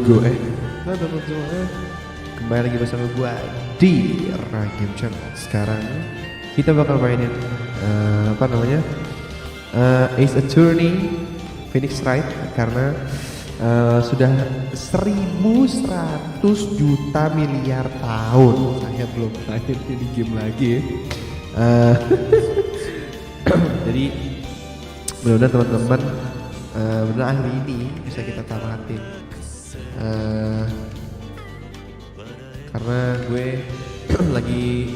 teman-teman semua, kembali lagi bersama gua di Wright Game Channel. Sekarang kita bakal mainin Ace Attorney Phoenix Wright karena sudah 1100 juta miliar tahun saya belum lahir di game lagi ya. Jadi mudah-mudahan teman-teman benar hari ini bisa kita tamatin. Karena gue lagi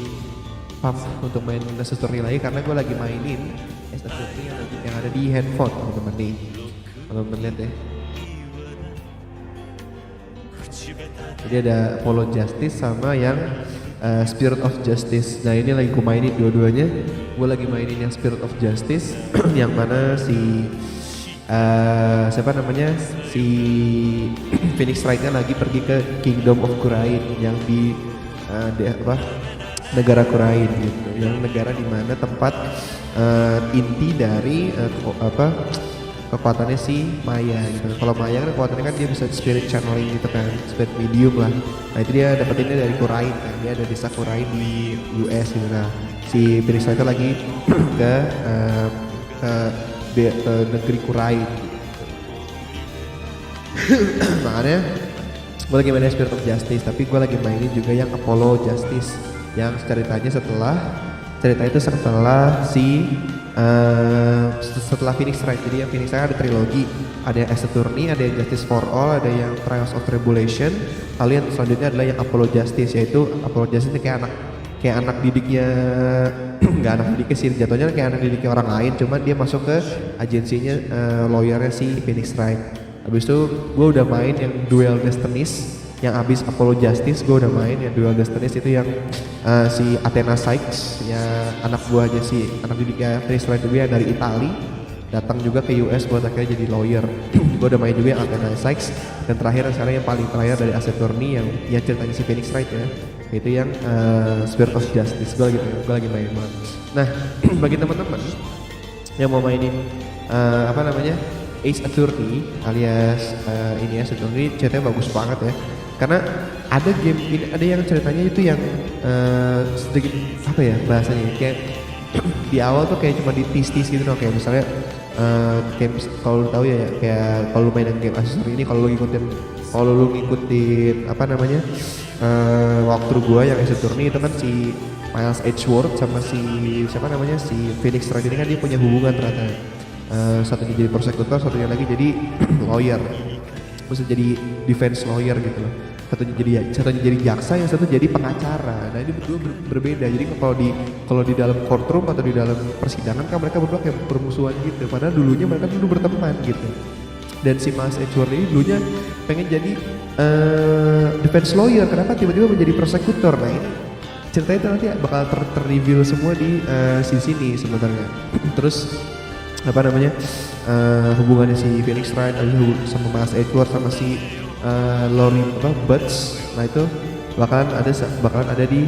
pump untuk main Ace Attorney lagi karena gue lagi mainin Ace Attorney yang ada di handphone teman-teman nih. Kalau lihat ya. Jadi ada Follow Justice sama yang Spirit of Justice. Nah ini lagi gue mainin dua-duanya. Gue lagi mainin yang Spirit of Justice yang mana si si Phoenix Wright-nya lagi pergi ke Kingdom of Wright yang di negara Wright gitu, yang negara di mana tempat inti dari kekuatannya si Maya gitu. Kalau Maya kan kekuatannya kan dia bisa spirit channeling gitu kan, spirit medium lah. Nah itu dia dapetinnya dari Wright kan, dia ada desa Wright di US gitu. Nah si Phoenix Wright lagi ke negeri Wright. Makanya gue lagi mainin Spirit of Justice, tapi gue lagi mainin juga yang Apollo Justice yang ceritanya setelah Phoenix Wright. Jadi yang Phoenix Wright ada trilogi, ada yang Ace Attorney, ada yang Justice for All, ada yang Trials of Tribulation. Lalu yang selanjutnya adalah yang Apollo Justice, yaitu Apollo Justice ini kayak anak didiknya nggak anak didiknya sih, jatuhnya kayak anak didiknya orang lain, cuman dia masuk ke agensinya lawyernya si Phoenix Wright. Habis itu gue udah main yang Dual Destinies, yang abis Apollo Justice gue udah main yang Dual Destinies itu yang si Athena Sykes ya, anak buahnya si anak didiknya Phoenix Wright juga dari Itali, datang juga ke US buat akhirnya jadi lawyer. Gue udah main juga yang Athena Sykes, dan terakhir sekarang yang paling terakhir dari Ace Attorney yang ceritanya si Phoenix Wright ya, itu yang Spirit of Justice. Gue lagi main banget. Nah bagi teman-teman yang mau mainin Ace Attorney alias ini Ace Attorney, ceritanya bagus banget ya. Karena ada game ini, ada yang ceritanya itu yang sedikit bahasanya kayak di awal tuh kayak cuma ditis-tis gitu, kayak misalnya kayak kalau lu tahu ya kayak kalau lu main game Ace Attorney ini, kalau lu ngikutin walkthrough gua yang Ace Attorney itu kan si Miles Edgeworth sama si Phoenix Wright ini kan dia punya hubungan ternyata. Satunya jadi prosekutor, satunya lagi jadi lawyer, bisa jadi defense lawyer gitu loh. Satunya jadi jaksa, yang satu jadi pengacara. Nah ini berdua berbeda. Jadi kalau di dalam courtroom atau di dalam persidangan kan mereka berdua kayak bermusuhan gitu. Padahal dulunya mereka dulu berteman gitu. Dan si Mas Edgeworth ini dulunya pengen jadi defense lawyer. Kenapa tiba-tiba menjadi prosekutor? Nah ini ceritanya nanti bakal ter-reveal semua di sini sebenarnya. Terus hubungannya si Phoenix Wright sama Mas Edward sama si Lori Butts. Nah itu bakalan ada di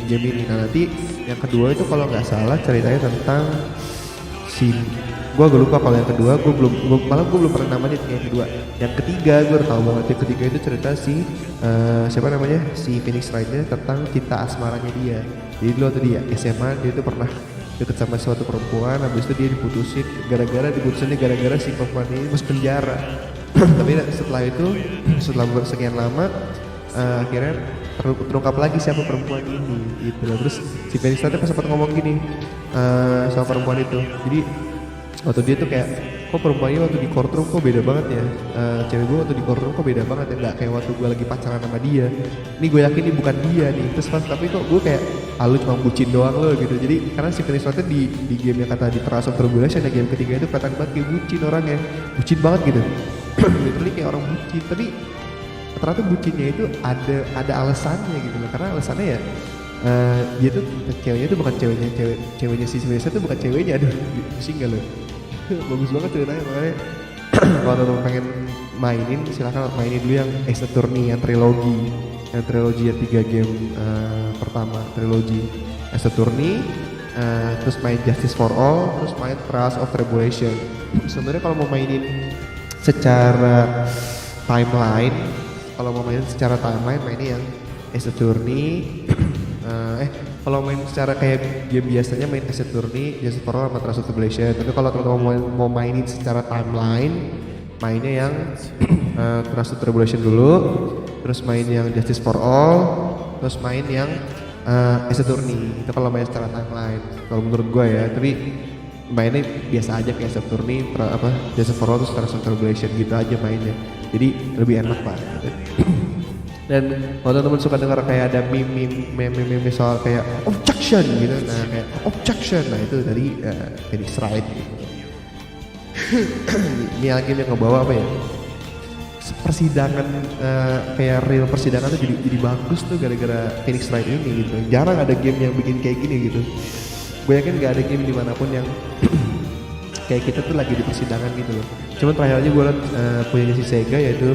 game ini. Nah nanti yang kedua itu kalau nggak salah ceritanya tentang gue lupa kalau yang kedua, gue belum pernah namain yang kedua. Yang ketiga gue udah tahu banget. Yang ketiga itu cerita si Phoenix Wright-nya tentang cinta asmaranya dia. Jadi dulu waktu dia SMA dia tuh pernah deket sama suatu perempuan, habis itu dia diputusin gara-gara si perempuan ini masuk penjara. Tapi setelah sekian lama akhirnya terungkap lagi siapa perempuan ini gitu loh. Terus si Phoenix Wright sempat ngomong gini sama perempuan itu. Jadi waktu dia tuh kayak, kok perempuan ini waktu di courtroom kok beda banget ya, cewek gue waktu di courtroom kok beda banget ya, nggak kayak waktu gue lagi pacaran sama dia. Ini gue yakin ini bukan dia nih. Terus tapi kok gue kayak lu cuma bucin doang lo gitu. Jadi karena si Phoenix Wright di game yang kata di Trials of Tribulation, yang game ketiga itu kelihatan banget kayak bucin orangnya, bucin banget gitu. Literally kayak orang bucin, tapi ternyata bucinnya itu ada alasannya gitu loh. Karena alasannya ya dia tuh ceweknya itu bukan ceweknya si Phoenix Wright itu bukan ceweknya. Aduh pusing gak lo. Bagus banget ceritanya. Makanya kalau teman pengen mainin silahkan mainin dulu yang Ace Attorney yang trilogi ya 3 game pertama trilogi Ace Attorney, terus main Justice for All, terus main Trials of Tribulation. Sebenarnya kalau mau mainin secara timeline. Kalau mau main secara timeline mainnya yang Ace Attorney. Kalau main secara kayak game biasanya main Ace Attorney, Justice for All sama Trust Tribulation. Tapi kalau teman-teman mau mainin secara timeline, mainnya yang Trust Tribulation dulu, terus main yang Justice for All, terus main yang Ace Attorney. Itu kalau main secara timeline. Kalau menurut gue ya, tapi mainnya biasa aja kayak Ace Attorney, Justice for All terus Trust Tribulation gitu aja mainnya. Jadi lebih enak pak. Dan kalau teman-teman suka dengar kayak ada meme soal kayak objection gitu, nah kayak objection, nah itu dari Phoenix Wright gitu. Ini lagi yang ngebawa apa ya? Persidangan kayak real persidangan tuh jadi bagus tuh gara-gara Phoenix Wright ini gitu. Jarang ada game yang bikin kayak gini gitu. Gue yakin gak ada game dimanapun yang kayak kita tuh lagi di persidangan gitu loh. Cuman terakhir aja gue liat punya si Sega yaitu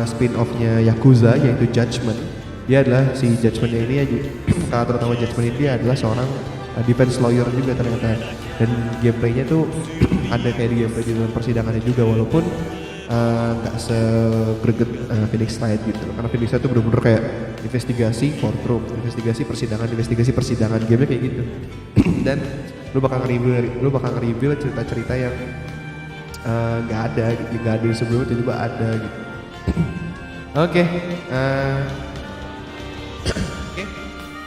spin-off-nya Yakuza yaitu Judgment. Dia adalah si Judgment-nya ini aja. Karakter utama Judgment ini dia adalah seorang defense lawyer juga ternyata. Dan gameplaynya tuh ada kayak di gameplay di dalam persidangannya juga walaupun nggak segreget Phoenix Wright gitu loh. Karena Phoenix Wright tuh bener-bener kayak investigasi courtroom, investigasi persidangan gamenya kayak gitu. Dan lu bakal nge-reveal cerita-cerita yang nggak ada sebelumnya tiba-tiba ada gitu. Oke,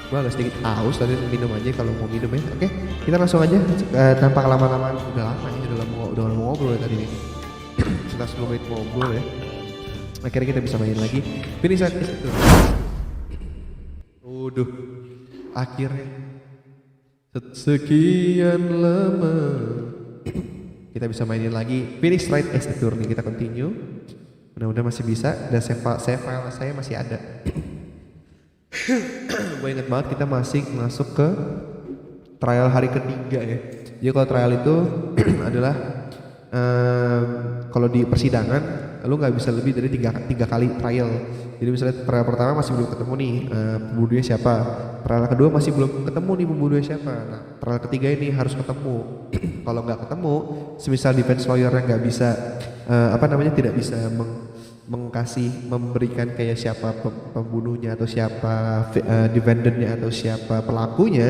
gua agak sedikit haus tadi minum aja kalau mau minum ya. Oke, kita langsung aja tanpa lama-lama. Udah lama ini udah lama ngobrol ya tadi nih. Setelah 10 menit ngobrol ya. Akhirnya kita bisa main lagi. Finish itu. Udah. Akhirnya sekian lama kita bisa mainin lagi Phoenix Wright Ace Attorney. Kita continue, mudah-mudahan masih bisa dan file saya masih ada. Gue inget banget kita masih masuk ke trial hari ketiga ya. Jadi kalau trial itu adalah kalau di persidangan lu nggak bisa lebih dari tiga kali trial. Jadi misalnya trial pertama masih belum ketemu nih pembunuhnya siapa, trial kedua masih belum ketemu nih pembunuhnya siapa, nah trial ketiga ini harus ketemu. Kalau nggak ketemu, semisal defense lawyer-nya nggak bisa tidak bisa memberikan kayak siapa pembunuhnya atau siapa defendantnya atau siapa pelakunya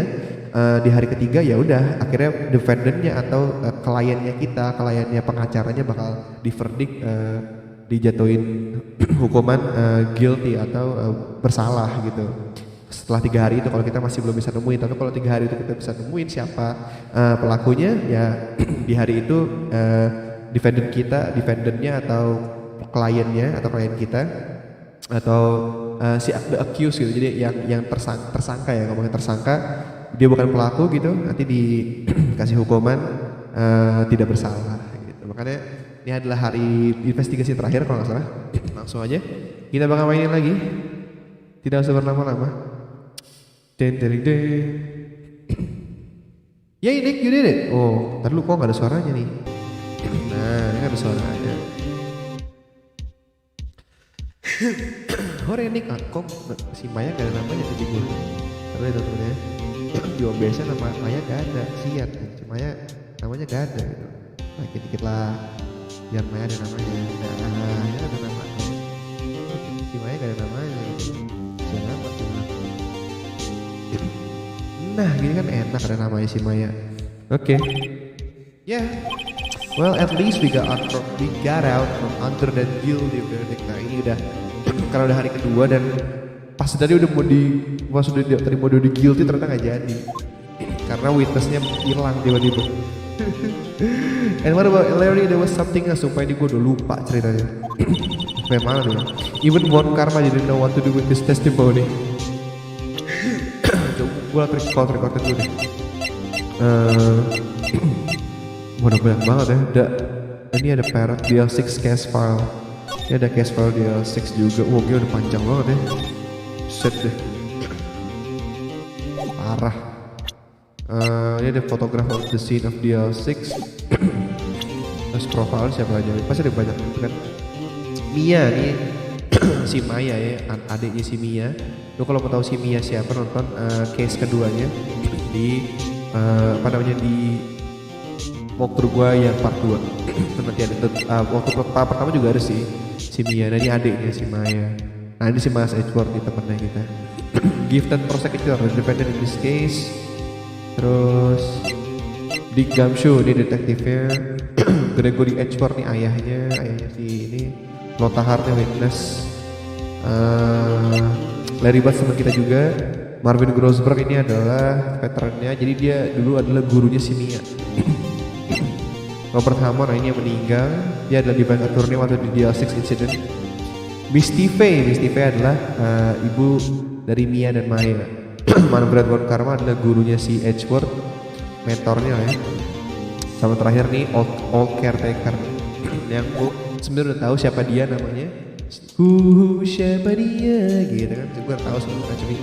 di hari ketiga, ya udah akhirnya defendantnya atau kliennya pengacaranya bakal diverdict dijatuhin hukuman guilty atau bersalah gitu. Setelah 3 hari itu kalau kita masih belum bisa nemuin, tapi kalau 3 hari itu kita bisa nemuin siapa pelakunya, ya di hari itu defendantnya atau klien kita atau si the accused gitu. Jadi yang tersangka ya, ngomongin tersangka, dia bukan pelaku gitu, nanti dikasih hukuman tidak bersalah gitu. Makanya ini adalah hari investigasi terakhir kalau nggak salah. Langsung aja kita bakal mainin lagi, tidak usah berlama-lama. Den. Yay Nick, you did it. Oh, ntar lu kok nggak ada suaranya nih. Nah, ini ada suaranya. Hore Nick, kok si Maya gak ada namanya tadi gue. Terus itu temennya di OBS-nya nama Maya gak ada, siat. Si Maya namanya gak ada gitu. Makin dikit lah biar Maya ada namanya. Nah, ya ada namanya. Si Maya gak ada namanya. Siapa tuh? Nah, gini kan enak ada namanya si Maya. Oke. Yeah. Well, at least we got out from under that guilty verdict. Nah, ini udah karena udah hari kedua dan pas tadi udah mau di guilty ternyata nggak jadi karena witnessnya hilang tiba-tiba. And what about Larry? There was something else. Sumpah ini gue udah lupa ceritanya. Kayak mana nih? Even Von Karma didn't know what to do with this testimony. Gue record dulu deh. Udah banyak banget ya. Ini ada parrot DL6 cache file. Ini ada cache file DL6 juga. Wah, dia udah panjang banget ya. Set deh. Parah. Ini ada photograph of the scene of DL6. Terus profile siapa aja? Pasti ada banyak gitu kan. Mia nih. Si Maya ya, adiknya si Mia. Lu kalau mau tahu si Mia siapa, nonton case keduanya di di walkthrough gua yang part 2. Nanti ada waktu pertama juga ada si si Mia. Nah ini adiknya si Maya. Nah ini si Mas Edward di temennya kita. Gifted prosecutor, independent in this case. Terus Dick Gumshoe, ini detektifnya. Gregory Edward nih ayahnya si ini. Lotaharnya witness. Larry Batts teman kita juga. Marvin Grossberg ini adalah veterannya, jadi dia dulu adalah gurunya si Mia. Robert Hammond ini yang meninggal, dia adalah defense attorney waktu di DL6 incident. Misty Faye adalah ibu dari Mia dan Maya. Manfred von Karma adalah gurunya si Edgeworth, mentornya ya. Sama terakhir nih old caretaker yang sebenarnya udah tahu siapa dia namanya. Siapa dia gitu kan, gue tahu sebenarnya cuma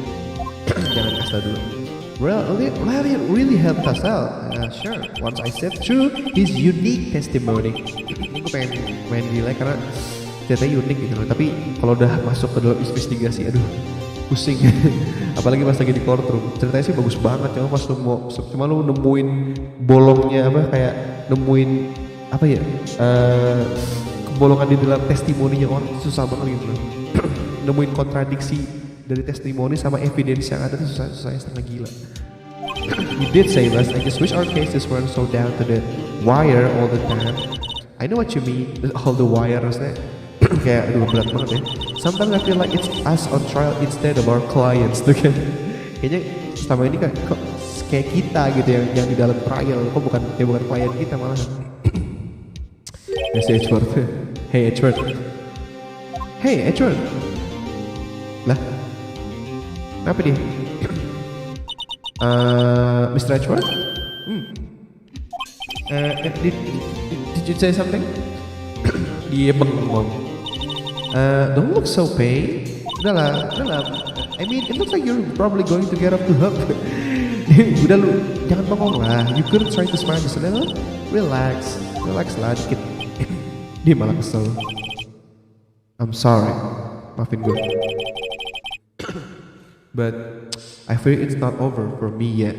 jangan kasih tau dulu. Really helped us out. Sure. Once I said through his unique testimony. Ini gue pengen main delay karena ceritanya unik gitu loh. Tapi kalau udah masuk ke dalam investigasi, aduh pusing. Apalagi pas lagi di courtroom. Ceritanya sih bagus banget. Cuma lu nemuin bolongnya apa kayak nemuin apa ya? Kebolongan di dalam testimoninya orang susah banget gitu loh. Nemuin kontradiksi dari testimoni sama evidence yang ada itu susah setengah gila. He did say us, I just wish our cases weren't so down to the wire all the time. I know what you mean, all the wire maksudnya kayak aduh berat banget ya. Sometimes I feel like it's us on trial instead of our clients tuh kan. Kayaknya selama ini kan kok kayak kita gitu yang di dalam trial, kok bukan klien kita malah. Hey Edward. Hey Edward. Lah. Apa dia? Mr. Edward? Did you say something? Dia bengong. Don't look so pain. Udahlah. I mean, it looks like you're probably going to get up to help. Udah lu, jangan bengong lah. You could try to smile just a little. Relax lah dikit. Dia malah kesel. I'm sorry, maafin gue. But I feel it's not over for me yet.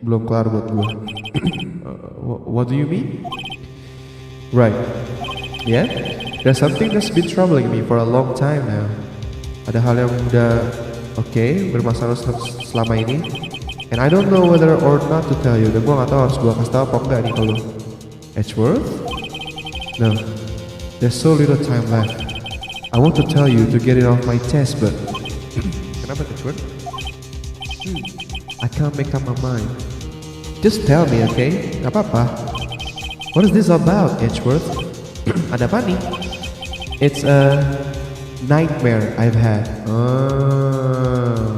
Belum kelar buat gue. What do you mean? Right. Yeah? There's something that's been troubling me for a long time now. Ada hal yang udah bermasalah selama ini. And I don't know whether or not to tell you. Dan gue gak tahu harus gue kasih tau apa enggak nih kalau Edgeworth? No. There's so little time left. I want to tell you to get it off my chest, but kenapa Edgeworth? I can't make up my mind. Just tell me, okay? Gak apa-apa. What is this about, Edgeworth? Ada apa nih? It's a nightmare I've had.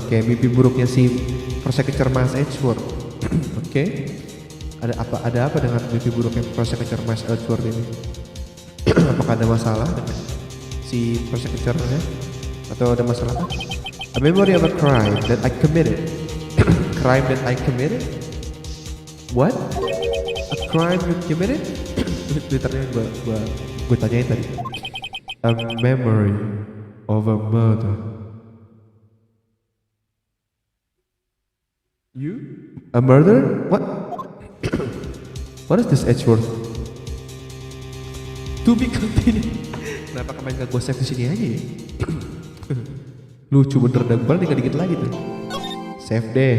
Mimpi buruknya si prosecutor Mas Edgeworth. Ada apa dengan mimpi buruknya prosecutor Mas Edgeworth ini? Apakah ada masalah dengan si prosecutornya? Atau ada masalah apa? A memory of a crime that I committed. Crime that I committed? What? A crime you committed? Twitternya gue tanyain tadi. A memory of a murder. You? A murder? What? What is this Edgeworth? To be continued. Kenapa kemarin gak gue save di sini aja ya? Lucu bener dan gue tinggal dikit lagi tuh. Save deh.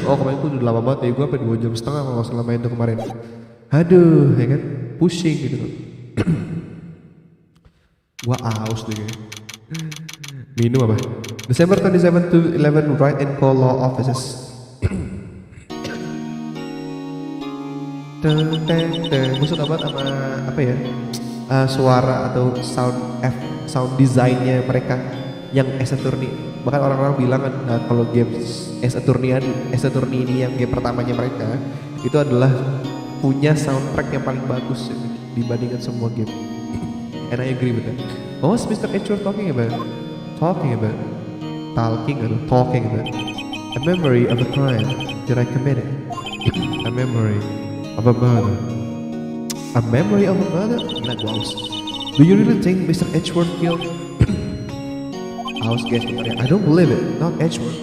Oh kemarin tuh udah lama banget ya, gue sampai 2 jam setengah kalau selama main tuh kemarin. Aduh ya kan, pusing gitu loh. Gua aus deh kayaknya. Minum apa? December 27 to 11 Wright and Co Law Offices. Gue suka banget sama apa ya, suara atau sound desainnya mereka yang as attorney. Bahkan orang-orang bilang kan kalau game as attorney ini yang game pertamanya mereka itu adalah punya soundtrack yang paling bagus dibandingkan semua game. And I agree with that. What was Mr. Edgeworth talking about? Talking about a memory of a crime that I committed. A memory of a murder. A memory of a murder? Gila gua aus. Do you really think Mr. Edgeworth killed? Aus guys, I don't believe it. Not Edgeworth.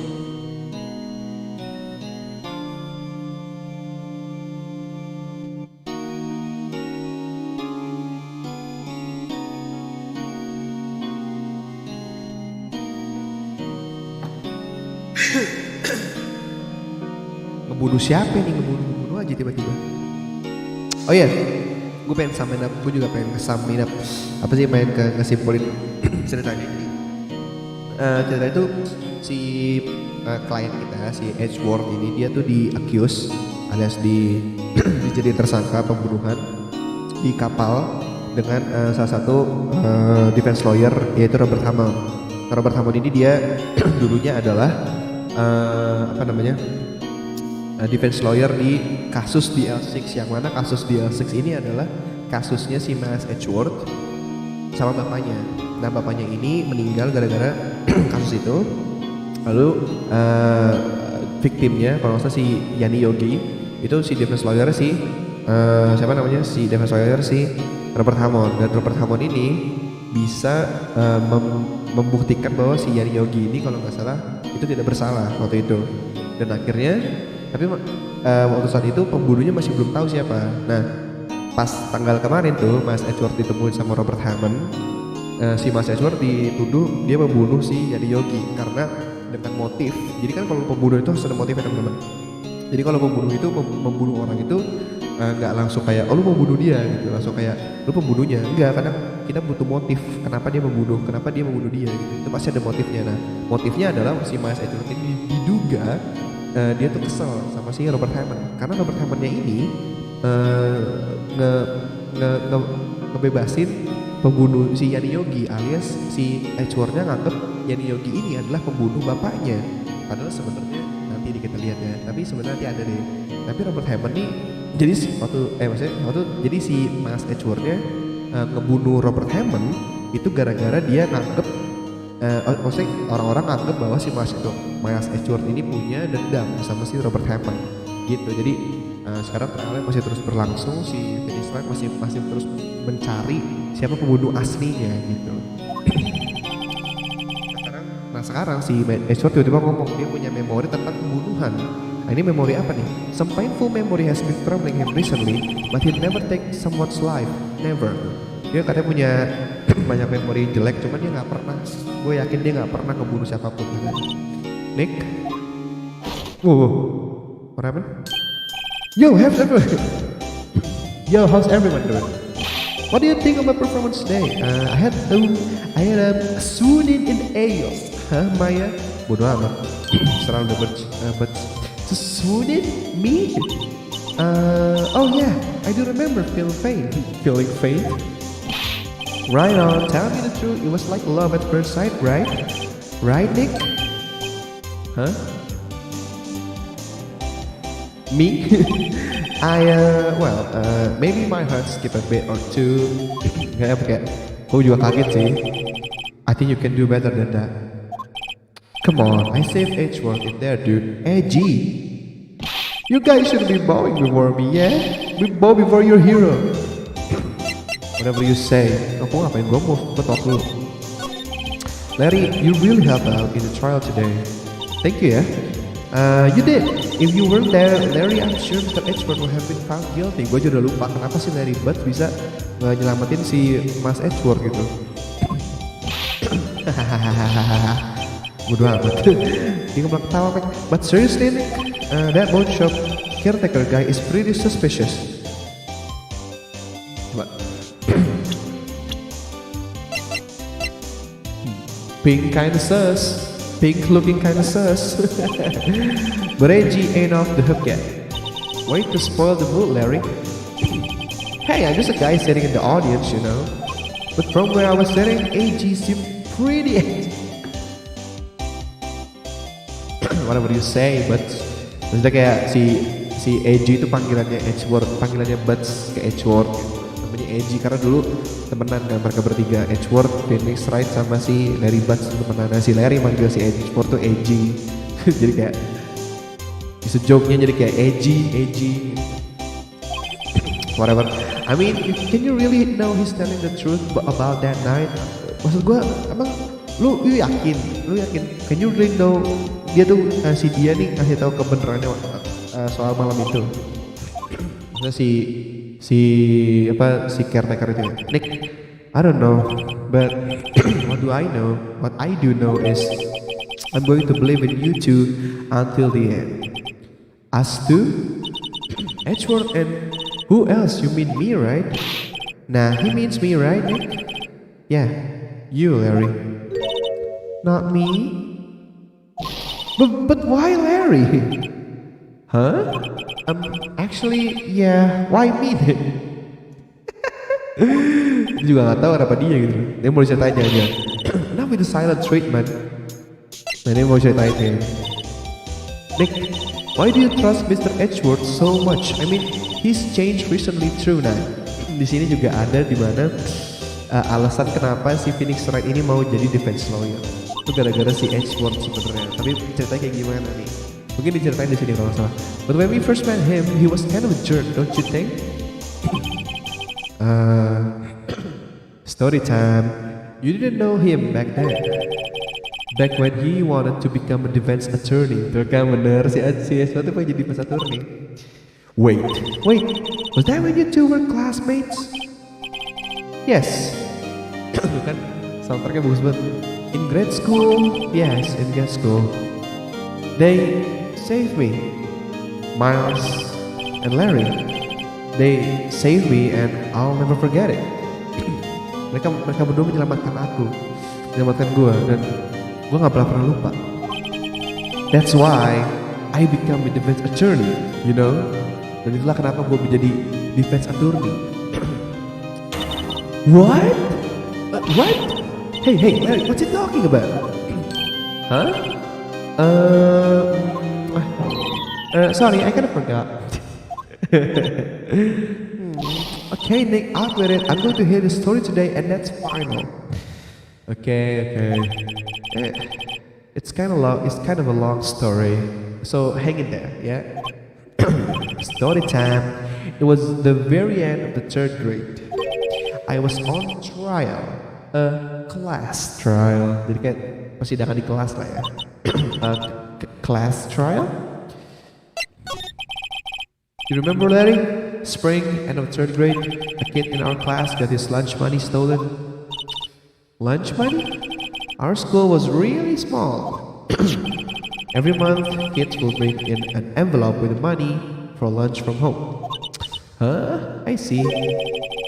Ngebunuh siapa nih? Ngebunuh aja tiba-tiba. Oh iya, gue pengen sum up, gue juga pengen nge-sum up apa sih, pengen ngesimpulin ceritanya. Cerita itu si klien kita, si Edgeworth ini, dia tuh di accuse alias dijadiin tersangka pembunuhan di kapal dengan salah satu defense lawyer yaitu Robert Hammond. Robert Hammond ini dia dulunya adalah defense lawyer di kasus DL6, yang mana kasus DL6 ini adalah kasusnya si Mas Edgeworth sama bapaknya. Nah, bapaknya ini meninggal gara-gara kasus itu. Lalu victimnya kalau nggak salah si Yani Yogi itu si defense lawyer si defense lawyer si Robert Hammond. Dan Robert Hammond ini bisa membuktikan bahwa si Yani Yogi ini kalau nggak salah itu tidak bersalah waktu itu. Dan akhirnya tapi waktu saat itu pembunuhnya masih belum tahu siapa. Nah, pas tanggal kemarin tuh Mas Edgeworth ditemuin sama Robert Hammond. Si Mas Edgeworth dituduh dia membunuh si Yani Yogi karena dengan motif. Jadi kan kalau pembunuh itu harus ada motifnya, teman-teman. Jadi kalau pembunuh itu membunuh orang itu nggak langsung kayak oh lu mau bunuh dia gitu, langsung kayak lu pembunuhnya. Enggak, karena kita butuh motif kenapa dia membunuh dia gitu. Itu pasti ada motifnya. Nah, motifnya adalah si Mas Edgeworth ini diduga dia tuh kesel sama si Robert Hammond karena Robert Hammondnya ini ngebebasin pembunuh si Yani Yogi, alias si Edgeworth-nya nganggep Yani Yogi ini adalah pembunuh bapaknya. Padahal sebenarnya nanti kita lihat ya. Tapi sebenarnya nanti ada deh. Tapi Robert Hammond nih jadi jadi si Mas Edgeworth-nya ngebunuh Robert Hammond itu gara-gara dia nganggep maksudnya orang-orang nganggep bahwa si Mas Edgeworth ini punya dendam sama si Robert Hammond gitu. Jadi sekarang trialnya masih terus berlangsung, si Phoenix Wright masih terus mencari siapa pembunuh aslinya gitu. Nah sekarang si Edgeworth tiba-tiba ngomong dia punya memori tentang pembunuhan. Nah ini memori apa nih? Some painful memory has been troubling him recently, but he never take someone's life, never. Dia katanya punya banyak memori jelek, cuman dia nggak pernah. Gue yakin dia nggak pernah ngebunuh siapapun. Nick, what happened? Yo, how's everyone doing? What do you think of my performance today? I had a swooning in AOS. Huh, Maya? Bodoh amat. Selalu but swooning me? Oh yeah, I do remember feeling faint. Right on. Tell me the truth. It was like love at first sight, right? Right, Nick? Huh? Me? Maybe my heart skip a bit or two. Kayak gue juga kaget sih. I think you can do better than that. Come on, I saved Edgeworth in there, dude. Edgy. You guys should be bowing before me, yeah? We bow before your hero. Whatever you say. Kamu ngapain gue mau betok lu? Larry, you really helped out in the trial today. Thank you ya. You did. If you weren't there, Larry, I'm sure Mr. Edgeworth would have been found guilty. Gue juga udah lupa kenapa sih Larry Butts bisa nyelamatin si Mas Edgeworth gitu. Bodoh amat. Dia nggak ketawa, Mac. But seriously, Nick, that bone shop caretaker guy is pretty suspicious. Coba. Pink kinda sus. Pink looking kinda sus. But AG ain't off the hook yet. Wait to spoil the mood, Larry. Hey, I'm just a guy sitting in the audience, you know. But from where I was sitting, AG seemed pretty. Whatever you say, but maksudnya kayak si AG itu panggilannya Edgeworth, panggilannya Butts ke Edgeworth. Namanya AG karena dulu temenan kan mereka bertiga, Edgeworth, Phoenix Wright sama si Larry Butts temenan. Nah, si Larry manggil si Edgeworth tuh AG. Jadi kayak bisa joke-nya jadi kayak AG. Whatever. I mean, can you really know he's telling the truth about that night? Maksud gue, emang lu yakin? Can you really know dia tuh dia nih ngasih tahu kebenarannya soal malam itu? Maksudnya si caretaker itu ya. Nick, I don't know, but what I do know is I'm going to believe in you two until the end. Us two? Edgeworth and who else? You mean me, right? Nah, he means me, right, Nick? Yeah, you, Larry. Not me? But why Larry? Huh? Actually, yeah, why me then? Dia juga gak tahu kenapa dia gitu. Dia mau diceritain aja. Now with the silent treatment. Nah, dia mau ceritain dia. Nick, why do you trust Mr. Edgeworth so much? I mean, he's changed recently, true nah. Di sini juga ada di mana alasan kenapa si Phoenix Wright ini mau jadi defense lawyer. Itu gara-gara si Edgeworth sebenarnya. Tapi ceritanya kayak gimana nih? Mungkin diceritain di sini kalau nggak salah. But when we first met him, he was kind of a jerk, don't you think? Story time. You didn't know him back then. Back when he wanted to become a defense attorney. Tuh kan bener si Edgeworth pengen jadi defense attorney. Wait, was that when you two were classmates? Yes. Tuh kan soundtracknya bagus banget. In grade school, yes, in grade school. They saved me, Miles and Larry. They saved me and I'll never forget it. mereka berdua menyelamatkan aku, menyelamatkan gue, dan gue nggak pernah lupa. That's why I become a defense attorney, you know. Dan itulah kenapa gue menjadi defense attorney. What? What? Hey, Larry, what's he talking about? Huh? Sorry, I kind of forgot. Okay, Nick, out with it. I'm going to hear the story today, and that's final. Okay. It's kind of long. It's kind of a long story, so hang in there, yeah. Story time. It was the very end of the 3rd grade. I was on trial, a class trial. Jadi kayak persidangan di kelas lah ya. Class trial. You remember Larry? Spring, end of 3rd grade, a kid in our class got his lunch money stolen. Lunch money? Our school was really small. Every month, kids will bring in an envelope with money for lunch from home. Huh? I see.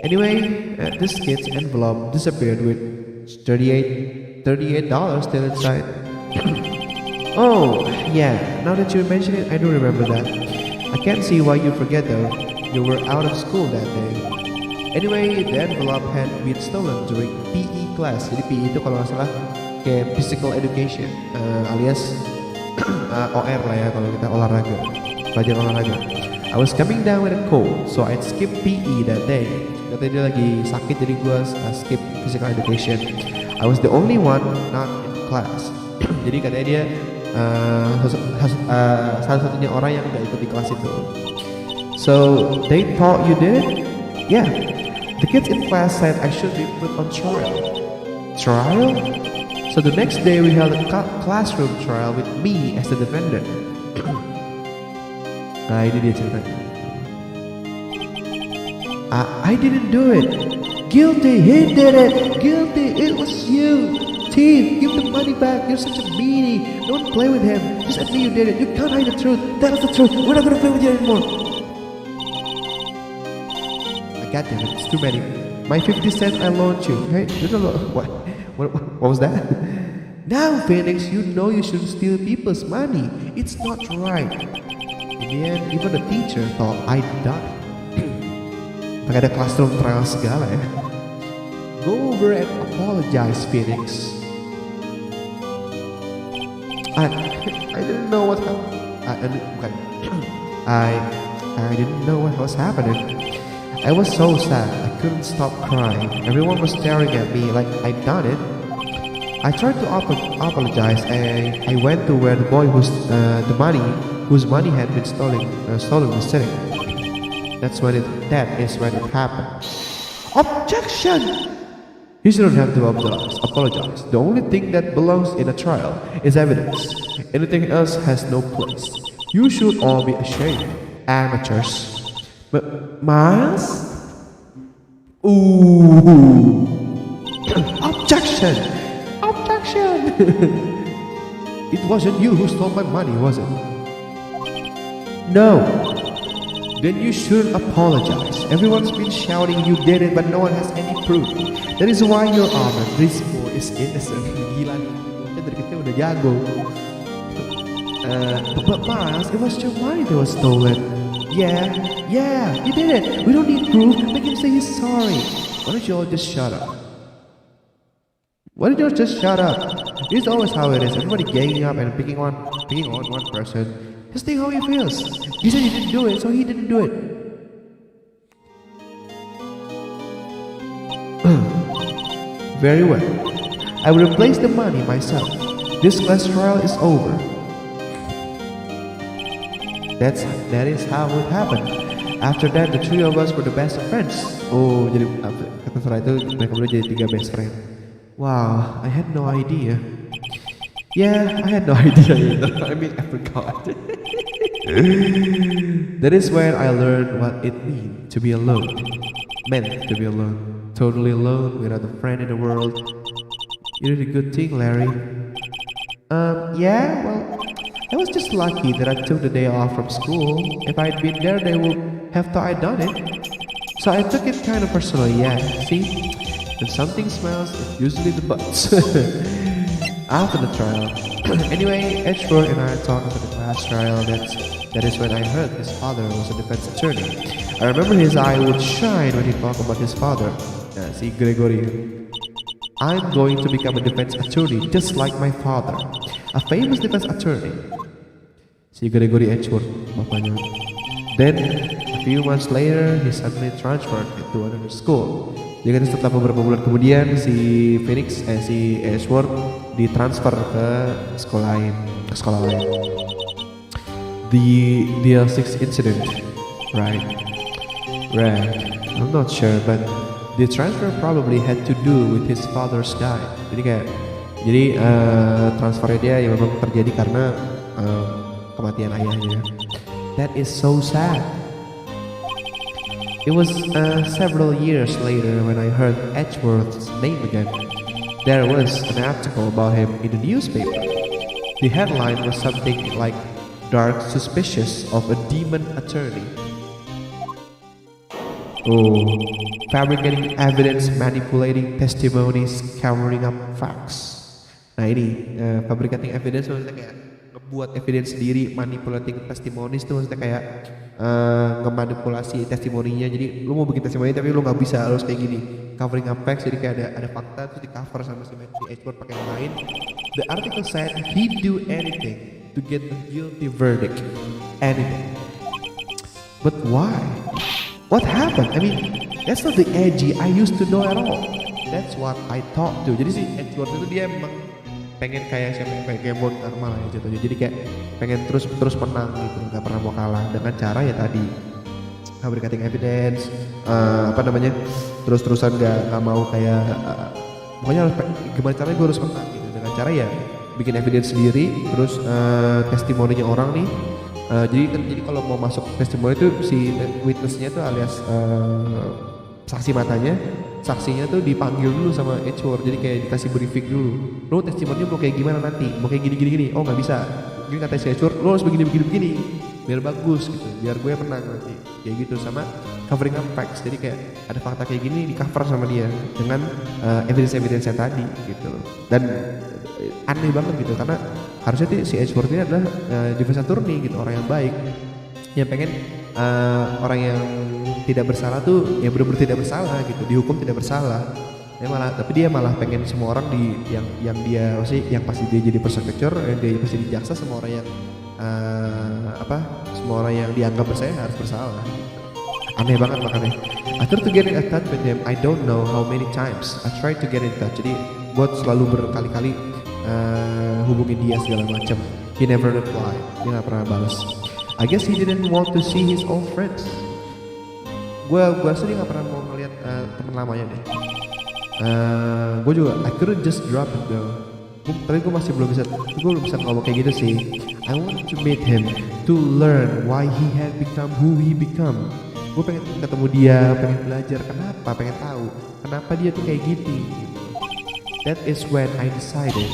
Anyway, this kid's envelope disappeared with $38 still inside. Oh, yeah, now that you mention it, I do remember that. I can't see why you forget though. You were out of school that day. Anyway, the envelope had been stolen during PE class. Jadi PE itu kalau nggak salah kayak physical education, alias OR lah ya kalau kita olahraga, belajar olahraga. I was coming down with a cold, so I skip PE that day. Katanya dia lagi sakit jadi gue skip physical education. I was the only one not in class. Jadi katanya dia satu-satunya orang yang nggak ikut di kelas itu. So they thought you did it? Yeah. The kids in class said I should be put on trial. Trial? So the next day we held a classroom trial with me as the defendant. Nah ini dia ceritanya. I didn't do it. Guilty, he did it. Guilty, it was you. Thief, give the money back. You're such a meanie. Don't play with him. Just admit you did it. You can't hide the truth. Tell us the truth. We're not gonna play with you anymore. God damn it, it's too many. My 50 cents I loaned you. Hey, what was that? Now, Phoenix, you know you shouldn't steal people's money. It's not right. In the end, even the teacher thought I died. Pakai ada classroom trial segala ya. Go over and apologize, Phoenix. I didn't know what happened. I didn't know what was happening. I was so sad, I couldn't stop crying. Everyone was staring at me like I'd done it. I tried to apologize and I went to where the boy whose money had been stolen was sitting. That is when it happened. Objection! You shouldn't have to apologize. The only thing that belongs in a trial is evidence. Anything else has no place. You should all be ashamed. Amateurs. But Miles? Ooh. Objection! It wasn't you who stole my money, was it? No. Then you should apologize. Everyone's been shouting you did it, but no one has any proof. That is why your honor, this boy is innocent. Gila nih, bocah dari kecil udah jago. But Miles, it was your money that was stolen. Yeah, you did it. We don't need proof. Make him say he's sorry. Why don't you all just shut up? Why don't you just shut up? It's always how it is. Everybody ganging up and picking on one person. Just think how he feels. You said you didn't do it, so he didn't do it. Very well. I will replace the money myself. This class trial is over. That is how it happened. After that, the three of us were the best of friends. Oh, jadi kata setelah itu mereka berdua jadi 3 best friend. Wow, I had no idea. Yeah, I had no idea either. I mean, I forgot. That is when I learned what it meant to be alone. Totally alone, without a friend in the world. You did a good thing, Larry. Yeah, well, I was just lucky that I took the day off from school. If I'd been there, they would have thought I'd done it. So I took it kind of personally, yeah. See? When something smells, it's usually the butts. After the trial. Anyway, Edgeworth and I talked about the class trial. That is when I heard his father was a defense attorney. I remember his eye would shine when he talked about his father. See, Gregory. I'm going to become a defense attorney just like my father. A famous defense attorney. Si Gregory Edgeworth, bapaknya. Then, a few months later, he suddenly transferred to another school. Jadi setelah beberapa bulan kemudian si Edgeworth ditransfer ke sekolah lain. The 6 incident, right? I'm not sure, but the transfer probably had to do with his father's death. Jadi transfernya dia yang memang terjadi karena kematian ayahnya. That is so sad. It was several years later when I heard Edgeworth's name again. There was an article about him in the newspaper. The headline was something like "Dark Suspicious of a Demon Attorney." Oh, fabricating evidence, manipulating testimonies, covering up facts. Nah ini, fabricating evidence maksudnya kayak ngebuat evidence sendiri, manipulating testimonies itu maksudnya kayak ngemanipulasi testimoninya. Jadi lu mau bikin testimoni tapi lu nggak bisa, harus kayak gini. Covering up facts, jadi kayak ada fakta terus di cover sama si Edgeworth pakai yang lain. The article said he'd do anything to get a guilty verdict. Anything. But why? What happened? I mean, that's not the edgy I used to know at all. That's what I thought too. Jadi si Edgeworth itu dia memang pengen kayak siapa, kayak Bond Karma lah ya jatuhnya. Jadi kayak pengen terus menang gitu, nggak pernah mau kalah dengan cara ya tadi fabricating evidence, terus-terusan nggak mau kayak pokoknya harus gimana caranya gue harus menang gitu, dengan cara ya bikin evidence sendiri, terus testimoninya orang nih. Jadi kalau mau masuk testimoni itu si witnessnya tuh alias saksinya tuh dipanggil dulu sama Edgeworth, jadi kayak dikasih briefing dulu. Lo testimoninya mau kayak gimana nanti? Mau kayak gini. Oh nggak bisa. Jadi kata si Edgeworth, lo harus begini. Biar bagus gitu. Biar gue menang nanti. Kayak gitu, sama covering up facts. Jadi kayak ada fakta kayak gini di cover sama dia dengan evidence yang tadi gitu. Dan aneh banget gitu karena harusnya si Edgeworth ini adalah defense attorney gitu, orang yang baik yang pengen orang yang tidak bersalah tuh ya benar-benar tidak bersalah gitu, dihukum tidak bersalah. Tapi dia malah pengen semua orang yang pasti dia jadi prosecutor, yang dia pasti dijaksa, semua orang yang semua orang yang dianggap bersalah harus bersalah. Aneh banget makanya. I tried to get in touch with him. I don't know how many times I tried to get in touch. Jadi gue selalu berkali-kali hubungin dia segala macam. He never reply. Dia nggak pernah balas. I guess he didn't want to see his old friends. Gue rasa dia nggak pernah mau ngeliat teman lamanya deh. Gue juga I couldn't just drop it though. Tapi gue masih belum bisa ngomong kayak gitu sih. I want to meet him to learn why he had become who he become. Gue pengen ketemu dia, pengen belajar kenapa, pengen tahu kenapa dia tuh kayak gitu. That is when I decided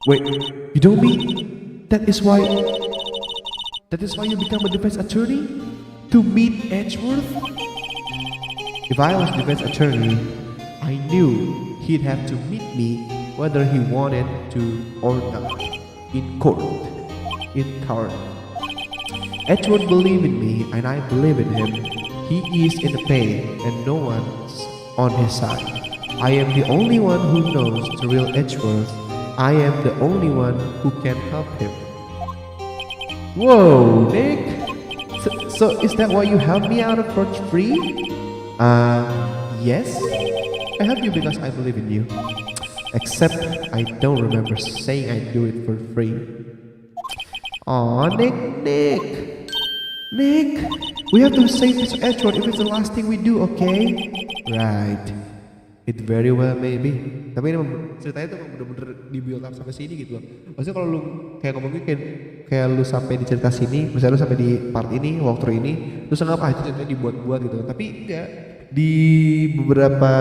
Wait, you don't mean that is why you become a defense attorney? To meet Edgeworth? If I was defense attorney, I knew he'd have to meet me whether he wanted to or not. In court. Edgeworth believed in me and I believe in him. He is in pain and no one's on his side. I am the only one who knows the real Edgeworth. I am the only one who can help him. Whoa, Nick! So is that why you helped me out of for free? Yes. I help you because I believe in you. Except I don't remember saying I do it for free. Aw, Nick, we have to save this Edgeworth if it's the last thing we do, okay? Right. It very well may be. Tapi ini ceritanya tuh bener-bener di build up sampai sini gitu loh. Maksudnya kalau lu kayak ngomongin kayak lu sampai di cerita sini, misalnya lu sampai di part ini, walkthrough ini, terus anggap itu ceritanya dibuat-buat gitu. Tapi enggak. Di beberapa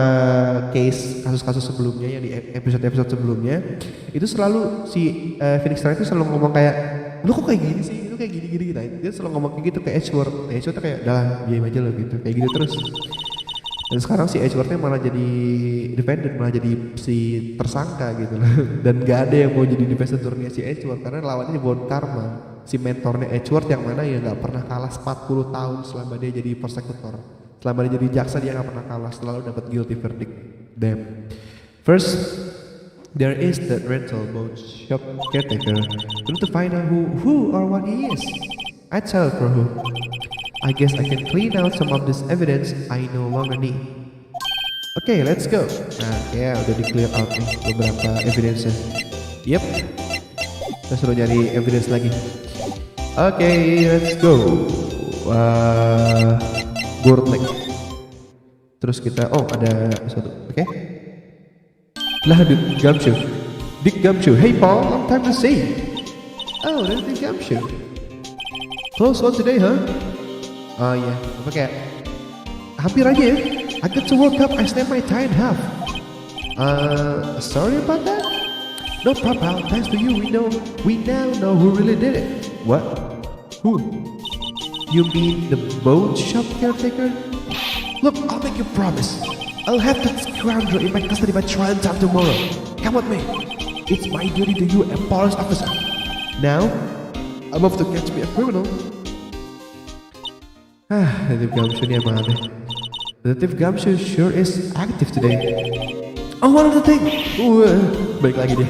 kasus-kasus sebelumnya yang di episode-episode sebelumnya itu selalu si Phoenix Wright itu selalu ngomong kayak, lu kok kayak gini sih, lu kayak gini gitu. Dia selalu ngomong kayak gitu ke Edgeworth. Edgeworth tuh kayak, dah diam aja lo gitu, kayak gitu terus. Dan sekarang si Edgeworth-nya malah jadi defendant, malah jadi si tersangka gitu loh. Dan gak ada yang mau jadi defense attorney si Edgeworth karena lawannya Von Karma, si mentornya Edgeworth yang mana ya gak pernah kalah 40 tahun selama dia jadi persekutor. Selama dia jadi jaksa dia gak pernah kalah, selalu dapat guilty verdict. Damn. First, there is the rental boat shop caretaker. We need to find out who or what he is. I tell it for who. I guess I can clean out some of this evidence I no longer need. Okay, let's go. Nah, ya udah di clear out nih beberapa evidence. Yep. Kita suruh nyari evidence lagi. Okay, let's go. Bootleg. Terus kita, ada satu. Okay. Lah, Dick Gumshoe. Hey Paul, long time to see. Oh, that's Dick Gumshoe. Close one today, huh? Oh iya, apa kayak hampir aja ya. I got to World Cup, I snapped my tie in half. Sorry about that? No problem, thanks to you, we now know who really did it. What? Who? You mean the boat shop caretaker? Look, I'll make you a promise. I'll have that scoundrel in my custody by trial time tomorrow. Come with me. It's my duty to you, a police officer. Now, I'm off to catch me a criminal. Detective Gumshoe ini emang aneh. Detective Gumshoe sure is active today. Oh, one of the thing. Balik lagi dia.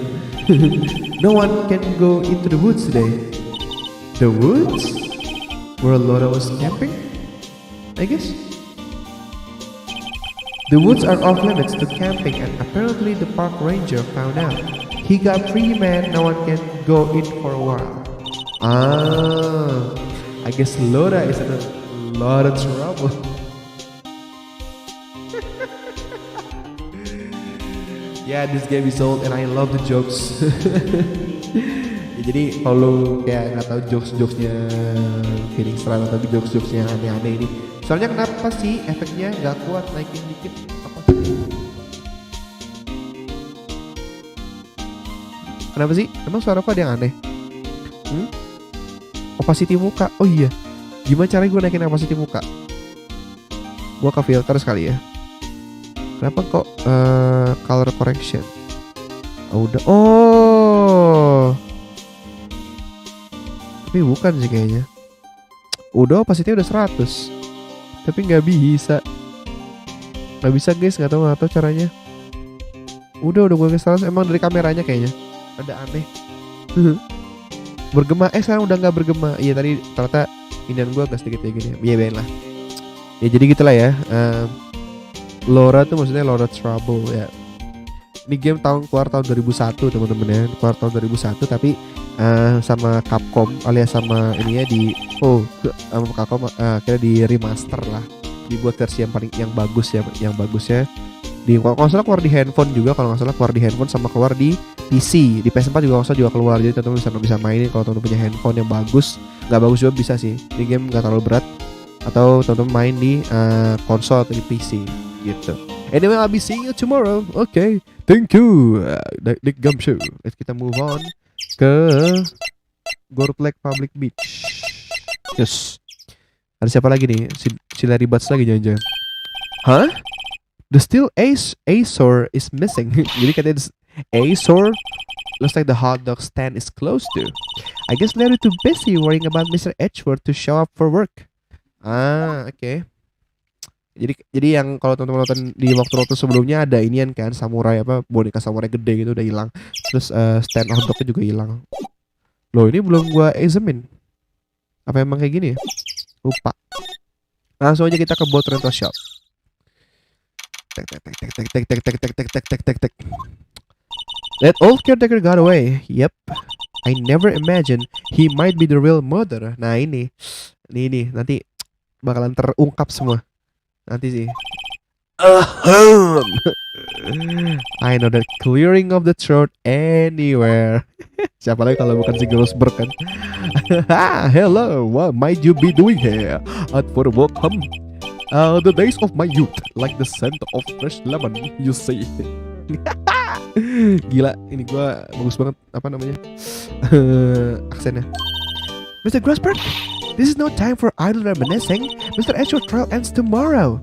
No one can go into the woods today. The woods? Where Laura was camping? I guess. The woods are off limits to camping and apparently the park ranger found out. He got 3 men, no one can go in for a while. I guess Laura is in a lot of trouble. Yeah, this game is old and I love the jokes. Ya, jadi kalau kayak nggak tahu jokesnya Phoenix Wright atau jokesnya aneh-aneh ini, soalnya kenapa sih efeknya nggak kuat, naikin dikit apa? Kenapa sih? Emang suara apa ada yang aneh? Opacity muka. Oh iya. Gimana caranya gue naikin opacity muka? Gue ke filter sekali ya. Kenapa kok color correction? Udah. Oh. Tapi bukan sih kayaknya. Udah opacity udah 100. Tapi nggak bisa. Nggak bisa guys, nggak tahu caranya. Udah gue ke 100. Emang dari kameranya kayaknya. Ada aneh. Bergema. Sekarang udah nggak bergema. Iya tadi ternyata inian gue agak sedikit kayak gini. Biayain lah. Ya jadi gitulah ya. Laura tuh maksudnya Laura Trouble ya. Ini game keluar tahun 2001 teman-teman ya. Keluar tahun 2001 tapi sama Capcom alias sama ini ya sama Capcom kira di remaster lah. Dibuat versi yang bagus ya, kalau nggak salah keluar di handphone juga, sama keluar di PC, di PS4 juga juga keluar. Jadi teman-teman bisa mainin kalau teman-teman punya handphone yang bagus. Nggak bagus juga bisa sih. Ini game nggak terlalu berat. Atau teman-teman main di konsol atau di PC gitu. Anyway, I'll be seeing you tomorrow. Okay, thank you, Dick Gumshoe. Let's kita move on ke Gold Lake Public Beach. Yes. Ada siapa lagi nih? Si Larry Butts lagi jangan-jangan. Hah? The steel Azor is missing. Jadi katanya Azor looks like the hot dog stand is closed to. I guess Larry too busy worrying about Mr. Edgeworth to show up for work. Oke. Jadi yang kalau teman-teman nonton di waktu-waktu sebelumnya ada inian kan, samurai boneka samurai gede gitu udah hilang. Terus stand hot dognya juga hilang. Loh, ini belum gua examine. Apa emang kayak gini ya? Lupa. Langsung aja kita ke boat rental shop. That old caretaker got away. Yep. I never imagined he might be the real murderer. Nah ini nanti bakalan terungkap semua. Nanti sih. I know that clearing of the throat anywhere. Siapa lagi kalau bukan si Grossberg kan? Hello, what might you be doing here? Out for a walk, the days of my youth, like the scent of fresh lemon, you see. Gila, ini gua bagus banget aksennya. Mr. Grossberg, this is no time for idle reminiscing. Mr. Edgeworth trial ends tomorrow.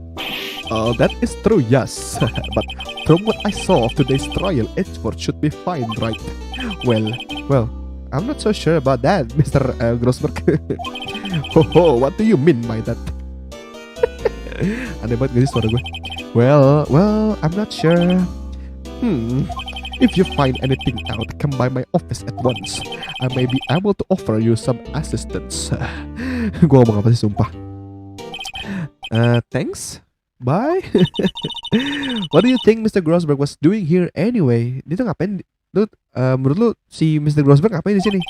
That is true, yes. But from what I saw of today's trial, Edgeworth should be fine, right? Well, I'm not so sure about that, Mr. Grossberg. What do you mean by that? Aneh banget gak sih suara gue? Well, I'm not sure. If you find anything out, come by my office at once. I may be able to offer you some assistance. Gue ngomong apa sih, sumpah. Thanks. Bye. What do you think Mr. Grossberg was doing here anyway? Dia tuh ngapain? Menurut lu si Mr. Grossberg ngapain di sini?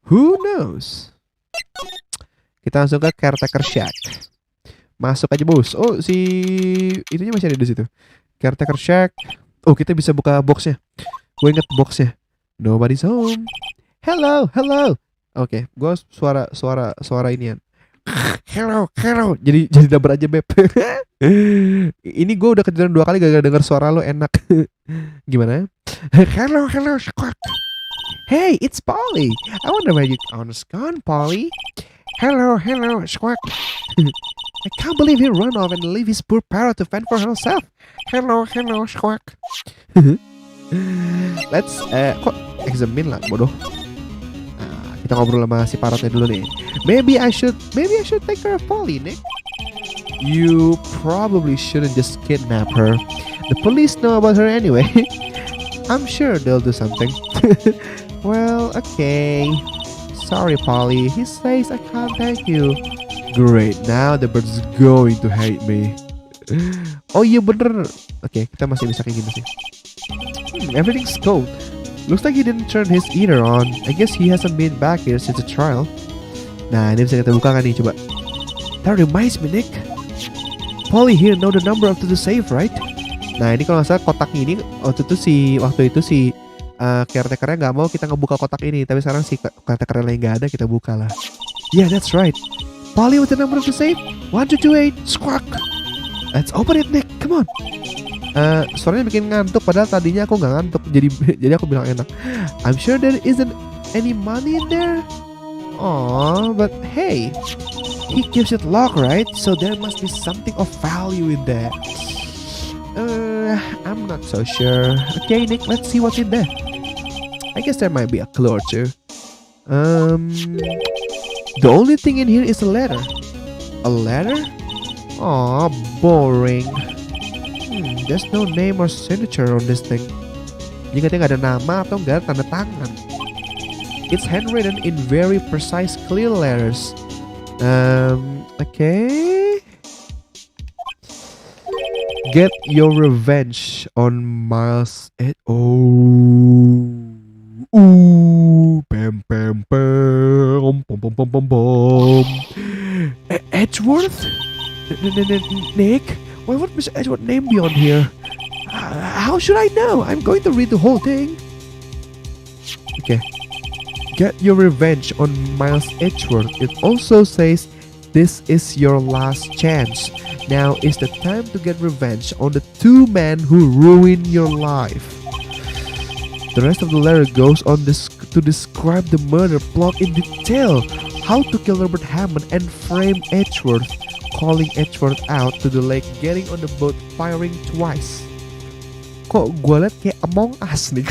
Who knows? Kita langsung ke caretaker shack. Masuk aja bos. Oh si itunya masih ada di situ. Caretaker shack. Oh kita bisa buka boxnya. Gue inget boxnya. Nobody's home. Hello. Oke, gue suara inian. Hello. Jadi double aja beb. Ini gue udah kejadian 2 kali gak denger suara lo enak. Gimana? Hello, squawk. Hey, it's Polly. I wonder where you gone, Polly. Hello, squawk. I can't believe he run off and leave his poor parrot to fend for herself. Hello, squawk. Let's kok examine lah, bodoh. Kita ngobrol sama si parrotnya dulu nih. Maybe I should take care of Polly, Nick. You probably shouldn't just kidnap her. The police know about her anyway. I'm sure they'll do something. Well, okay. Sorry, Polly. He says I can't thank you. Great, now the bird's going to hate me. Oh iya bener. Oke, kita masih bisa kayak gini sih. Everything's cold. Looks like he didn't turn his heater on. I guess he hasn't been back here since the trial. Nah, ini bisa kita buka kan nih, coba. That reminds me, Nick. Polly here know the number of the safe, right? Nah, ini kalau nggak salah kotak ini waktu itu si caretakernya nggak mau kita ngebuka kotak ini, tapi sekarang si caretakernya nggak ada, kita buka lah. Yeah, that's right. Polly with the number of the safe 1228 squawk. Let's open it, Nick. Come on. Suaranya bikin ngantuk, padahal tadinya aku nggak ngantuk, jadi aku bilang enak. I'm sure there isn't any money in there. Oh, but hey, he gives it lock, right? So there must be something of value in there. I'm not so sure. Okay, Nick, let's see what's in there. I guess there might be a clue or two. The only thing in here is a letter. A letter? Aw, boring. There's no name or signature on this thing. Jadi katanya nggak ada nama atau nggak ada tanda tangan. It's handwritten in very precise, clear letters. Okay. Get your revenge on Miles. Pam pam pam pom pom pom pom pom. Edgeworth? Nick? Why would Mr. Edgeworth name be on here? How should I know? I'm going to read the whole thing. Okay. Get your revenge on Miles Edgeworth. It also says This is your last chance. Now is the time to get revenge on the two men who ruined your life. The rest of the letter goes on to describe the murder plot in detail. How to kill Robert Hammond and frame Edgeworth, calling Edgeworth out to the lake, getting on the boat, firing twice. Kok gue liat kayak Among Us nih.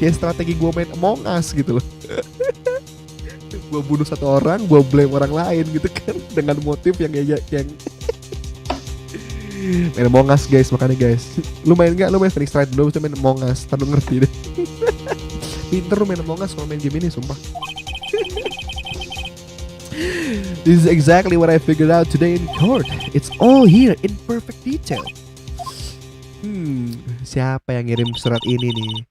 Kayak strategi gue main Among Us gitu loh. Gue bunuh satu orang, gue blame orang lain gitu kan, dengan motif yang main Among Us guys, makanya guys, lu main gak? Lu main Phoenix Wright dulu, bisa main Among Us, ntar lu ngerti deh. Pinter lu main Among Us kalau main game ini, sumpah. This is exactly what I figured out today in court. It's all here in perfect detail. Siapa yang ngirim surat ini nih?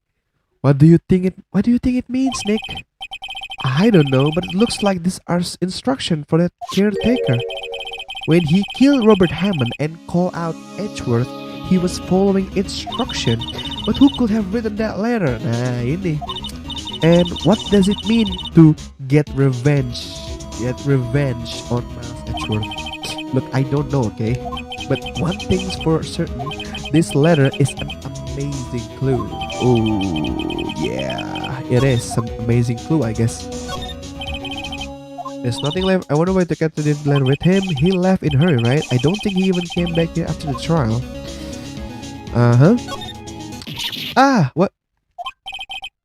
What do you think it means, Nick? I don't know, but it looks like this are instruction for that caretaker. When he killed Robert Hammond and called out Edgeworth, he was following instruction. But who could have written that letter? Nah, ini. And what does it mean to get revenge? Get revenge on Miles Edgeworth. Look, I don't know, okay? But one thing's for certain, this letter is an amazing clue. Oh, yeah. It is some amazing clue, I guess. There's nothing left. I wonder why the captain didn't land with him. He left in a hurry, right? I don't think he even came back here after the trial. Ah, what?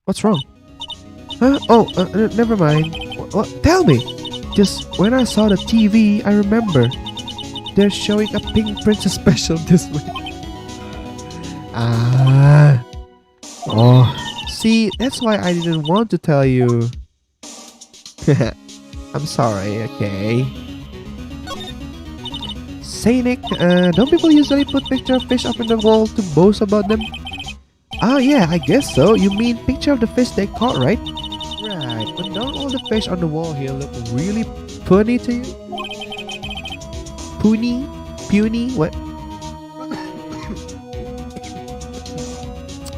What's wrong? Huh? Oh, never mind. What? Tell me. Just when I saw the TV, I remember. They're showing a Pink Princess special this week. Ah. Oh. See, that's why I didn't want to tell you. I'm sorry, okay. Say, Nick, don't people usually put picture of fish up in the wall to boast about them? Oh yeah, I guess so. You mean picture of the fish they caught, right? Right, but don't all the fish on the wall here look really puny to you? Puny? Puny? What?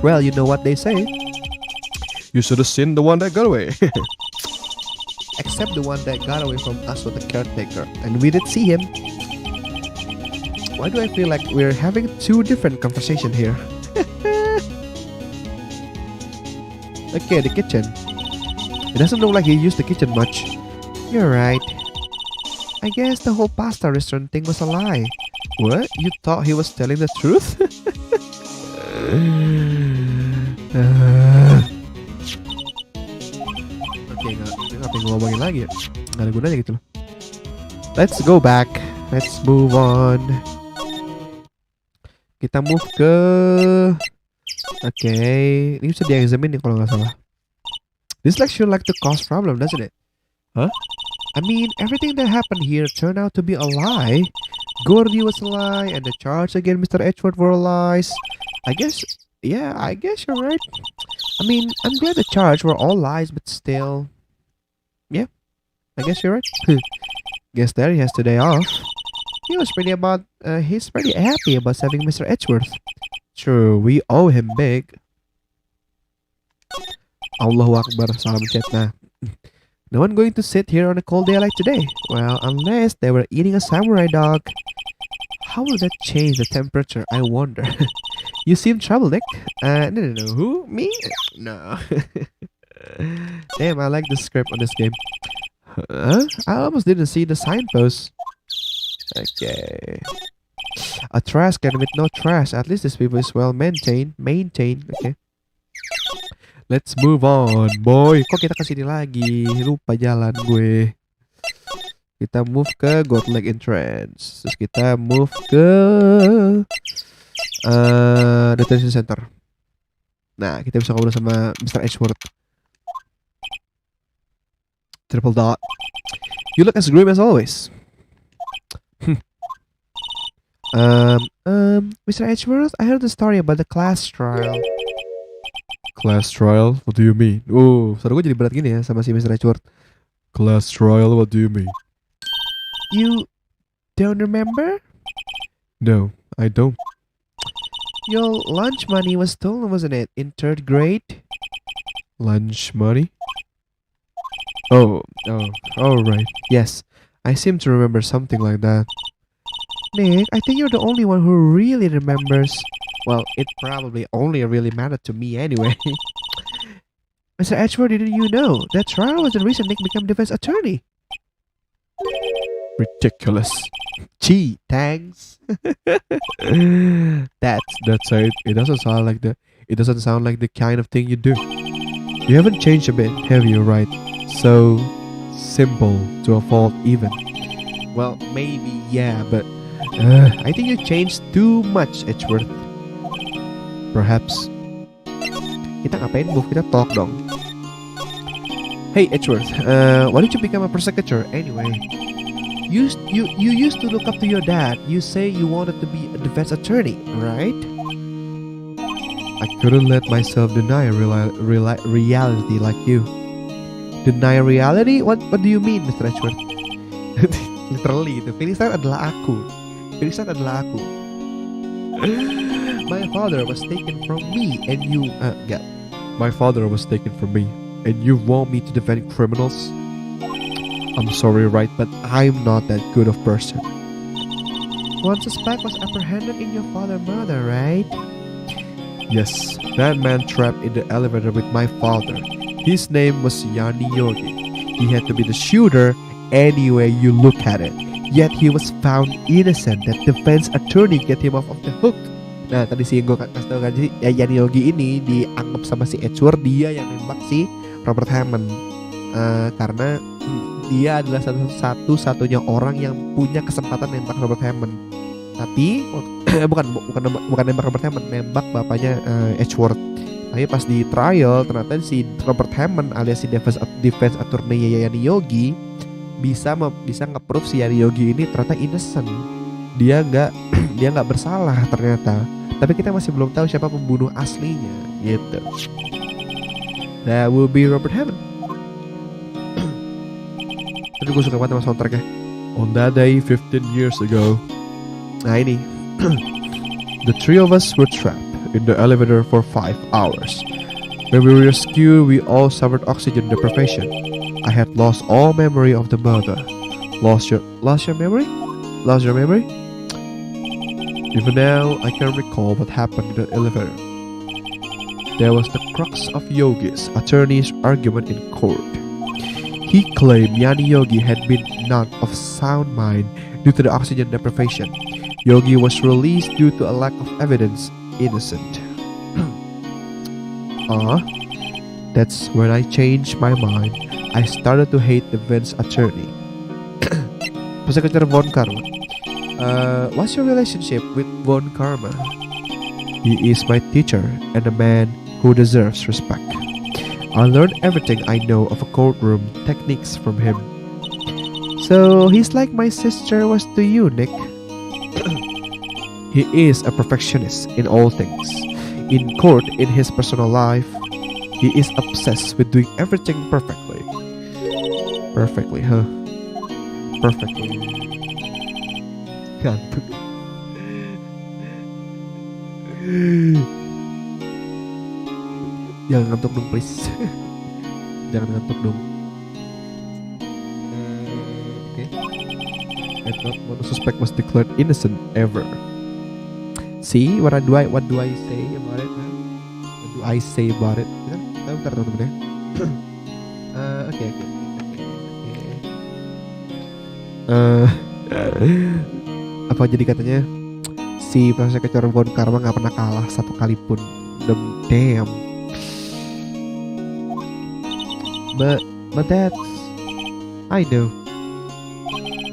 Well, you know what they say. You should have seen the one that got away. Except the one that got away from us with the caretaker. And we did see him. Why do I feel like we're having two different conversations here? Okay, the kitchen. It doesn't look like he used the kitchen much. You're right. I guess the whole pasta restaurant thing was a lie. What? You thought he was telling the truth? Okay, ngapain ngomongin lagi ya? Gak ada gunanya gitu loh. Let's go back. Let's move on. Kita move ke... Okay, ini bisa di-examine nih kalau nggak salah. This lecture like to cause problem, doesn't it? Huh? I mean, everything that happened here turned out to be a lie. Gordy was a lie, and the charge against Mr. Edgeworth were lies. I guess you're right. I mean, I'm glad the charge were all lies, but still... Yeah, I guess you're right. Guess Terry has today off. He's pretty happy about saving Mr. Edgeworth. True, we owe him big. Allahu Akbar, salam chat nah. No one going to sit here on a cold day like today. Well, unless they were eating a samurai dog. How will that change the temperature, I wonder? You seem troubled, Nick. No. Who? Me? No. Damn, I like the script on this game. Huh? I almost didn't see the signpost. Okay. A trash can with no trash. At least this people is well maintained. Okay. Let's move on, boy. Kok kita kesini lagi? Lupa jalan gue. Kita move ke God Lake Entrance. Terus kita move ke Detention Center. Nah, kita bisa ngobrol sama Mr. Edgeworth. Triple dot. You look as grim as always. Mr. Edgeworth, I heard the story about the class trial. Class trial? What do you mean? Oh, suara gue jadi berat gini ya sama si Mr. Edgeworth. Class trial? What do you mean? You don't remember? No, I don't. Your lunch money was stolen, wasn't it? In 3rd grade? Lunch money? Oh, right. Yes, I seem to remember something like that. Nick, I think you're the only one who really remembers. Well, it probably only really mattered to me anyway. Mr. Edgeworth, didn't you know that trial was the reason Nick became defense attorney? Ridiculous. Gee, thanks. That's it. It doesn't sound like the kind of thing you do. You haven't changed a bit, have you, right? So simple to a fault even. Well, maybe yeah, but I think you changed too much, Edgeworth. Perhaps. Kita ngapain move? Kita talk dong. Hey Edgeworth, why did you become a prosecutor anyway? You used to look up to your dad. You say you wanted to be a defense attorney, right? I couldn't let myself deny reality like you. Deny reality? What do you mean, Mr. Edgeworth? Literally, itu Philistine adalah aku. Philistine adalah aku. My father was taken from me, and you My father was taken from me, and you want me to defend criminals? I'm sorry, Wright, but I'm not that good of person. One suspect was apprehended in your father and mother, right? Yes, that man trapped in the elevator with my father. His name was Yani Yogi. He had to be the shooter any way you look at it. Yet he was found innocent. That defense attorney get him off of the hook. Nah, tadi sih gue kasih tau kan, Yani Yogi ini dianggap sama si Edgeworth dia yang nembak si Robert Hammond. Karena dia adalah satu-satunya orang yang punya kesempatan nembak Robert Hammond. Tapi bukan nembak Robert Hammond, nembak bapaknya Edgeworth. Tapi pas di trial ternyata si Robert Hammond alias si defense attorney Yani Yogi bisa nge-prove si Yani Yogi ini ternyata innocent. Dia nggak bersalah ternyata. Tapi kita masih belum tahu siapa pembunuh aslinya gitu. That will be Robert Hammond. Tapi gue suka banget sama soundtracknya. On that day 15 years ago. Nah ini. The three of us were trapped in the elevator for 5 hours. When we were rescued, we all suffered oxygen deprivation. I had lost all memory of the murder. Lost your memory? Lost your memory? Even now, I can recall what happened in the elevator. There was the crux of Yogi's attorney's argument in court. He claimed Yani Yogi had been not of sound mind due to the oxygen deprivation. Yogi was released due to a lack of evidence, innocent. That's when I changed my mind. I started to hate the defense attorney. Prosecutor Von Karma. What's your relationship with Von Karma? He is my teacher and a man who deserves respect. I learned everything I know of a courtroom techniques from him. So he's like my sister was to you, Nick. He is a perfectionist in all things. In court, in his personal life, he is obsessed with doing everything perfectly. Perfectly, huh? Perfectly. Ngantuk. Jangan ngantuk dong, please. Jangan ngantuk dong. Okay. And not one suspect was declared innocent ever. See, what do I say about it? What do I say about it? Bentar teman-teman ya. Oke. Apa jadi katanya si prosecutor Von Karma nggak pernah kalah satu kali pun. Damn. But that's, I know.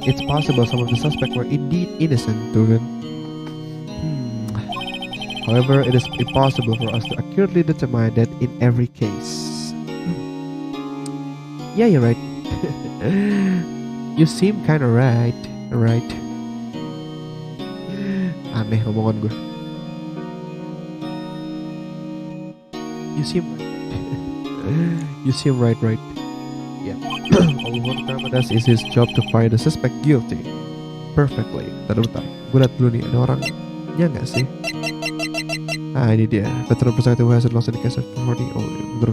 It's possible some of the suspects were indeed innocent too kan. However, it is impossible for us to accurately determine that in every case. Yeah, you're right. You seem kinda right. Aneh omongan gue. You seem right. Yeah. All Von Karma does is his job to find the suspect guilty. Perfectly. Bentar. Gue liat dulu nih, ada orangnya nggak sih? Ini dia. Veteran prosecutor who hasn't lost any case of 40. Oh, bener.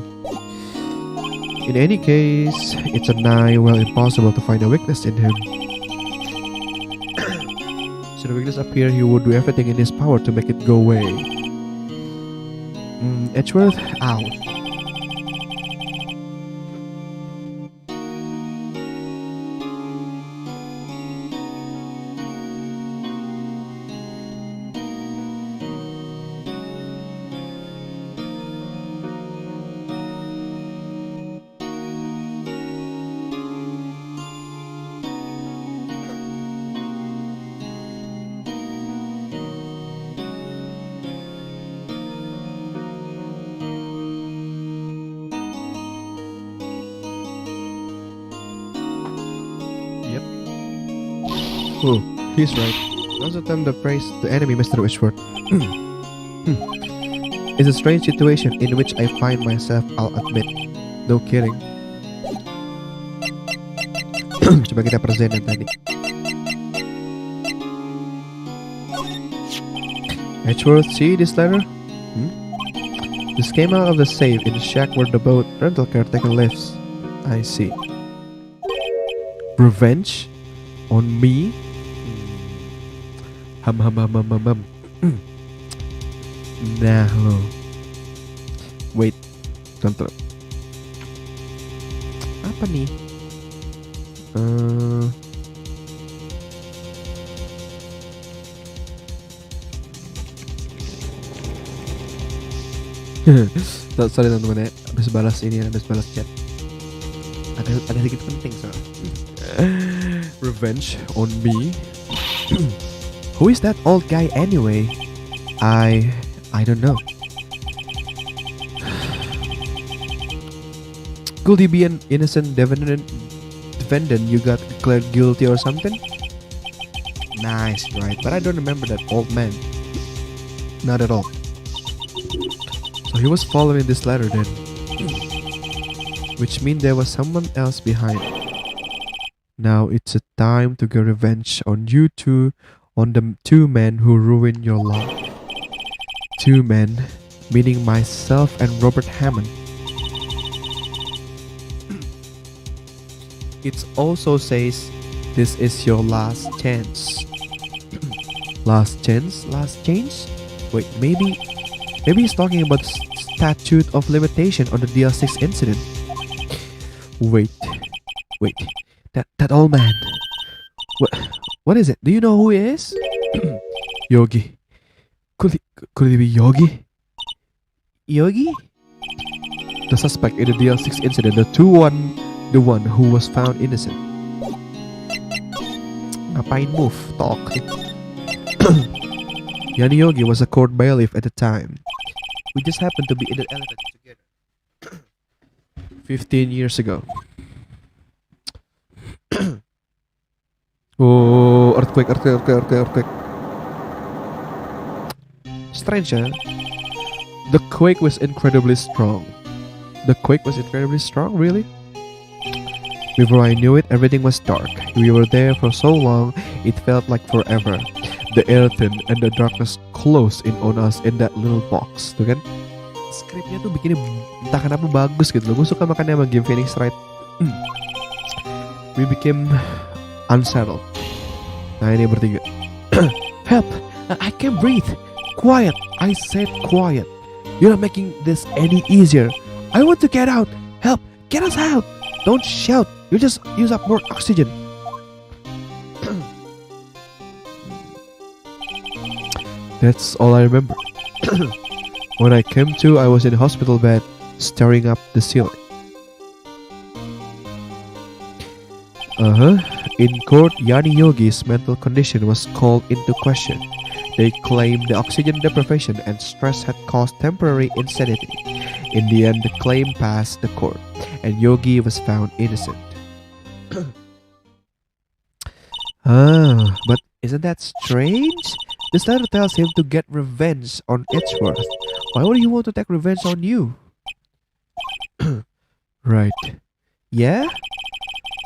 In any case, it's a nigh well impossible to find a weakness in him. Should the weakness appear, he would do everything in his power to make it go away. Edgeworth, ow. Oh, he's right. Most of the time the praise the enemy, Mr. Wishford. It's a strange situation in which I find myself, I'll admit. No kidding. Coba kita present yang tadi. Edgeworth, see this letter? This came out of the safe in the shack where the boat rental caretaker lives. I see. Revenge? On me? Nah lo. Wait, tonton. Apa nih? Sorry teman-teman ya, habis balas chat. Ada sedikit penting soalnya. Revenge on me. Who is that old guy anyway? I don't know. Could he be an innocent defendant you got declared guilty or something? Nice, right? But I don't remember that old man. Not at all. So he was following this letter then. Which means there was someone else behind. Now it's a time to get revenge on you two, on the two men who ruined your life. Two men, meaning myself and Robert Hammond. It also says this is your last chance. Last chance? Last chance? Wait, maybe he's talking about the statute of limitation on the DL6 incident. Wait. That old man. What is it? Do you know who he is? Yogi. Could it be Yogi? Yogi? The suspect in the DL6 incident, the one who was found innocent. Ngapain move? Talk. Yani Yogi was a court bailiff at the time. We just happened to be in the elevator together. 15 years ago. Oh, earthquake. Strange, huh? The quake was incredibly strong. Really? Before I knew it, everything was dark. We were there for so long, it felt like forever. The air thin and the darkness closed in on us in that little box. Tuh kan? Skripnya tuh bikin entah kenapa bagus gitu loh. Gue suka makanya sama game Phoenix Wright. We became unsettled. Nah ini bertiga. Help! I can't breathe. Quiet! I said quiet. You're not making this any easier. I want to get out. Help! Get us out! Don't shout. You just use up more oxygen. That's all I remember. When I came to, I was in a hospital bed, staring up the ceiling. In court, Yani Yogi's mental condition was called into question. They claimed the oxygen deprivation and stress had caused temporary insanity. In the end, the claim passed the court, and Yogi was found innocent. But isn't that strange? This letter tells him to get revenge on Edgeworth. Why would he want to take revenge on you? Right. Yeah?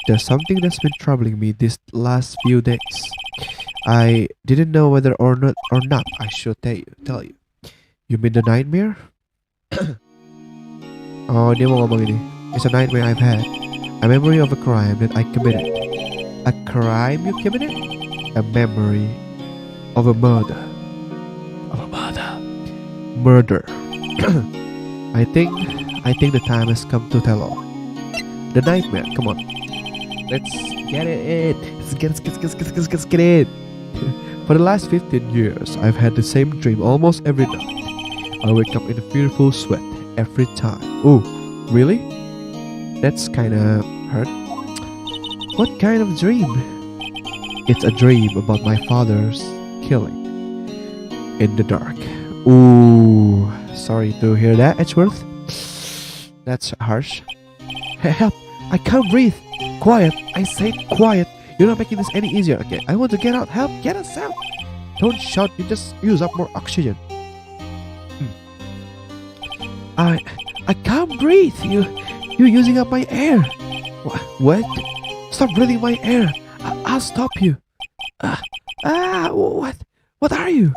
There's something that's been troubling me these last few days. I didn't know whether or not I should tell you. You mean the nightmare? Oh, dia mau ngomong ini. is a nightmare I've had. A memory of a crime that I committed. A crime you committed? A memory of a murder. Murder. I think the time has come to tell all. The nightmare, come on. Let's get it. Let's get it. For the last 15 years, I've had the same dream almost every night. I wake up in a fearful sweat every time. Oh, really? That's kinda hurt. What kind of dream? It's a dream about my father's killing in the dark. Ooh, sorry to hear that, Edgeworth. That's harsh. Hey, help! I can't breathe. Quiet! I said quiet. You're not making this any easier. Okay, I want to get out. Help! Get us out! Don't shout. You just use up more oxygen. I can't breathe. You're using up my air. What? Stop breathing my air. I'll stop you. What? What are you?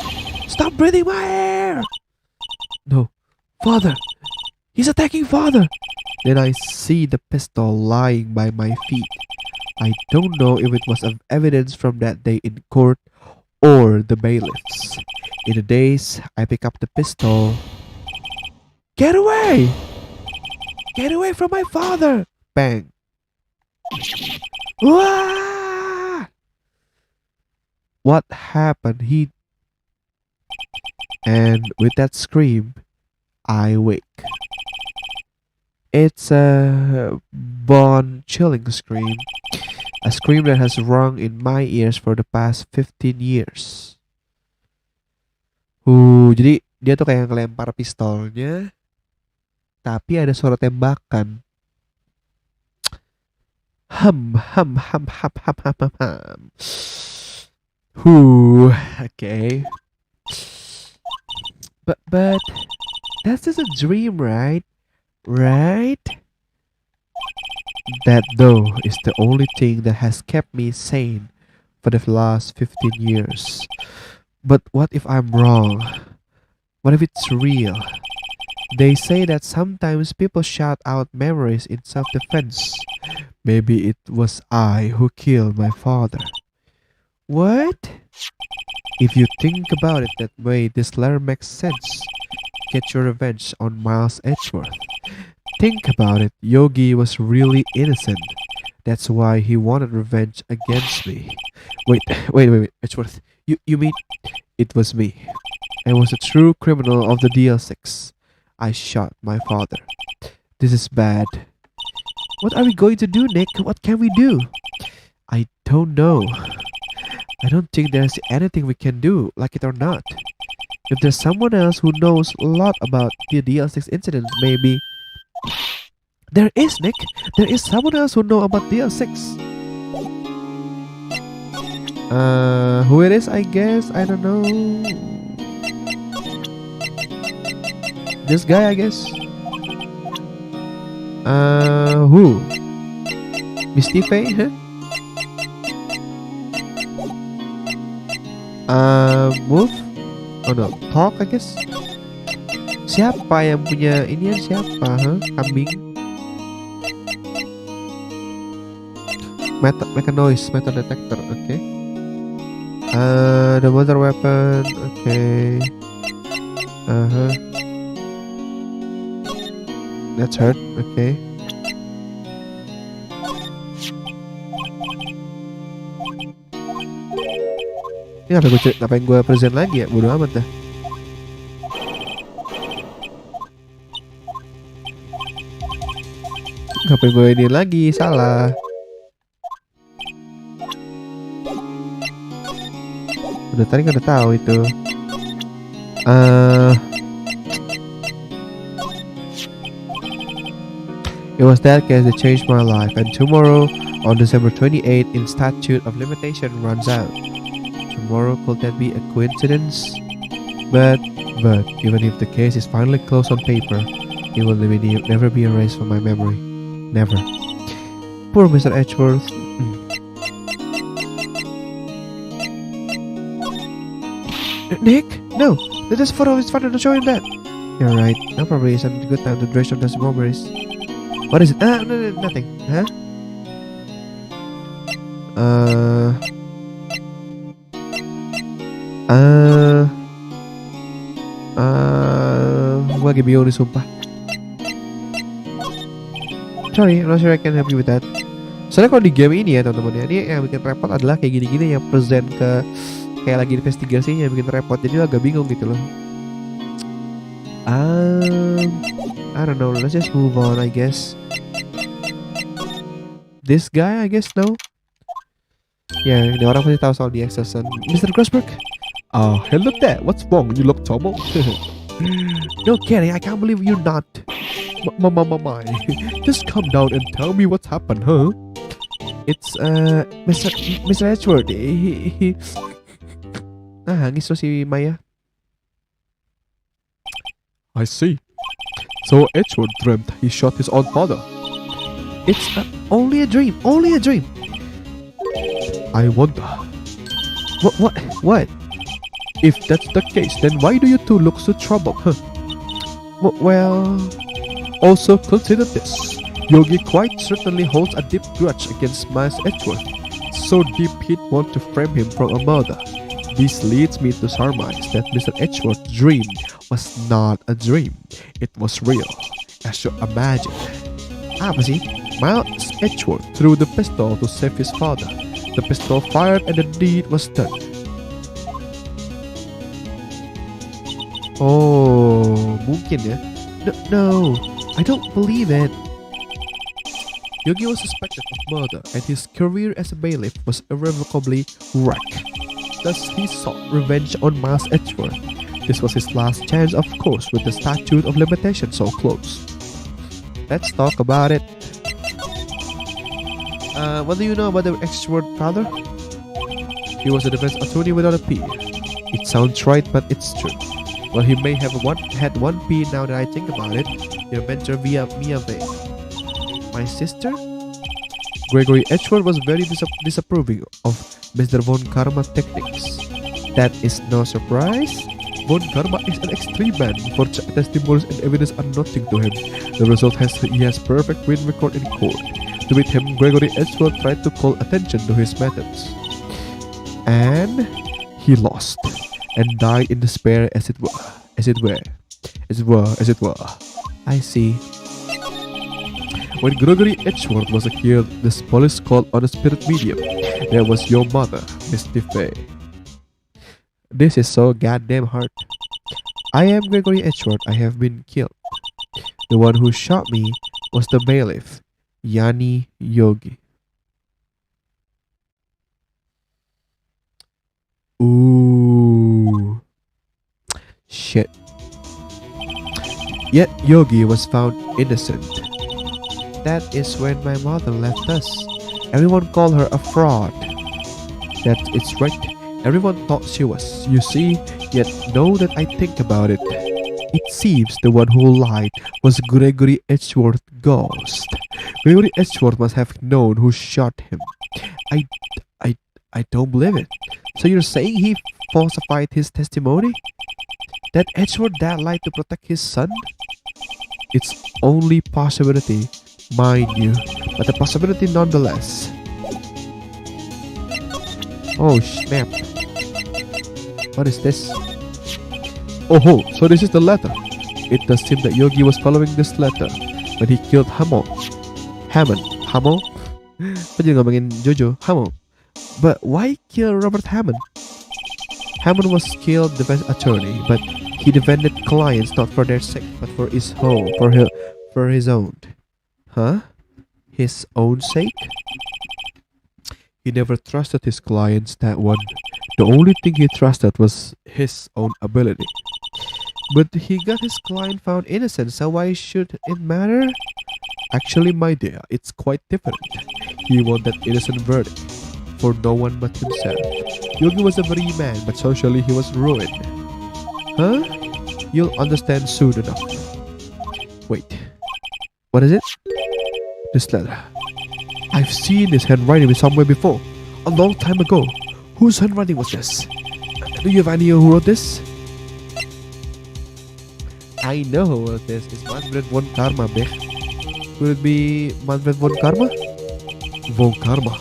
Stop breathing my air. No, Father. He's attacking Father. Then I see the pistol lying by my feet. I don't know if it was evidence from that day in court or the bailiffs. In the days, I pick up the pistol. Get away! Get away from my father! Bang. Wah! What happened? And with that scream, I wake. It's a bone-chilling scream. A scream that has rung in my ears for the past 15 years. Jadi dia tuh kayak ngelempar pistolnya, tapi ada suara tembakan. Ham. Okay. But that's just a dream, right? Right? That though is the only thing that has kept me sane for the last 15 years. But what if I'm wrong? What if it's real? They say that sometimes people shout out memories in self-defense. Maybe it was I who killed my father. What? If you think about it that way, this letter makes sense. Get your revenge on Miles Edgeworth. Think about it, Yogi was really innocent. That's why he wanted revenge against me. Wait, Edgeworth, you mean it was me? I was a true criminal of the DL6. I shot my father. This is bad. What are we going to do, Nick? What can we do? I don't know. I don't think there's anything we can do, like it or not. If there's someone else who knows a lot about the DL6 incident, maybe... There is, Nick. There is someone else who knows about DL6. Who it is, I guess? I don't know. This guy, I guess. Who? Misty Faye, huh? Move? Oh no, talk, I guess. Siapa yang punya inian siapa, huh? Kambing. Make a noise, metal detector, okay. The motor weapon, okay. That's hurt, okay. Ini ngapain gue present lagi ya? Bodo amat dah. Ngapain gue ini lagi? Salah. Udah tadi kan udah tahu itu. It was that case that changed my life, and tomorrow, on December 28th, in statute of limitation runs out. Tomorrow, could that be a coincidence? But even if the case is finally closed on paper, it will never be erased from my memory. Never. Poor Mr. Edgeworth. Nick? No! Let us photo of his father to show him that! You're right. Now probably isn't a good time to dredge on those memories. What is it? No, nothing. Huh? Gua lagi bingung nih sumpah. Sorry, I'm not sure I can help you with that. Soalnya kalau di game ini ya teman-teman ya, ini yang bikin repot adalah kayak gini-gini yang present ke kayak lagi investigasi yang bikin repot, jadi agak bingung gitu loh. I don't know, let's just move on I guess. This guy I guess no. Ya, ini orang pasti tahu soal the accession. Mr. Grossberg. Oh, hello there. What's wrong? You look troubled. No kidding, I can't believe you're not. My. Just come down and tell me what's happened, huh? It's Mr. Edward. He hangis tuh si Maya. I see. So Edward dreamt he shot his own father. It's only a dream. I wonder. What? If that's the case, then why do you two look so troubled, huh? Well, also consider this. Yogi quite certainly holds a deep grudge against Master Edward. So deep he'd want to frame him from a murder. This leads me to surmise that Mr. Edward's dream was not a dream. It was real, as you imagine. Apa sih? Miles Edward threw the pistol to save his father. The pistol fired and the deed was done. Oh, mungkin ya. No, I don't believe it. Yogi was suspected of murder and his career as a bailiff was irrevocably wrecked. Thus he sought revenge on Miles Edward. This was his last chance, of course, with the statute of limitations so close. Let's talk about it. What do you know about the Edward father? He was a defense attorney without a P. It sounds right, but it's true. Well, he may have had one P now that I think about it. Your mentor Mia Vey. My sister? Gregory Edward was very disapproving of Mr. Von Karma techniques. That is no surprise. Von Karma is an extreme man, for testimonies and evidence are nothing to him. The result he has perfect win record in court. To beat him, Gregory Edward tried to call attention to his methods. And he lost, and died in despair as it were. I see. When Gregory Edward was a kid, the police called on a spirit medium. There was your mother, Miss Tiffany. This is so goddamn hard. I am Gregory Edward. I have been killed. The one who shot me was the bailiff, Yani Yogi. Ooh. Shit. Yet Yogi was found innocent. That is when my mother left us. Everyone called her a fraud. That it's right. Everyone thought she was. You see, yet now that I think about it, it seems the one who lied was Gregory Edward's ghost. Gregory Edward must have known who shot him. I don't believe it. So you're saying he falsified his testimony? That Edward dad lied to protect his son? It's only possibility, mind you, but a possibility nonetheless. Oh snap. What is this? Oh, so this is the letter. It does seem that Yogi was following this letter when he killed Hammond. Hammond? Apa jadi ngomongin Jojo? Hammond. But why kill Robert Hammond? Hammond was killed defense attorney, but he defended clients not for their sake, but for his own, for his own. Huh? His own sake? He never trusted his clients, that one. The only thing he trusted was his own ability. But he got his client found innocent, so why should it matter? Actually, my dear, it's quite different. He won that innocent verdict for no one but himself. Yogi was a free man, but socially he was ruined. Huh? You'll understand soon enough. Wait. What is it? This letter. I've seen this handwriting somewhere before. A long time ago. Whose handwriting was this? Do you have any idea who wrote this? I know who wrote this. It's Manfred von Karma, bitch. Could it be Manfred von Karma? Von Karma?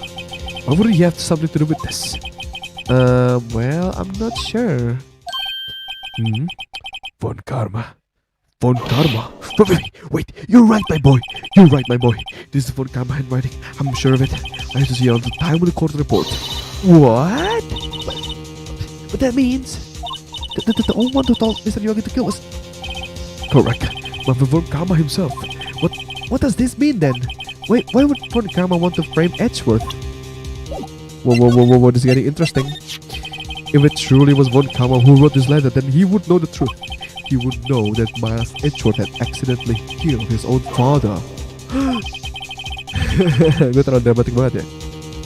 Why would he have something to do with this? Well, I'm not sure. Hmm? Von Karma. Von Karma. Wait, you're right, my boy. You're right, my boy. This is Von Karma handwriting. I'm sure of it. I have to see all the time with the court report. What? But that means the old one who told Mr. Yogi to kill us. Correct. But Von Karma himself. What does this mean then? Wait, why would Von Karma want to frame Edgeworth? Whoa, this is getting interesting. If it truly was Von Karma who wrote this letter, then he would know the truth. He would know that Miles Edgeworth had accidentally killed his own father. Gue terlalu dramatic banget ya.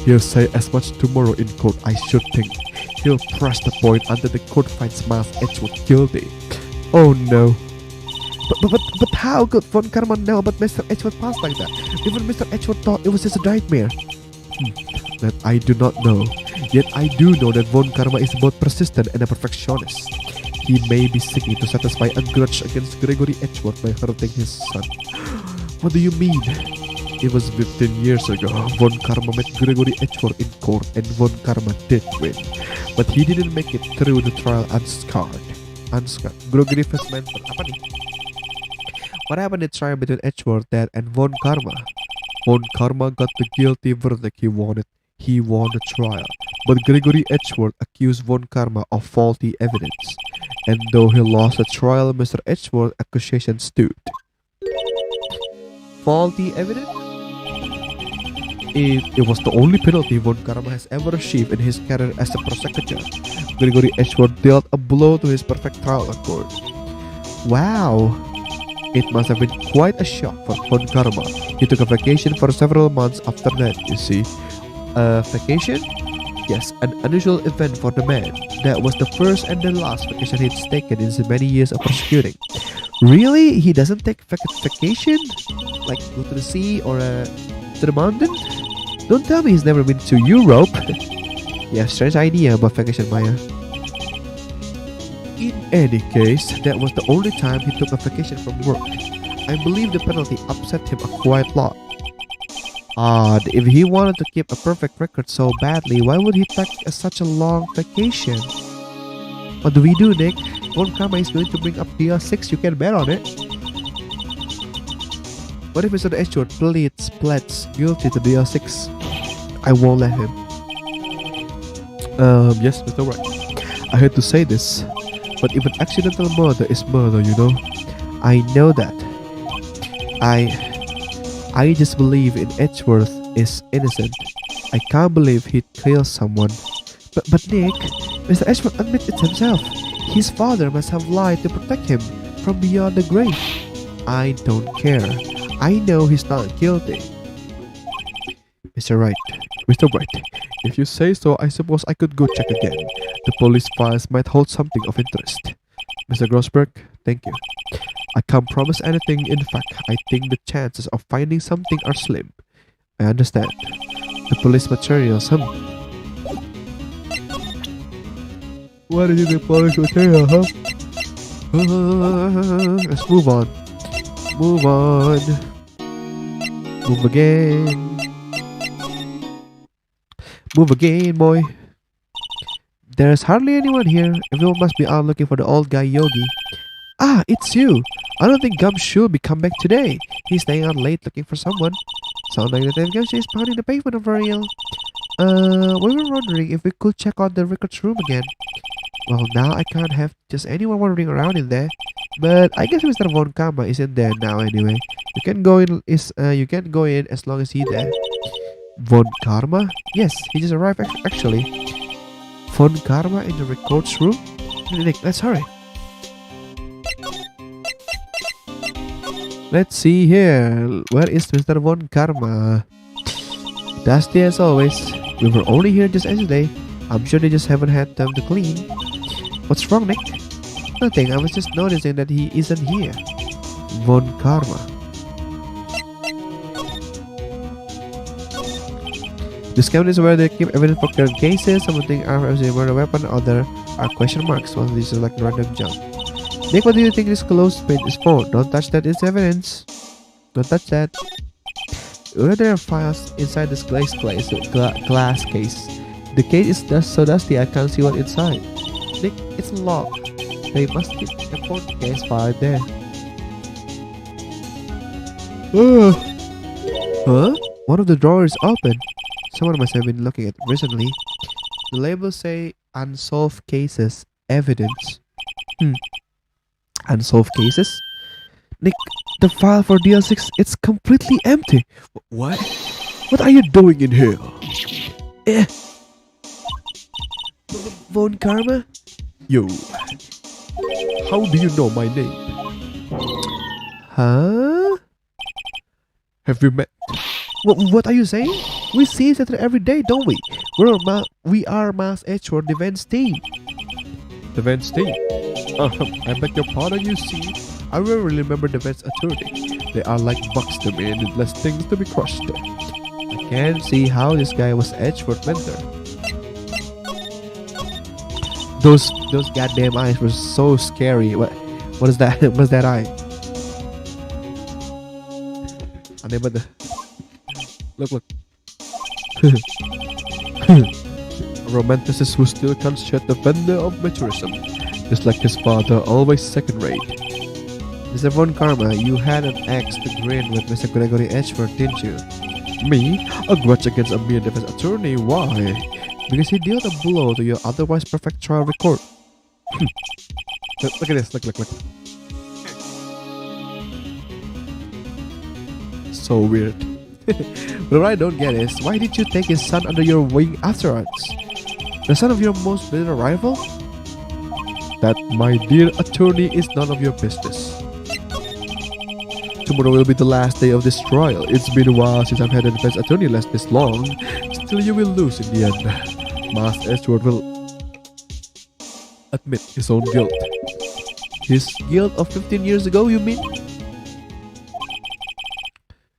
He'll say as much tomorrow in court, I should think. He'll press the point until the court finds Miles Edgeworth guilty. Oh no. But how could Von Karma know about Mr. Edgeworth past like that? Even Mr. Edgeworth thought it was just a nightmare. That I do not know. Yet I do know that Von Karma is both persistent and a perfectionist. He may be seeking to satisfy a grudge against Gregory Edgeworth by hurting his son. What do you mean? It was 15 years ago. Von Karma met Gregory Edgeworth in court and Von Karma did win. But he didn't make it through the trial unscarred. Gregory first mentioned apa nih? What happened in the trial between Edgeworth, Dad, and Von Karma? Von Karma got the guilty verdict he wanted. He won the trial. But Gregory Edgeworth accused Von Karma of faulty evidence. And though he lost the trial, Mr. Edgeworth's accusation stood. Faulty evidence? It was the only penalty Von Karma has ever received in his career as a prosecutor. Gregory Edgeworth dealt a blow to his perfect trial record. Wow! It must have been quite a shock for Von Karma. He took a vacation for several months after that, you see. A vacation? Yes, an unusual event for the man. That was the first and the last vacation he'd taken in so many years of prosecuting. Really? He doesn't take vacation? Like go to the sea or to the mountain? Don't tell me he's never been to Europe. Yeah, strange idea about vacation, Maya. In any case, that was the only time he took a vacation from work. I believe the penalty upset him a quite lot. Odd, if he wanted to keep a perfect record so badly, why would he take such a long vacation? What do we do, Nick? Von Karma is going to bring up DL6, you can bet on it. What if Mr. Edgeworth pleads guilty to DL6? I won't let him. Yes, Mr. Wright. I hate to say this, but even accidental murder is murder, you know? I know that. I just believe in Edgeworth is innocent. I can't believe he'd kill someone. But Nick, Mr. Edgeworth admits it himself. His father must have lied to protect him from beyond the grave. I don't care. I know he's not guilty. Mr. Wright, if you say so, I suppose I could go check again. The police files might hold something of interest. Mr. Grossberg, thank you. I can't promise anything. In fact, I think the chances of finding something are slim. I understand. The police materials, What is the police material, Let's move on. Move again, boy. There's hardly anyone here. Everyone must be out looking for the old guy Yogi. Ah, it's you. I don't think Gumshoe will be come back today. He's staying out late looking for someone. Sounds like that Gumshoe is pounding the pavement over real. We were wondering if we could check out the records room again. Well, now I can't have just anyone wandering around in there. But I guess Mr. Von Karma is in there now anyway. You can go in. You can go in as long as he's there. Von Karma? Yes, he just arrived actually. Von Karma in the records room? Nick, let's hurry. Let's see here. Where is Mr. Von Karma? Dusty as always. We were only here just yesterday. I'm sure they just haven't had time to clean. What's wrong, Nick? Nothing. I was just noticing that he isn't here. Von Karma. This cabinet is where they keep evidence for current cases. Some think are a murder weapon, other are question marks. One of these is like a random jump. Nick, what do you think this closed page is for? Don't touch that, it's evidence. Don't touch that. Were there files inside this glass case? The case is so dusty I can't see what inside. Nick, it's locked. They must keep the important case file there. Huh? One of the drawers is open. Someone must have been looking at it recently. The labels say unsolved cases, evidence. Unsolved cases? Nick, the file for DL6, it's completely empty. What? What are you doing in here? Von Karma? Yo. How do you know my name? Huh? Have we met? What are you saying? We see each other every day, don't we? We are Mass Edgeworth defense team. Defense team? I beg your pardon, you see. I rarely remember defense attorney. They are like bugs to me and less things to be crushed. I can't see how this guy was Edgeworth mentor. Those goddamn eyes were so scary. What is that? What is that eye? Look. A romanticist who still can't shed the vendor of maturism. Just like his father, always second rate. Mr. Von Karma, you had an axe to grin with Mr. Gregory Edgeworth, didn't you? Me? A grudge against a mere defense attorney? Why? Because he dealt a blow to your otherwise perfect trial record. Look at this, look. So weird. But what I don't get is, why did you take his son under your wing afterwards? The son of your most bitter rival? That, my dear attorney, is none of your business. Tomorrow will be the last day of this trial. It's been a while since I've had a defense attorney last this long. Still, you will lose in the end. Master Edgeworth will admit his own guilt. His guilt of 15 years ago, you mean?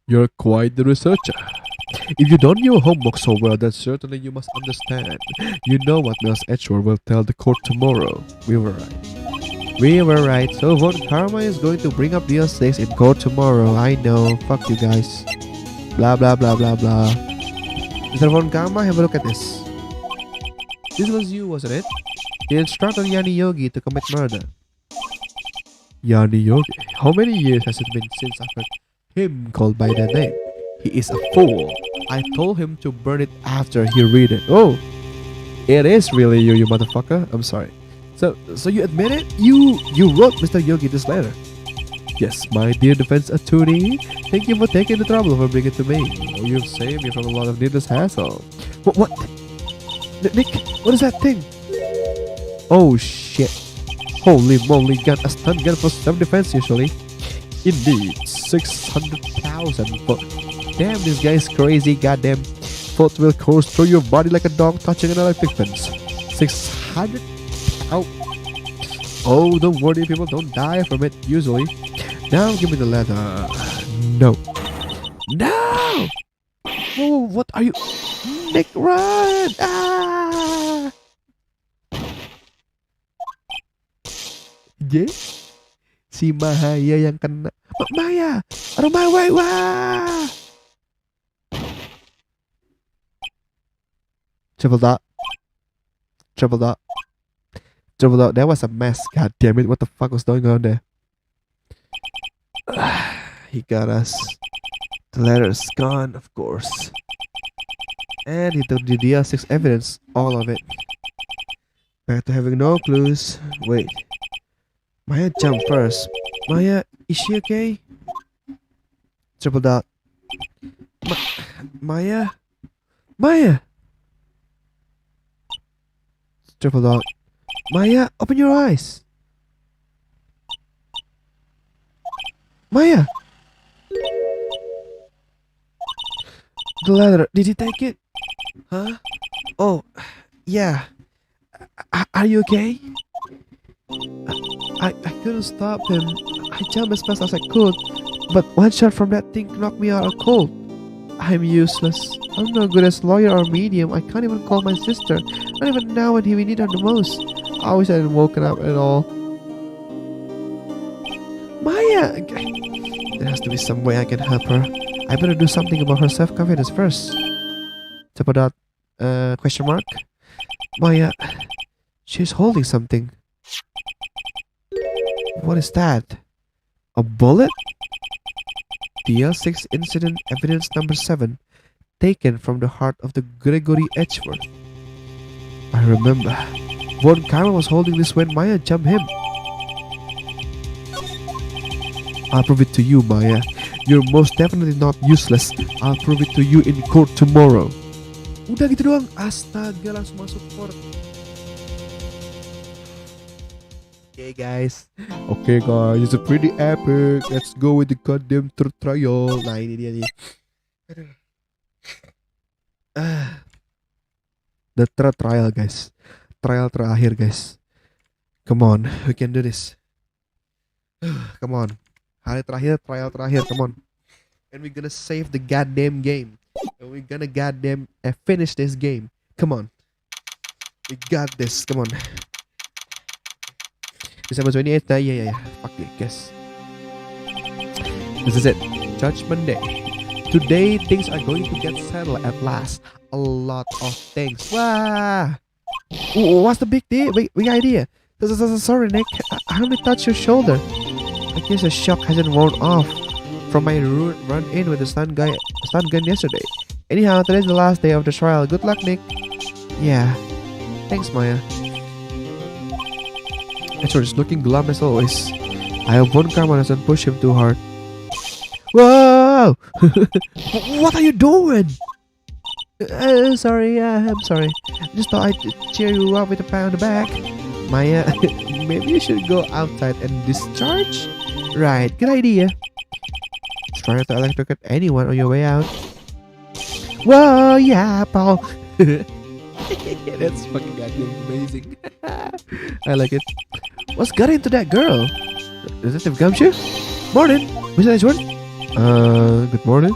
You're quite the researcher. If you don't know your homework so well, then certainly you must understand. You know what Miles Edgeworth will tell the court tomorrow. We were right. So Von Karma is going to bring up DL6 in court tomorrow. I know. Fuck you guys. Blah blah blah blah blah. Mr. Von Karma, have a look at this. This was you, wasn't it? You instructed Yanni Yogi to commit murder. Yanni Yogi? How many years has it been since I've heard him called by that name? He is a fool. I told him to burn it after he read it. Oh, it is really you motherfucker. I'm sorry. So you admit it? You wrote Mr. Yogi this letter? Yes, my dear defense attorney. Thank you for taking the trouble of bringing it to me. Oh, you've saved me from a lot of needless hassle. What? Nick, what is that thing? Oh shit. Holy moly, got a stun gun for self-defense usually. Indeed, 600,000. But damn, this guy is crazy. Goddamn, thought will course through your body like a dog touching an electric fence. 600. Oh, don't worry, people don't die from it usually. Now give me the letter. No. Oh, what are you? Nick, run! Ah! Yeah? Si Mahaya yang kena. Maya! Out of my way! Wah! Triple dot. That was a mess. God damn it. What the fuck was going on there? He got us. The letter's gone, of course. And he took the DL6 evidence. All of it. Back to having no clues. Wait. Maya jumped first. Maya, is she okay? Triple dot. Maya? Triple dot. Maya, open your eyes. Maya. The letter, did he take it? Huh? Oh, yeah. Are you okay? I couldn't stop him. I jumped as fast as I could, but one shot from that thing knocked me out cold. I'm useless. I'm no good as lawyer or medium. I can't even call my sister. Not even now when we need her the most. I wish I hadn't woken up at all. Maya! There has to be some way I can help her. I better do something about her self-confidence first. Triple dot, question mark. Maya, she's holding something. What is that? A bullet? DL6 incident evidence number 7, taken from the heart of the Gregory Edgeworth. I remember. Von Karma was holding this when Maya jumped him. I'll prove it to you, Maya. You're most definitely not useless. I'll prove it to you in court tomorrow. Udah gitu doang. Astaga, langsung masuk court. Okay guys, it's a pretty epic. Let's go with the goddamn trial. Nah ini dia nih. Aduh. The trial guys. Trial terakhir guys. Come on, we can do this. Come on. Hari terakhir, trial terakhir, come on. And we're gonna save the goddamn game. And we're gonna goddamn finish this game. Come on. We got this, come on. December 28th, yeah. Fuck it, guess. This is it. Judgment Day. Today, things are going to get settled at last. A lot of things. Wow. Ooh, what's the big deal? Big idea. Sorry, Nick. I only touched your shoulder. I guess the shock hasn't worn off from my run-in with the stun gun yesterday. Anyhow, today's the last day of the trial. Good luck, Nick. Yeah. Thanks, Maya. Edgeworth is looking glum as always. I hope Von Karma doesn't push him too hard. Whoa! What are you doing? Sorry, I'm sorry. Just thought I'd cheer you up with a pat on the back. Maya, maybe you should go outside and discharge? Right, good idea. Try not to electrocute anyone on your way out. Whoa, yeah, Paul. That's fucking goddamn amazing. I like it. What's got into that girl? Detective Gumshoe? Morning, Mr. Edgeworth. Good morning.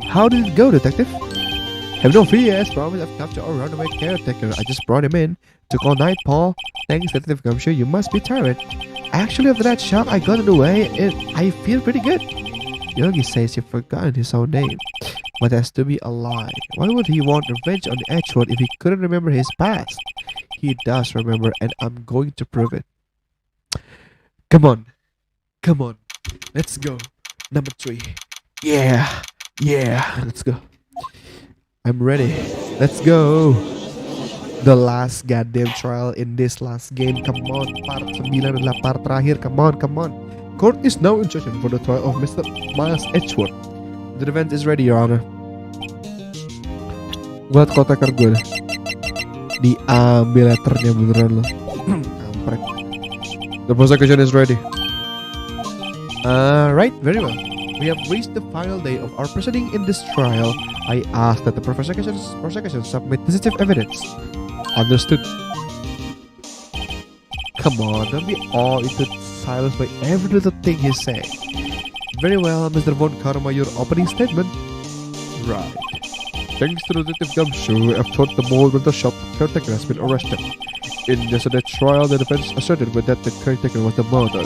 How did it go, Detective? Have no fear, as promised. I've captured our runaway caretaker. I just brought him in. Took all night, Paul. Thanks, Detective Gumshoe. You must be tired. Actually, after that shock, I got away. I feel pretty good. Yogi says you've forgotten his own name. But that's to be a lie. Why would he want revenge on Edgeworth if he couldn't remember his past? He does remember, and I'm going to prove it. Come on. Let's go. Number 3. Yeah. Let's go. I'm ready. Let's go. The last goddamn trial in this last game. Come on. Part 9 adalah part terakhir. Come on. Court is now in session for the trial of Mr. Miles Edgeworth. The defense is ready, Your Honor. Buat kotaker gue. Diambil letternya beneran lo. Kampret. The prosecution is ready. Right, very well. We have reached the final day of our proceeding in this trial. I ask that the prosecution submit decisive evidence. Understood. Come on, don't be all into silence by every little thing he's saying. Very well, Mr. Von Karma, your opening statement. Right. Thanks to Detective Gumshoe, I've thought the mole rental shop caretaker has been arrested. In yesterday's trial, the defense asserted that the caretaker was the murderer.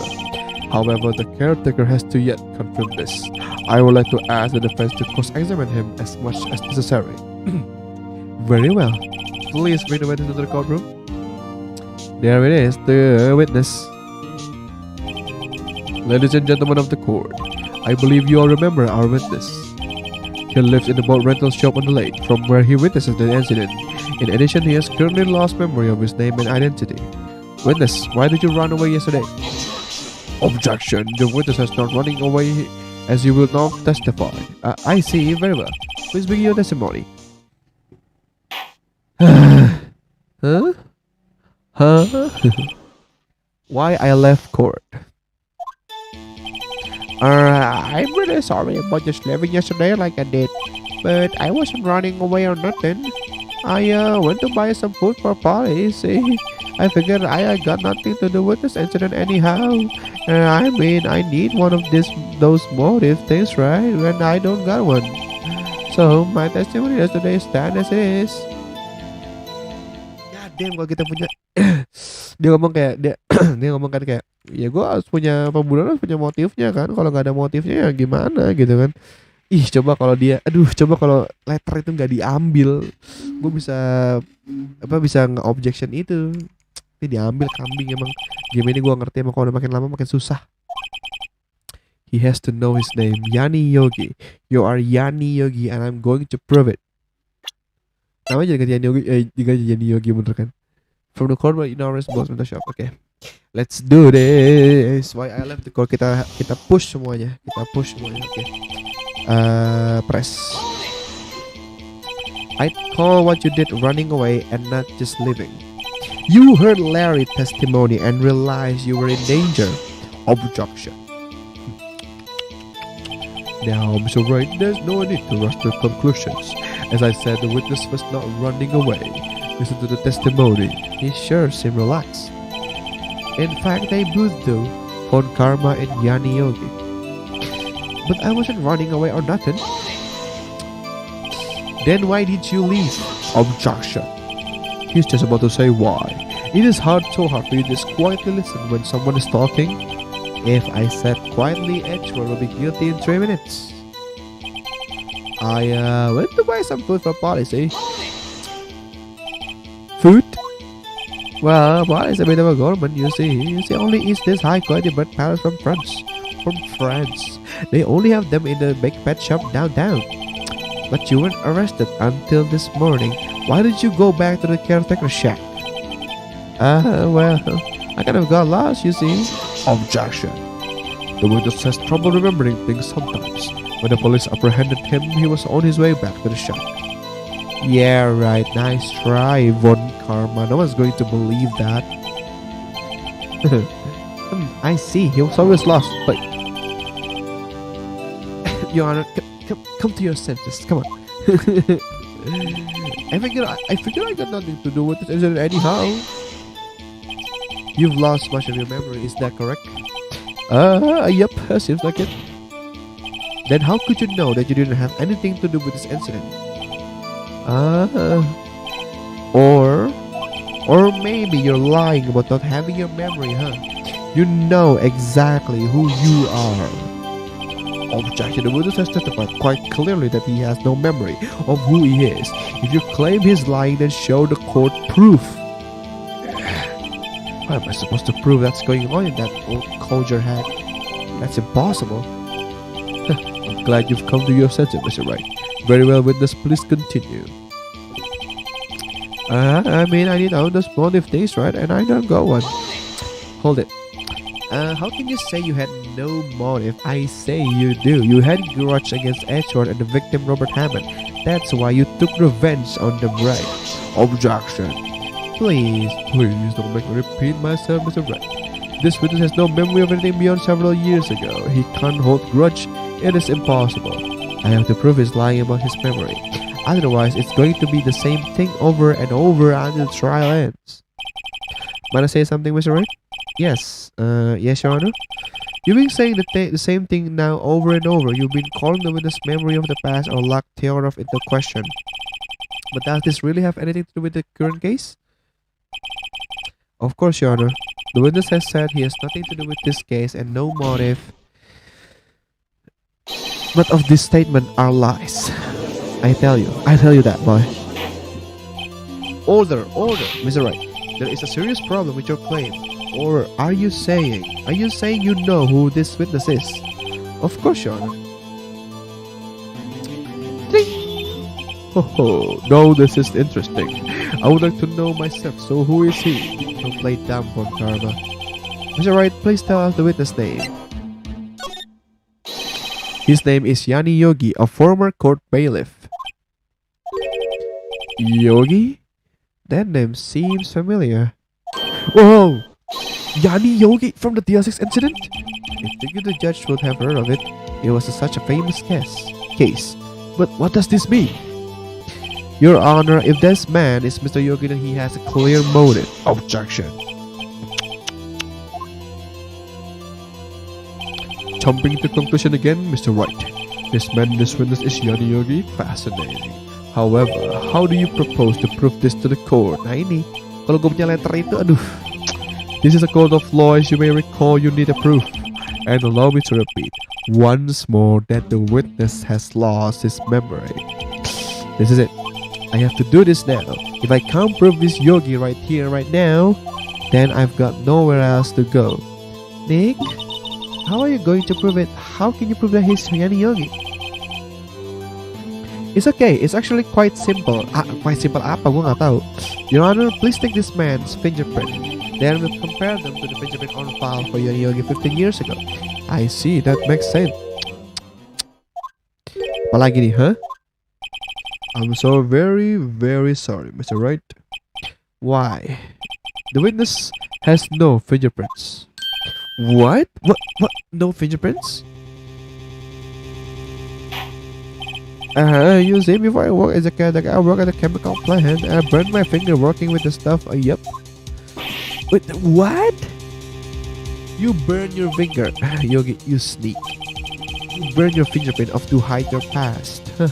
However, the caretaker has to yet confirm this. I would like to ask the defense to cross-examine him as much as necessary. Very well. Please bring the witness into the courtroom. There it is, the witness. Ladies and gentlemen of the court, I believe you all remember our witness. He lives in the boat rental shop on the lake, from where he witnesses the incident. In addition, he has currently lost memory of his name and identity. Witness, why did you run away yesterday? Objection, the witness has not running away, as you will now testify. I see, very well. Please begin your testimony. Huh? Why I left court? I'm really sorry about just leaving yesterday like I did, but I wasn't running away or nothing. I went to buy some food for party. See, I figured I got nothing to do with this incident anyhow. I mean, I need one of those motive things, right? When I don't got one. So my testimony yesterday stand as it is. God damn, kalau kita punya dia ngomong kan kayak ya gue harus punya pembunuhan, harus punya motifnya kan. Kalau nggak ada motifnya ya gimana gitu kan. Ih, coba kalau letter itu nggak diambil, gue bisa nge-objection itu. Ini diambil kambing emang. Game ini gue ngerti emang kalau udah makin lama makin susah. He has to know his name, Yani Yogi. You are Yani Yogi and I'm going to prove it. Namanya jadi Yani Yogi, Yani Yogi bener kan? From the corner in our boss in the shop. Okay, let's do this. Why I left the core? Kita push semuanya. Okay. Press. I'd call what you did running away and not just leaving. You heard Larry's testimony and realized you were in danger. Objection. Now, Mr. Wright, there's no need to rush to conclusions. As I said, the witness was not running away. Listen to the testimony. He sure seemed relaxed. In fact, they both do. Found Karma and Yani Yogi. But I wasn't running away or nothing. Then why did you leave? Objection. He's just about to say why. It is so hard for you to just quietly listen when someone is talking. If I said quietly, Edgeworth will be guilty in 3 minutes. I went to buy some food for policy. Food? Well, Polly is a bit of a gourmand, you see. She only eats this high quality bread powder from France. They only have them in the big pet shop downtown. But you weren't arrested until this morning. Why did you go back to the caretaker shack? Well, I kind of got lost, you see. Objection. The witness has trouble remembering things sometimes. When the police apprehended him, he was on his way back to the shop. Yeah, right. Nice try, Von Karma. No one's going to believe that. I see. He was always lost, but... Your Honor, come to your senses. Come on. I figure I got nothing to do with this incident anyhow. You've lost much of your memory, is that correct? Yep, seems like it. Then how could you know that you didn't have anything to do with this incident? Or maybe you're lying about not having your memory, huh? You know exactly who you are. Objection. The witness has testified quite clearly that he has no memory of who he is. If you claim he's lying, then show the court proof. How am I supposed to prove that's going on in that old codger hat? That's impossible. I'm glad you've come to your senses, Mr. Wright. Very well, witness, please continue. I mean, I need to own those motive days, right? And I don't got one. Hold it. How can you say you had no motive? I say you do. You had grudge against Edgeworth and the victim, Robert Hammond. That's why you took revenge on the Wright. Objection. Please don't make me repeat myself, Mr. Wright. This witness has no memory of anything beyond several years ago. He can't hold grudge. It is impossible. I have to prove he's lying about his memory. Otherwise, it's going to be the same thing over and over until the trial ends. Might I say something, Mr. Wright? Yes. Yes, Your Honor. You've been saying the same thing now over and over. You've been calling the witness' memory of the past or lack thereof into question. But does this really have anything to do with the current case? Of course, Your Honor. The witness has said he has nothing to do with this case and no motive. But of this statement are lies. I tell you that, boy. Order, Mr. Wright. There is a serious problem with your claim. Or are you saying you know who this witness is? Of course, Your Honor. Oh, no, this is interesting. I would like to know myself, so who is he? Don't play dumb, Von Karma. Mr. Wright, please tell us the witness' name. His name is Yani Yogi, a former court bailiff. Yogi? That name seems familiar. Whoa! Yani Yogi from the DR6 incident? I figured the judge would have heard of it. It was such a famous case. But what does this mean? Your Honor, if this man is Mr. Yogi, then he has a clear motive. Objection. Jumping to conclusion again, Mr. Wright. This witness is Yani Yogi. Fascinating. However, how do you propose to prove this to the court? Nah ini, kalau gue punya letter itu, aduh. This is a court of law, as you may recall, you need a proof. And allow me to repeat, once more that the witness has lost his memory. This is it. I have to do this now. If I can't prove this Yogi right here, right now, then I've got nowhere else to go. Nick, how are you going to prove it? How can you prove that he's Riani Yogi? It's okay. It's actually quite simple. Quite simple apa? Gue nggak tahu. Your Honor, please take this man's fingerprint. Then we'll compare them to the fingerprint on file for Riani Yogi 15 years ago. I see. That makes sense. Apalagi nih, huh? I'm so very, very sorry, Mr. Wright. Why? The witness has no fingerprints. What? What? No fingerprints? You see, before I work as a caretaker, I work at a chemical plant. I burned my finger working with the stuff. Yep. Wait, what? You burn your finger. Yogi, you sneak. You burn your fingerprint off to hide your past. Huh.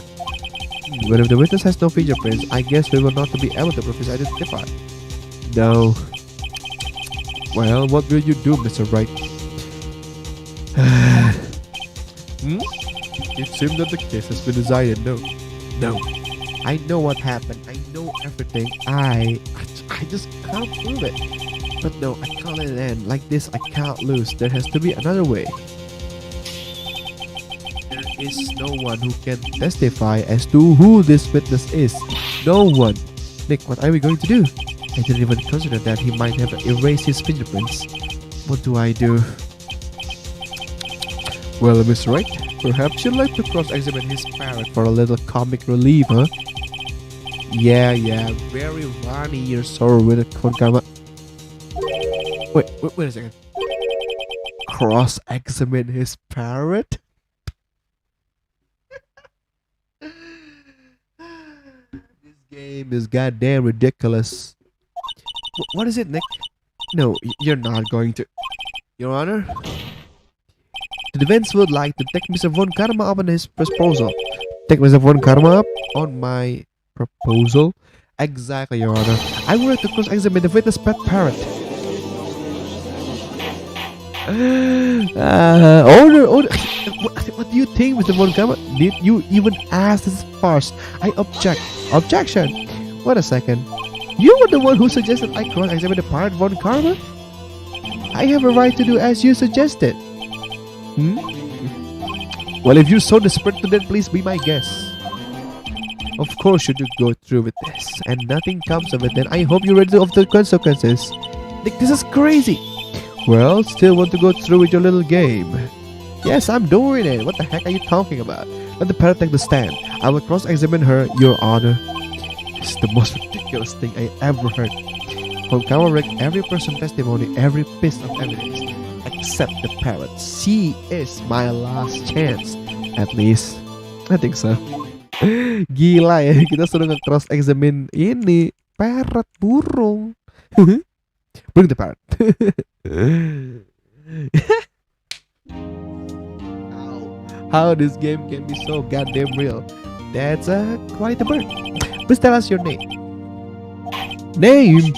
But if the witness has no fingerprints, I guess we will not be able to prove his identity. No. Well, what will you do, Mr. Wright? It seems that the case has been decided. No. I know what happened. I know everything. I just can't prove it. But no, I can't let it end. Like this, I can't lose. There has to be another way. There is no one who can testify as to who this witness is. No one. Nick, what are we going to do? I didn't even consider that he might have erased his fingerprints. What do I do? Well, Miss Wright, perhaps you'd like to cross-examine his parrot for a little comic relief, huh? Yeah, very funny, you're so with a konkama. Wait a second. Cross-examine his parrot? This game is goddamn ridiculous. What is it, Nick? No, you're not going to. Your Honor? The defense would like to take Mr. Von Karma up on his proposal. Take Mr. Von Karma up on my proposal? Exactly, Your Honor. I would like to cross-examine the witness pet parrot. Order. What do you think, Mr. Von Karma? Did you even ask this first? I object. Objection. Wait a second. You were the one who suggested I cross-examine the parrot, Von Karma? I have a right to do as you suggested. Well, if you're so desperate to that, please be my guest. Of course you do go through with this, and nothing comes of it, then I hope you're ready of the consequences. Nick, this is crazy. Well, still want to go through with your little game? Yes, I'm doing it. What the heck are you talking about? Let the parrot take the stand. I will cross-examine her, Your Honor. This is the most ridiculous thing I ever heard. From correct every person's testimony, every piece of evidence, except the parrot. She is my last chance. At least, I think so. Gila ya, kita suruh nge-cross-examine ini parrot burung. Bring the parrot. How this game can be so goddamn real. That's quite a bird. Please tell us your name. Name?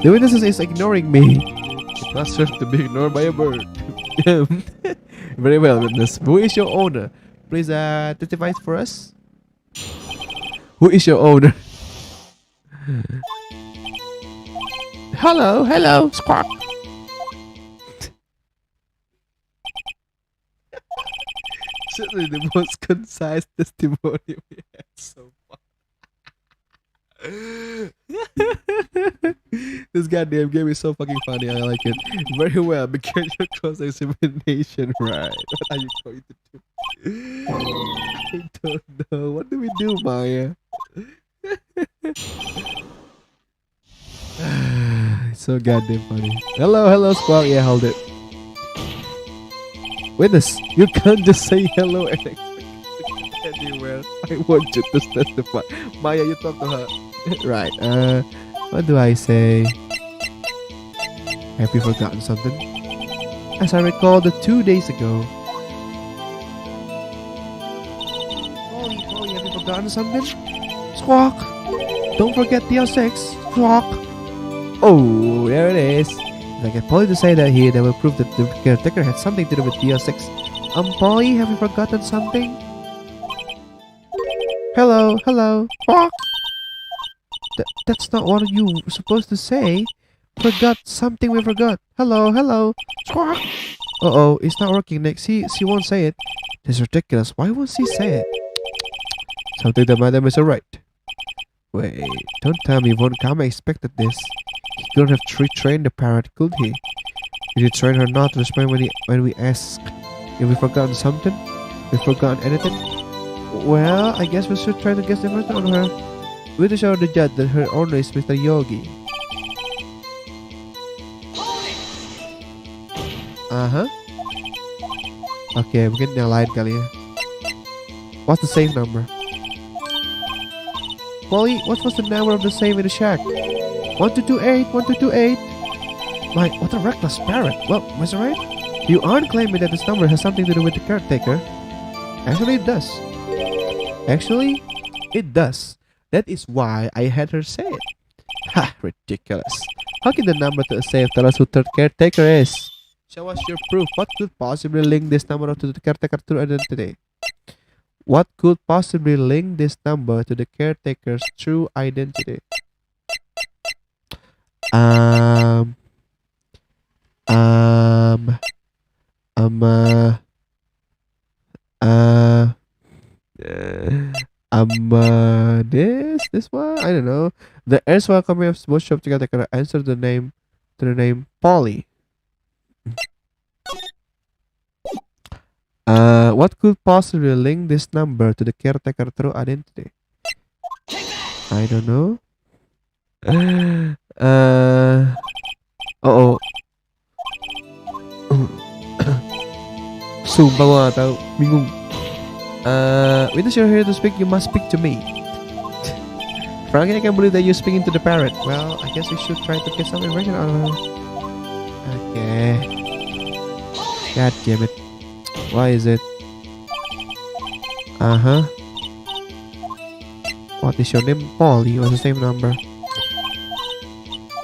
The witness is ignoring me. It must serve to be ignored by a bird. Very well, witness. Who is your owner? Please testify for us. Who is your owner? Hello, squawk. Certainly the most concise testimony we had so far. This goddamn game is so fucking funny. I like it. Very well, because your cross-examination, right? What are you going to do? I don't know. What do we do, Maya? It's so goddamn funny. Hello, Squawk. Yeah, hold it. Witness, you can't just say hello and expect anywhere. I want you to testify. Maya, you talk to her. Right, what do I say? Have you forgotten something? As I recall, 2 days ago. Chloe, have you forgotten something? Squawk! Don't forget DL6. Squawk! Oh, there it is. If I get Polly to say that here, that will prove that the caretaker had something to do with DL6. Polly, have you forgotten something? Hello, hello. That's not what you were supposed to say. Forgot something we forgot. Hello, hello. Uh-oh, it's not working, Nick. She won't say it. That's ridiculous. Why won't she say it? Something the madam is alright. Wait, don't tell me Von Kama expected this. He couldn't have retrained the parrot, could he? Did he train her not to respond when we ask if we forgotten something? We forgotten anything? Well, I guess we should try to guess the information on her. We have to show the judge that her owner is Mr. Yogi. Oke, mungkin yang lain kali ya. What's the safe number? Polly, what was the number of the safe in the shack? 1228, 1228. My, what a reckless parrot. Well, Mr. Wright, you aren't claiming that this number has something to do with the caretaker. Actually, it does. Actually, it does. That is why I had her say it. Ha, ridiculous. How can the number to a safe tell us who third caretaker is? Show us your proof. What could possibly link this number to the caretaker's true identity? What could possibly link this number to the caretaker's true identity? This one? I don't know. The erstwhile company of both shop together can answer the name Polly. What could possibly link this number to the caretaker true identity? I don't know. Oh. Sumpah gua gak tahu, bingung. Because you're here to speak, you must speak to me. Frankly, I can't believe that you're speaking to the parrot. Well, I guess we should try to get some information out of her. Okay. God damn it. Why is it? What is your name? Polly. What's the same number?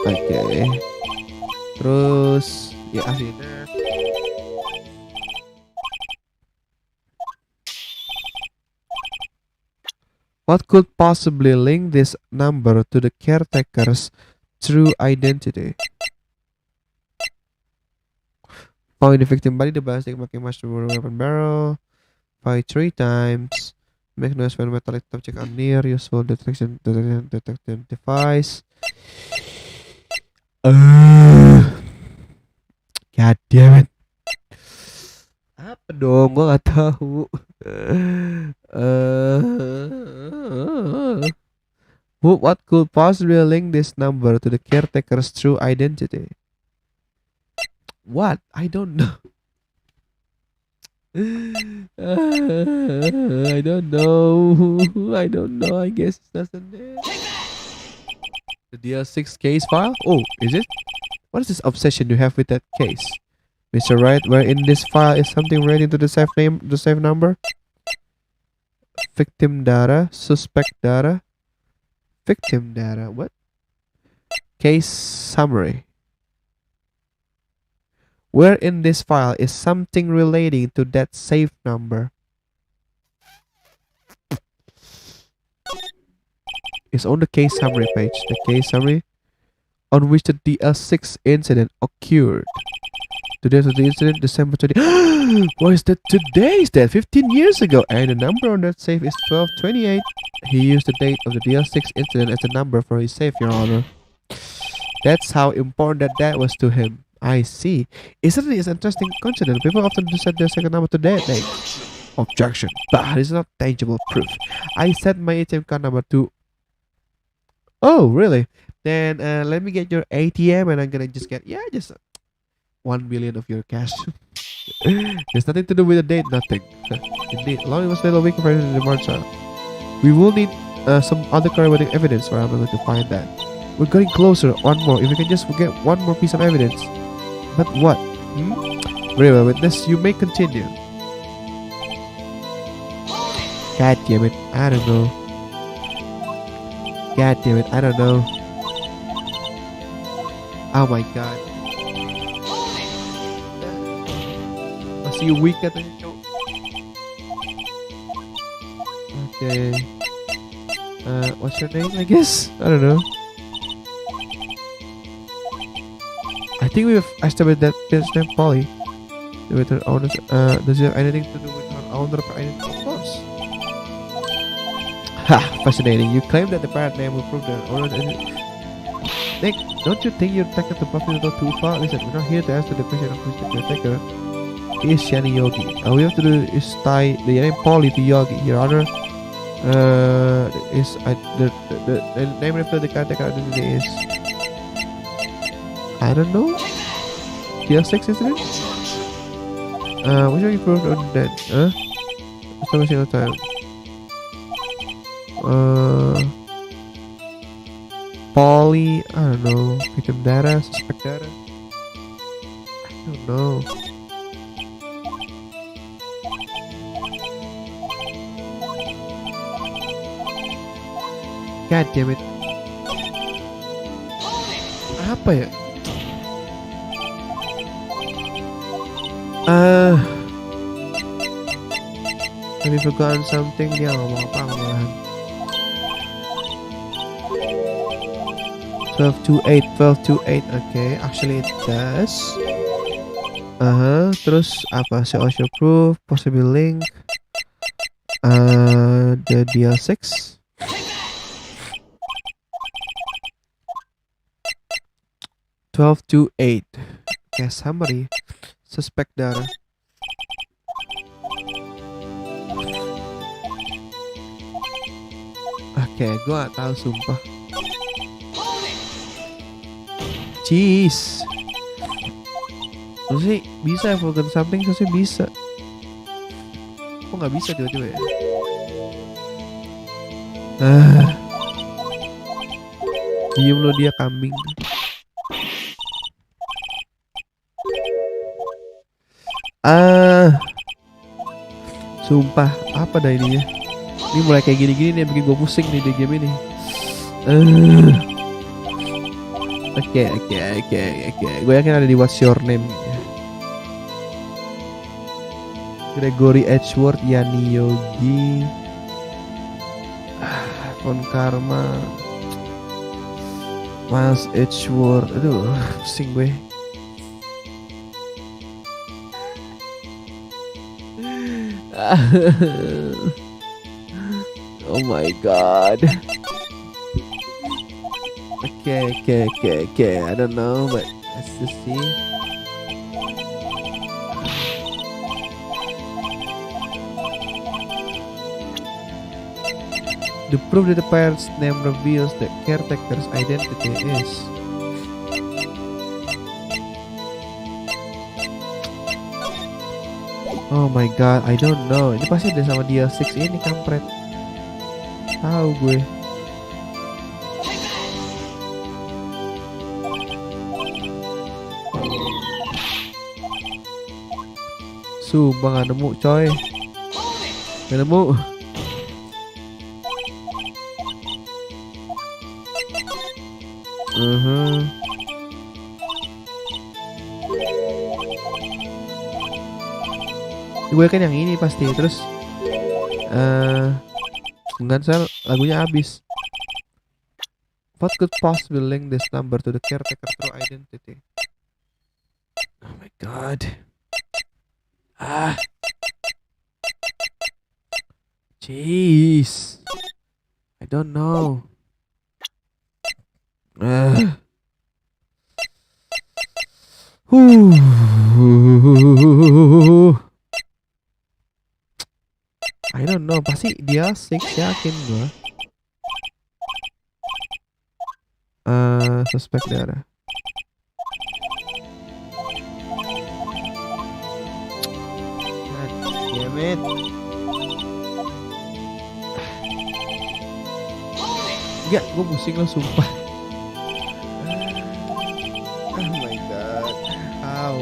Okay. Terus ya akhirnya what could possibly link this number to the caretaker's true identity? Found the victim body, the ballistic making mushroom weapon barrel. Fire 3 times. Make noise when metallic object are near. Useful detection device. God damn it. Apa dong? Gua gak tahu. What could possibly link this number to the caretaker's true identity? What? I don't know. I don't know. I guess it doesn't. The DL6 case file? Oh, is it? What is this obsession you have with that case? Mr. Wright, where in this file is something relating to the safe name, the safe number? Victim data, suspect data, victim data, what? Case summary. Where in this file is something relating to that safe number? It's on the case summary page. The case summary on which the DL6 incident occurred. Today was the incident, December 20. What is that? Today is that 15 years ago, and the number on that safe is 1228. He used the date of the DL6 incident as a number for his safe, Your Honor. That's how important that was to him. I see. It certainly is an interesting coincidence. People often do set their second number to that date. Objection. But it's not tangible proof. I set my ATM card number to. Oh, really? Then let me get your ATM, and I'm gonna just get just 1 billion of your cash. There's nothing to do with the date. Nothing. Indeed, Lonnie was a little weak compared to the marcha. We will need some other corroborating evidence, or I'm going to find that. We're getting closer. One more. If we can just get one more piece of evidence. But what? Very well, witness, you may continue. God damn it, I don't know. God damn it, I don't know. Oh my god. Masih weak katanya, cowok. Okay. What's your name? I guess I don't know. I think we've established that page name Polly. With her owner, does it have anything to do with her owner identity? Of course. Ha! Fascinating. You claim that the parent name will prove their owner. Nick, don't you think you're taking the puppy a little too far? Listen, we're not here to answer the question of who's the caretaker. He is Shani Yogi. All we have to do is tie the name Polly to Yogi. Your honor, the name of the caretaker identity is, I don't know. TL6, isn't it? Which one you proved on that? Every single time. Poly, I don't know. Victim data, suspect data. I don't know. God damn it. Apa ya? Have you forgotten something? Dia ngomong apa malahan? 1228. Okay, actually it does. Terus apa? Social proof, possible link. The DL6. (1228). Okay, summary. Suspect data. Oke, gue gak tahu sumpah. Cheese. Terus sih bisa ya forget something, terus sih bisa. Kok nggak bisa tiba-tiba ya? Diem lo dia kambing. Sumpah, apa dah ininya? Ini mulai kayak gini-gini nih, bikin gue pusing nih di game ini. Oke. Gue yakin ada di What's Your Name. Gregory Edgeworth, Yani Yogi, Von Karma, Miles Edgeworth. Aduh, pusing gue. Oh my god. Okay. I don't know, but let's just see. The proof that the parent's name reveals the caretaker's identity is. Oh my god, I don't know. Ini pasti ada sama dia 6 ini kampret. Tahu gue. Sumpah gak nemu coy. Gak nemu. Gue kan yang ini pasti. Terus dengan sel lagunya habis. What could possibly link this number to the caretaker through identity? Oh my god. Jeez. I don't know. I don't know, pasti dia 6 yakin gua. Suspect darah. God damn it. Enggak, gue pusing lo sumpah. Oh my god. How?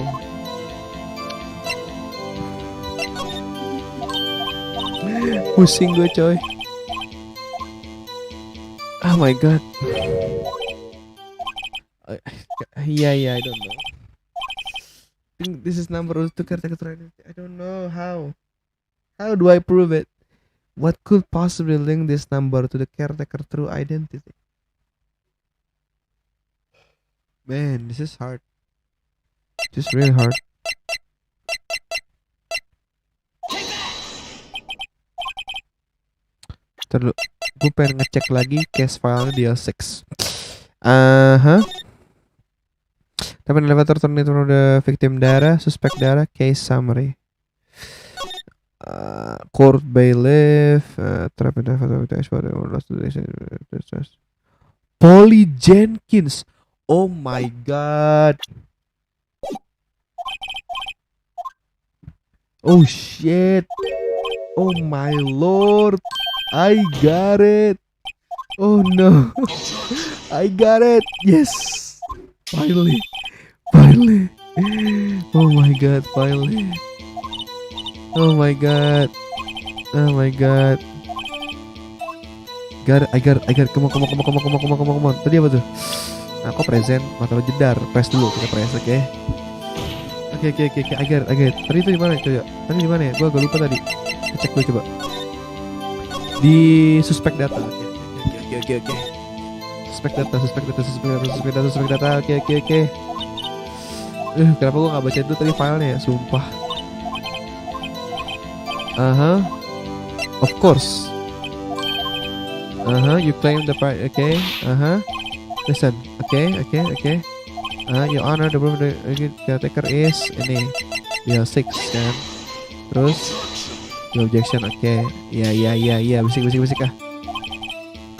Pusing gue coy. Oh my god. Yeah, I don't know. I think this is number to caretaker identity. I don't know how. How do I prove it? What could possibly link this number to the caretaker true identity? Man, this is hard. This is really hard. Terus gue pengen ngecek lagi case file di L6. Tapi elevator turn it from the victim data, suspect data, case summary. Court bailiff, trap and Polly Jenkins. Oh my god. Oh shit. Oh my lord. I got it. Oh no. I got it. Yes. Finally. Finally. Oh my god, finally. Oh my god. Oh my god. Got it, I got it. Come on. Tadi apa tuh? Nah, kok present, mata lo jedar. Press dulu, kita press, oke. Oke. I got it. Tadi itu di mana coba? Tadi di mana ya? Gua agak lupa tadi. Kita cek dulu coba. Di suspect data. Oke. Suspect data. Oke. Kenapa gua nggak baca itu tadi filenya ya? Sumpah. Of course. You claim the right. Okay. Listen. Okay. Your Honor, the caretaker is ini. Ya 6 kan. Terus no objection. Okay. Ya. Bisik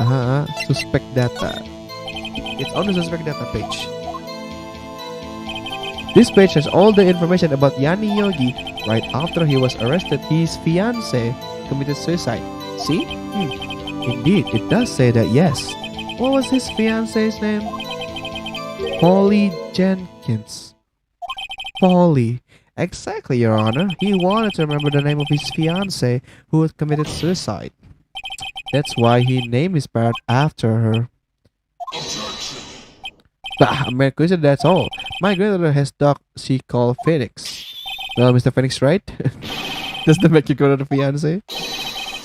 ah. Suspect data. It's on the suspect data page. This page has all the information about Yani Yogi. Right after he was arrested, his fiancée committed suicide. See? Indeed, it does say that, yes. What was his fiancée's name? Polly Jenkins. Polly. Exactly, Your Honor. He wanted to remember the name of his fiancée who had committed suicide. That's why he named his parrot after her. America said that's all. My grandmother has dog she called Phoenix. Well, Mr. Phoenix, right? Does that make you go to the fiance?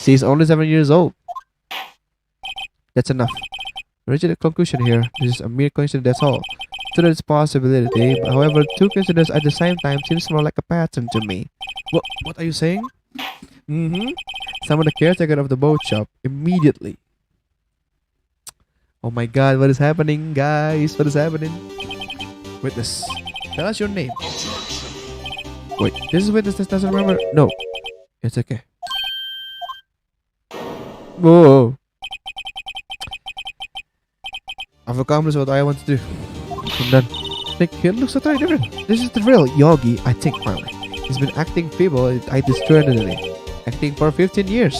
She's only 7 years old. That's enough. Reach the conclusion here. This is a mere coincidence, that's all. So there's possibility. However, two coincidences at the same time seems more like a pattern to me. What are you saying? Summon the caretaker of the boat shop immediately. Oh my god, what is happening, guys? What is happening? Witness, tell us your name. Wait, this is witness that doesn't remember? No, it's okay. Whoa. I've accomplished what I want to do. I'm done. Nick, he looks totally different. This is the real Yogi, I think, finally. He's been acting feeble, I distractedly. Acting for 15 years.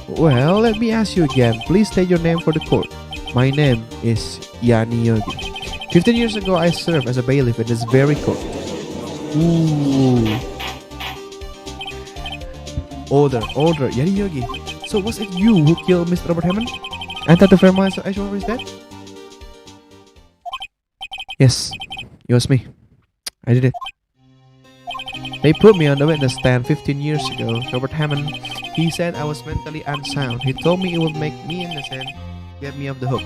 Well, let me ask you again. Please state your name for the court. My name is Yani Yogi. 15 years ago, I served as a bailiff in this very court. Ooh. Older. Yani Yogi. So was it you who killed Mr. Robert Hammond? And that the fair mind Ashworth is dead? Yes, it was me. I did it. They put me on the witness stand 15 years ago. Robert Hammond, he said I was mentally unsound. He told me it would make me innocent, get me off the hook.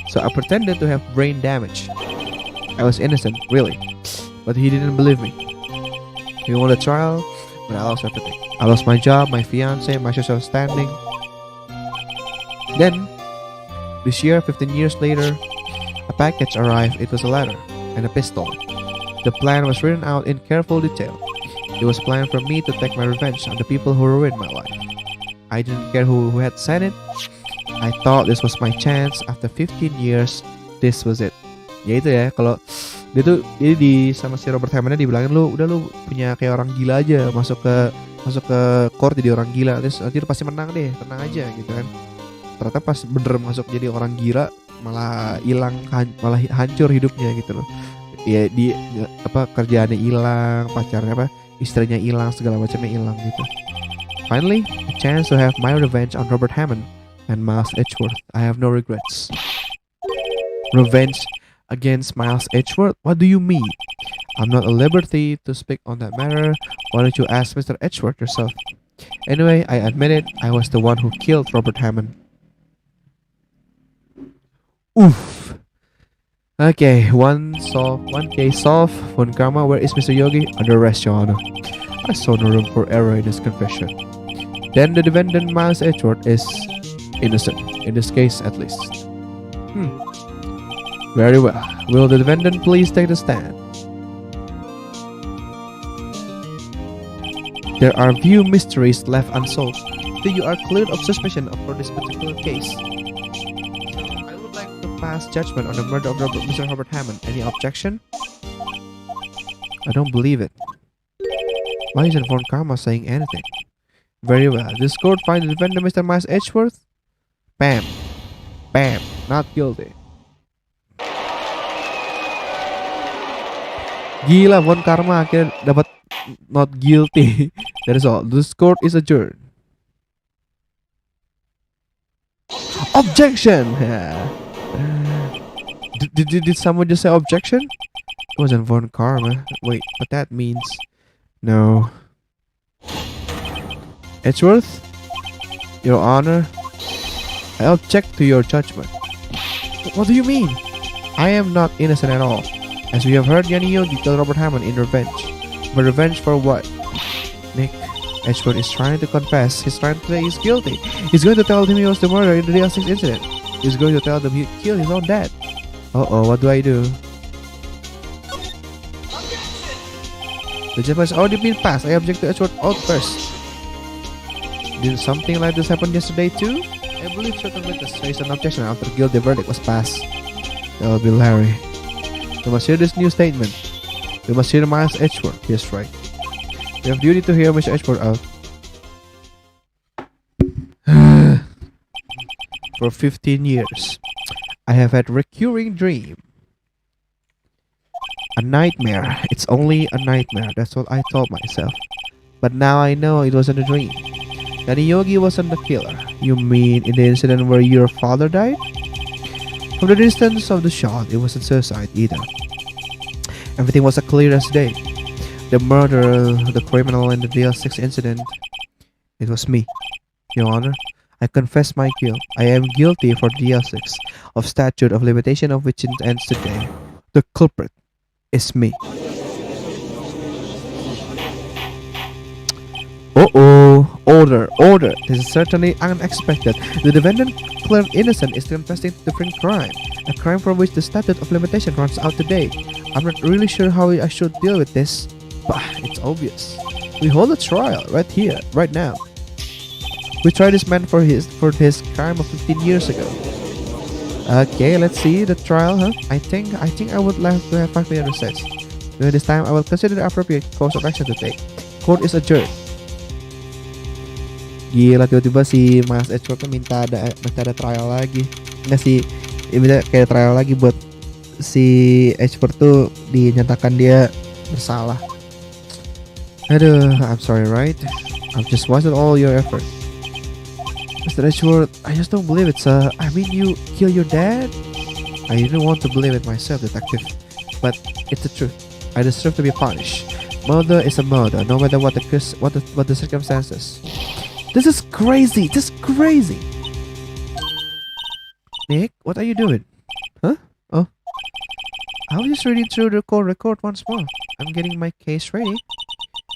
So I pretended to have brain damage. I was innocent, really. But he didn't believe me. He wanted a trial, but I lost everything. I lost my job, my fiance, my social standing. Then, this year, 15 years later, a package arrived. It was a letter and a pistol. The plan was written out in careful detail. It was planned for me to take my revenge on the people who ruined my life. I didn't care who had sent it. I thought this was my chance. After 15 years, this was it. Ya itu ya, kalau dia tuh sama si Robert Hammond dibilangin lu punya kayak orang gila aja, masuk ke court jadi orang gila, terus nanti lu pasti menang deh, tenang aja gitu kan. Ternyata pas bener masuk jadi orang gila malah hancur hidupnya gitu loh. Ya kerjaannya hilang, pacarnya istrinya hilang, segala macamnya hilang gitu. Finally, a chance to have my revenge on Robert Hammond and Miles Edgeworth. I have no regrets. Revenge against Miles Edgeworth? What do you mean? I'm not at liberty to speak on that matter. Why don't you ask Mr. Edgeworth yourself? Anyway, I admit it, I was the one who killed Robert Hammond. Oof. Okay, one case solved. Von Karma, where is Mr. Yogi? Under arrest, Your Honor. I saw no room for error in his confession. Then the defendant, Miles Edgeworth, is innocent, in this case at least. Very well. Will the defendant please take the stand? There are few mysteries left unsolved till you are cleared of suspicion for this particular case. I would like to pass judgment on the murder of Mr. Robert Hammond. Any objection? I don't believe it. Why isn't Von Karma saying anything? Very well. This court finds the defendant, Mr. Miles Edgeworth. Bam. Bam. Not guilty. Gila, Von Karma akhirnya dapat not guilty. That is all. This court is adjourned. Objection! Did someone just say objection? It wasn't Von Karma. Wait, but that means... No. Edgeworth? Your Honor? I object to your judgment. What do you mean? I am not innocent at all. As we have heard, Yanni Yogi killed Robert Hammond in revenge. But revenge for what? Nick, Edgeworth is trying to confess. He's trying to say he's guilty. He's going to tell them he was the murderer in the DL6 incident. He's going to tell them he killed his own dad. Uh-oh, what do I do? The judgment has already been passed. I object to Edgeworth out first. Did something like this happen yesterday too? I believe certain witnesses raised an objection after the guilty verdict was passed. That will be Larry. We must hear this new statement. We must hear Miles Edgeworth. Yes, right. We have duty to hear Mr. Edgeworth out. For 15 years, I have had recurring dream. A nightmare. It's only a nightmare. That's what I told myself. But now I know it wasn't a dream. Yanni Yogi wasn't the killer. You mean in the incident where your father died? From the distance of the shot, it wasn't suicide either. Everything was as clear as day. The murderer, the criminal in the DL6 incident, it was me. Your Honor, I confess my guilt. I am guilty for DL6 of statute of limitation of which it ends today. The culprit is me. Uh-oh. Order. This is certainly unexpected. The defendant, clear innocent, is confessing to different crime. A crime for which the statute of limitation runs out today. I'm not really sure how I should deal with this, but it's obvious. We hold a trial right here, right now. We tried this man for his crime of 15 years ago. Okay, let's see the trial, huh? I think I would like to have 5 minute recess. During this time, I will consider the appropriate course of action to take. Court is adjourned. Gila, tiba-tiba si Miles Edgeworth minta ada trial lagi. Nggak sih, minta kayak trial lagi buat si Edgeworth tuh dinyatakan dia bersalah. Aduh, I'm sorry, right? I've just wasted all your effort. Mr. Edgeworth, I just don't believe it, sir. I mean, you kill your dad? I didn't want to believe it myself, detective. But it's the truth. I deserve to be punished. Murder is a murder, no matter what the circumstances. This is crazy. Nick, what are you doing? Huh? Oh. I was just reading through the court record once more. I'm getting my case ready.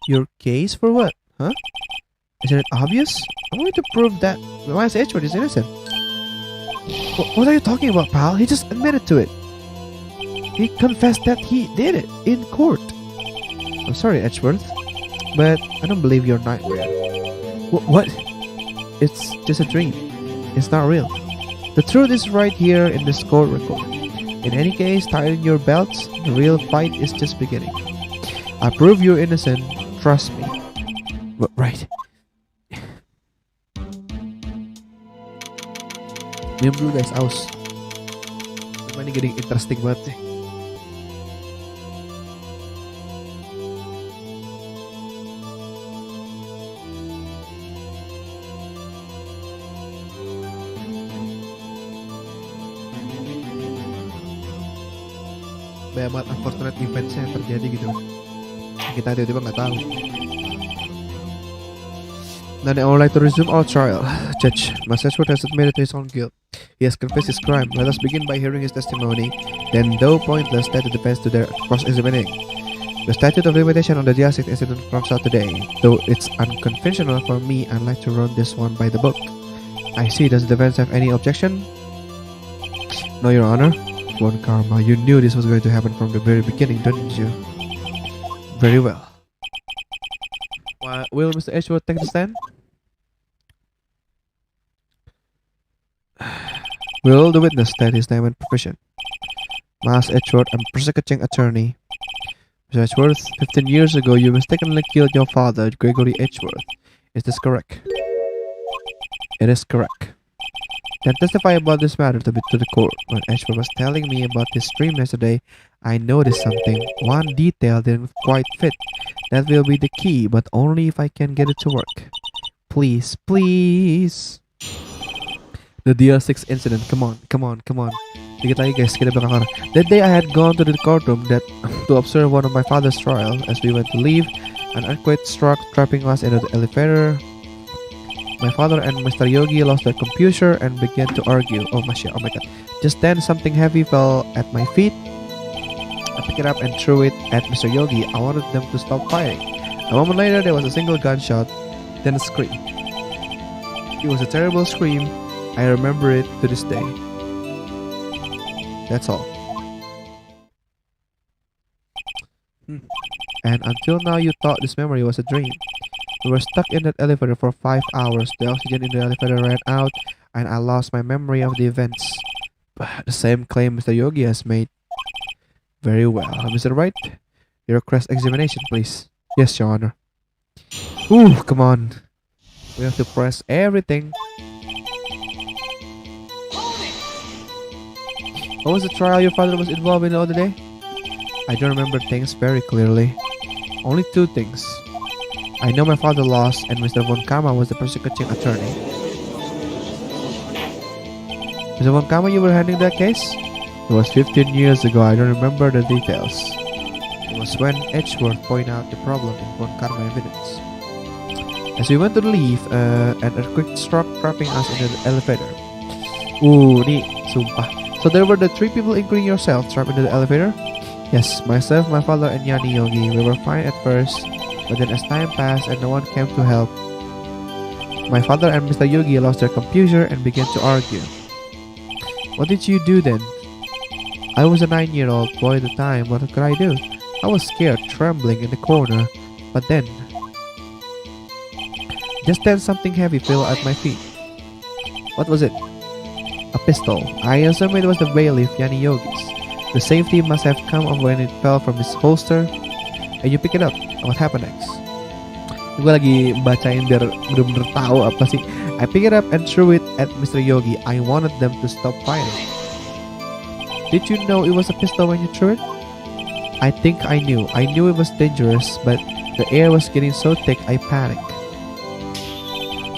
Your case for what? Huh? Isn't it obvious? I'm going to prove that Miles Edgeworth is innocent. What are you talking about, pal? He just admitted to it. He confessed that he did it in court. I'm sorry, Edgeworth, but I don't believe your nightmare. What? It's just a dream. It's not real. The truth is right here in this court record. In any case, tighten your belts. The real fight is just beginning. I prove you're innocent. Trust me. Right. Minum dulu guys, aus. Ini getting interesting banget sih. Banyak banget unfortunate events yang terjadi gitu. Kita tiba-tiba nggak tahu. Then I would like to resume our trial. Judge, Master Edward has admitted his own guilt. He has confessed his crime. Let us begin by hearing his testimony. Then, though pointless, let the defense to their cross-examining. The statute of limitation on the DIA6 incident runs out today. Though it's unconventional for me, I'd like to run this one by the book. I see. Does the defense have any objection? No, Your Honor. Von Karma, you knew this was going to happen from the very beginning, didn't you? Very well. Will Mr. Edgeworth take the stand? Will the witness state his name and profession? Mas Edgeworth, I'm prosecuting attorney. Mr. Edgeworth, 15 years ago you mistakenly killed your father, Gregory Edgeworth. Is this correct? It is correct. Then testify about this matter to the court. When Edgeworth was telling me about his dream yesterday, I noticed something. One detail didn't quite fit. That will be the key, but only if I can get it to work. Please, please. The DIA6 incident. Come on. Dikit lagi guys, kita bakal. That day I had gone to the courtroom to observe one of my father's trial. As we went to leave, an earthquake struck, trapping us into the elevator. My father and Mr. Yogi lost their composure and began to argue. Oh my god. Just then something heavy fell at my feet. I picked it up and threw it at Mr. Yogi. I wanted them to stop fighting. A moment later there was a single gunshot, then a scream. It was a terrible scream. I remember it to this day. That's all. And until now you thought this memory was a dream. We were stuck in that elevator for 5 hours. The oxygen in the elevator ran out, and I lost my memory of the events. The same claim Mr. Yogi has made. Very well. Mr. Wright, your cross-examination, please. Yes, Your Honor. Ooh, come on. We have to press everything. What was the trial your father was involved in the other day? I don't remember things very clearly. Only 2 things. I know my father lost and Mr. Von Karma was the prosecuting attorney. Mr. Von Karma, you were handling that case? It was 15 years ago, I don't remember the details. It was when Edgeworth pointed out the problem in Von Karma evidence. As we went to leave, an earthquake struck, trapping us in the elevator. Ooh, ni sumpah. So there were the 3 people including yourself trapped into the elevator? Yes, myself, my father and Yani Yogi. We were fine at first. But then as time passed and no one came to help, my father and Mr. Yogi lost their composure and began to argue. What did you do then? I was a 9-year-old boy at the time. What could I do? I was scared, trembling in the corner. But then, just then something heavy fell at my feet. What was it? A pistol. I assume it was the bailiff Yani Yogi's. The safety must have come off when it fell from his holster. And you pick it up. What happened next? Gue lagi bacain biar bener-bener tahu apa sih. I pick it up and threw it at Mr. Yogi. I wanted them to stop fighting. Did you know it was a pistol when you threw it? I think I knew. I knew it was dangerous, but the air was getting so thick I panicked.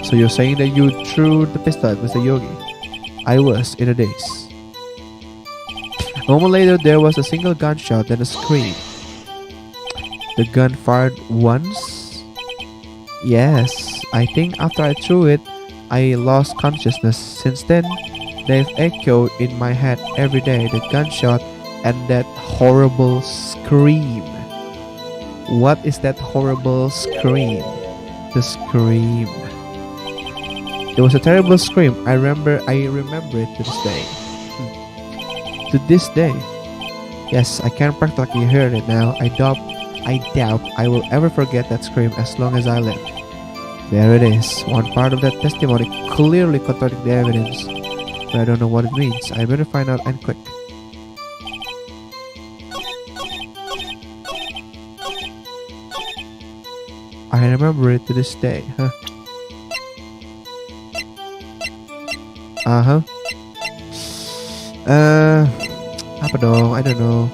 So you're saying that you threw the pistol at Mr. Yogi? I was in a daze. A moment later, there was a single gunshot and a scream. The gun fired once? Yes, I think after I threw it, I lost consciousness. Since then, they've echoed in my head every day, the gunshot and that horrible scream. What is that horrible scream? The scream. It was a terrible scream. I remember it to this day. To this day. Yes, I can practically hear it now. I doubt I will ever forget that scream as long as I live. There it is. One part of that testimony clearly contradicts the evidence, but I don't know what it means. I better find out and quick. I remember it to this day. Apa dong? I don't know.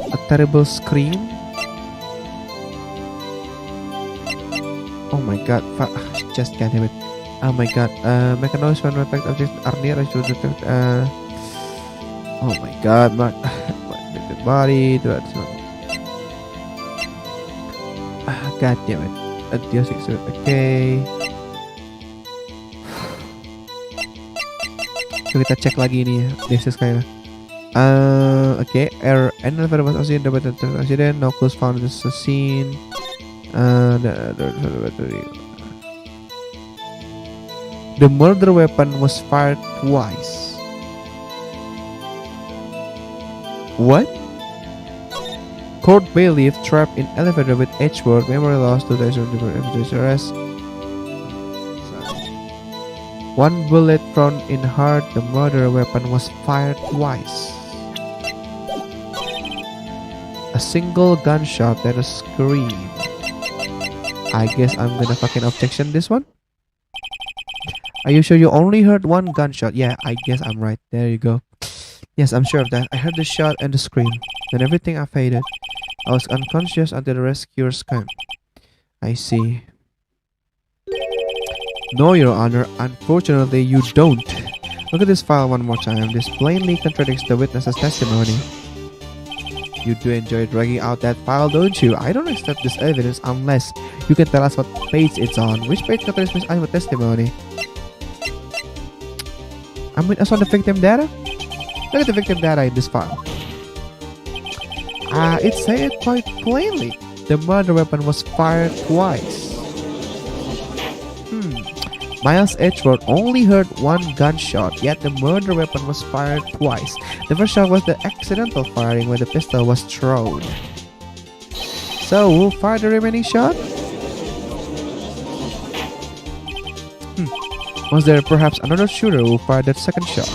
A terrible scream. Oh my god, just can't have it. Oh my god, make a noise when effect objects are near. I should detect. Oh my god, my body. God damn it. Okay. So kita cek lagi nih ya. This is kayak okay. Error. An elevator was accident. No clues found in the scene. The murder weapon was fired twice. What? Court bailiff trapped in elevator with Edgeworth. Memory loss to the arrest. One bullet thrown in heart. The murder weapon was fired twice. A single gunshot and a scream. I guess I'm gonna fucking objection this one. Are you sure you only heard one gunshot? Yeah, I guess I'm right. There you go. Yes, I'm sure of that. I heard the shot and the scream. Then everything I faded. I was unconscious until the rescuers came. I see. No, Your Honor. Unfortunately, you don't. Look at this file one more time. This plainly contradicts the witness's testimony. You do enjoy dragging out that file, don't you? I don't accept this evidence unless you can tell us what page it's on. Which page contradicts Miss Ivor's testimony? I mean, as on the victim data? Look at the victim data in this file. It said quite plainly. The murder weapon was fired twice. Miles Edgeworth only heard one gunshot, yet the murder weapon was fired twice. The first shot was the accidental firing where the pistol was thrown. So, who fired the remaining shot? Was there perhaps another shooter who fired that second shot?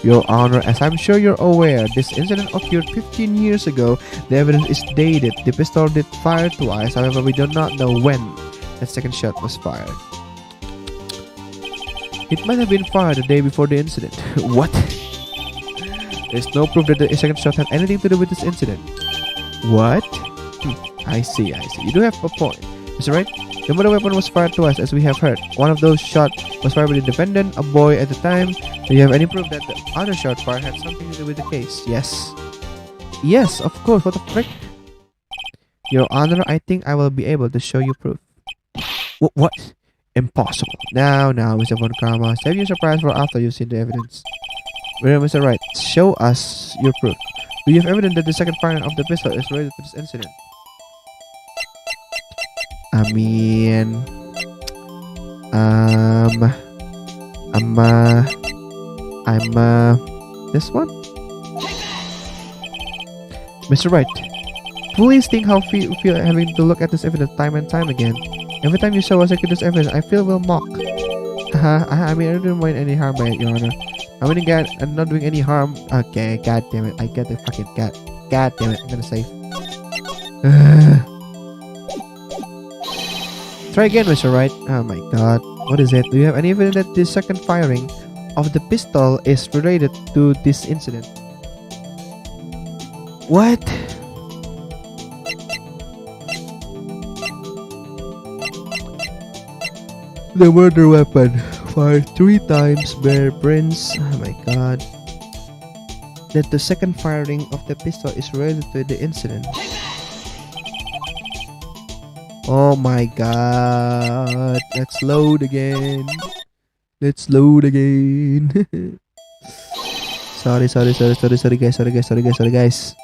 Your Honor, as I'm sure you're aware, this incident occurred 15 years ago. The evidence is dated. The pistol did fire twice, however, we do not know when that second shot was fired. It might have been fired the day before the incident. What? There's no proof that the second shot had anything to do with this incident. What? I see. You do have a point. Mr. Wright, the murder weapon was fired twice, as we have heard. One of those shots was fired by the defendant, a boy at the time. Do you have any proof that the other shot fired had something to do with the case? Yes. Yes, of course. What the frick? Your Honor, I think I will be able to show you proof. What? Impossible. Now, Mr. Von Karma, save your surprise for after you've seen the evidence. Well, Mr. Wright, show us your proof. Do you have evidence that the second firing of the pistol is related to this incident? I mean, this one? Mr. Wright, please think how you feel having to look at this evidence time and time again. Every time you show us this evidence, I feel we'll mock. I mean, I don't mind any harm by it, Your Honor. I mean, God, I'm not doing any harm. Okay, god damn it. I get the fucking god. God damn it, I'm gonna save. Try again, Mr. Wright. Oh my god. What is it? Do you have any evidence that the second firing of the pistol is related to this incident? What? The murder weapon fired 3 times bear prints. Oh my god. That the second firing of the pistol is related to the incident. Oh my god. Let's load again. Sorry guys.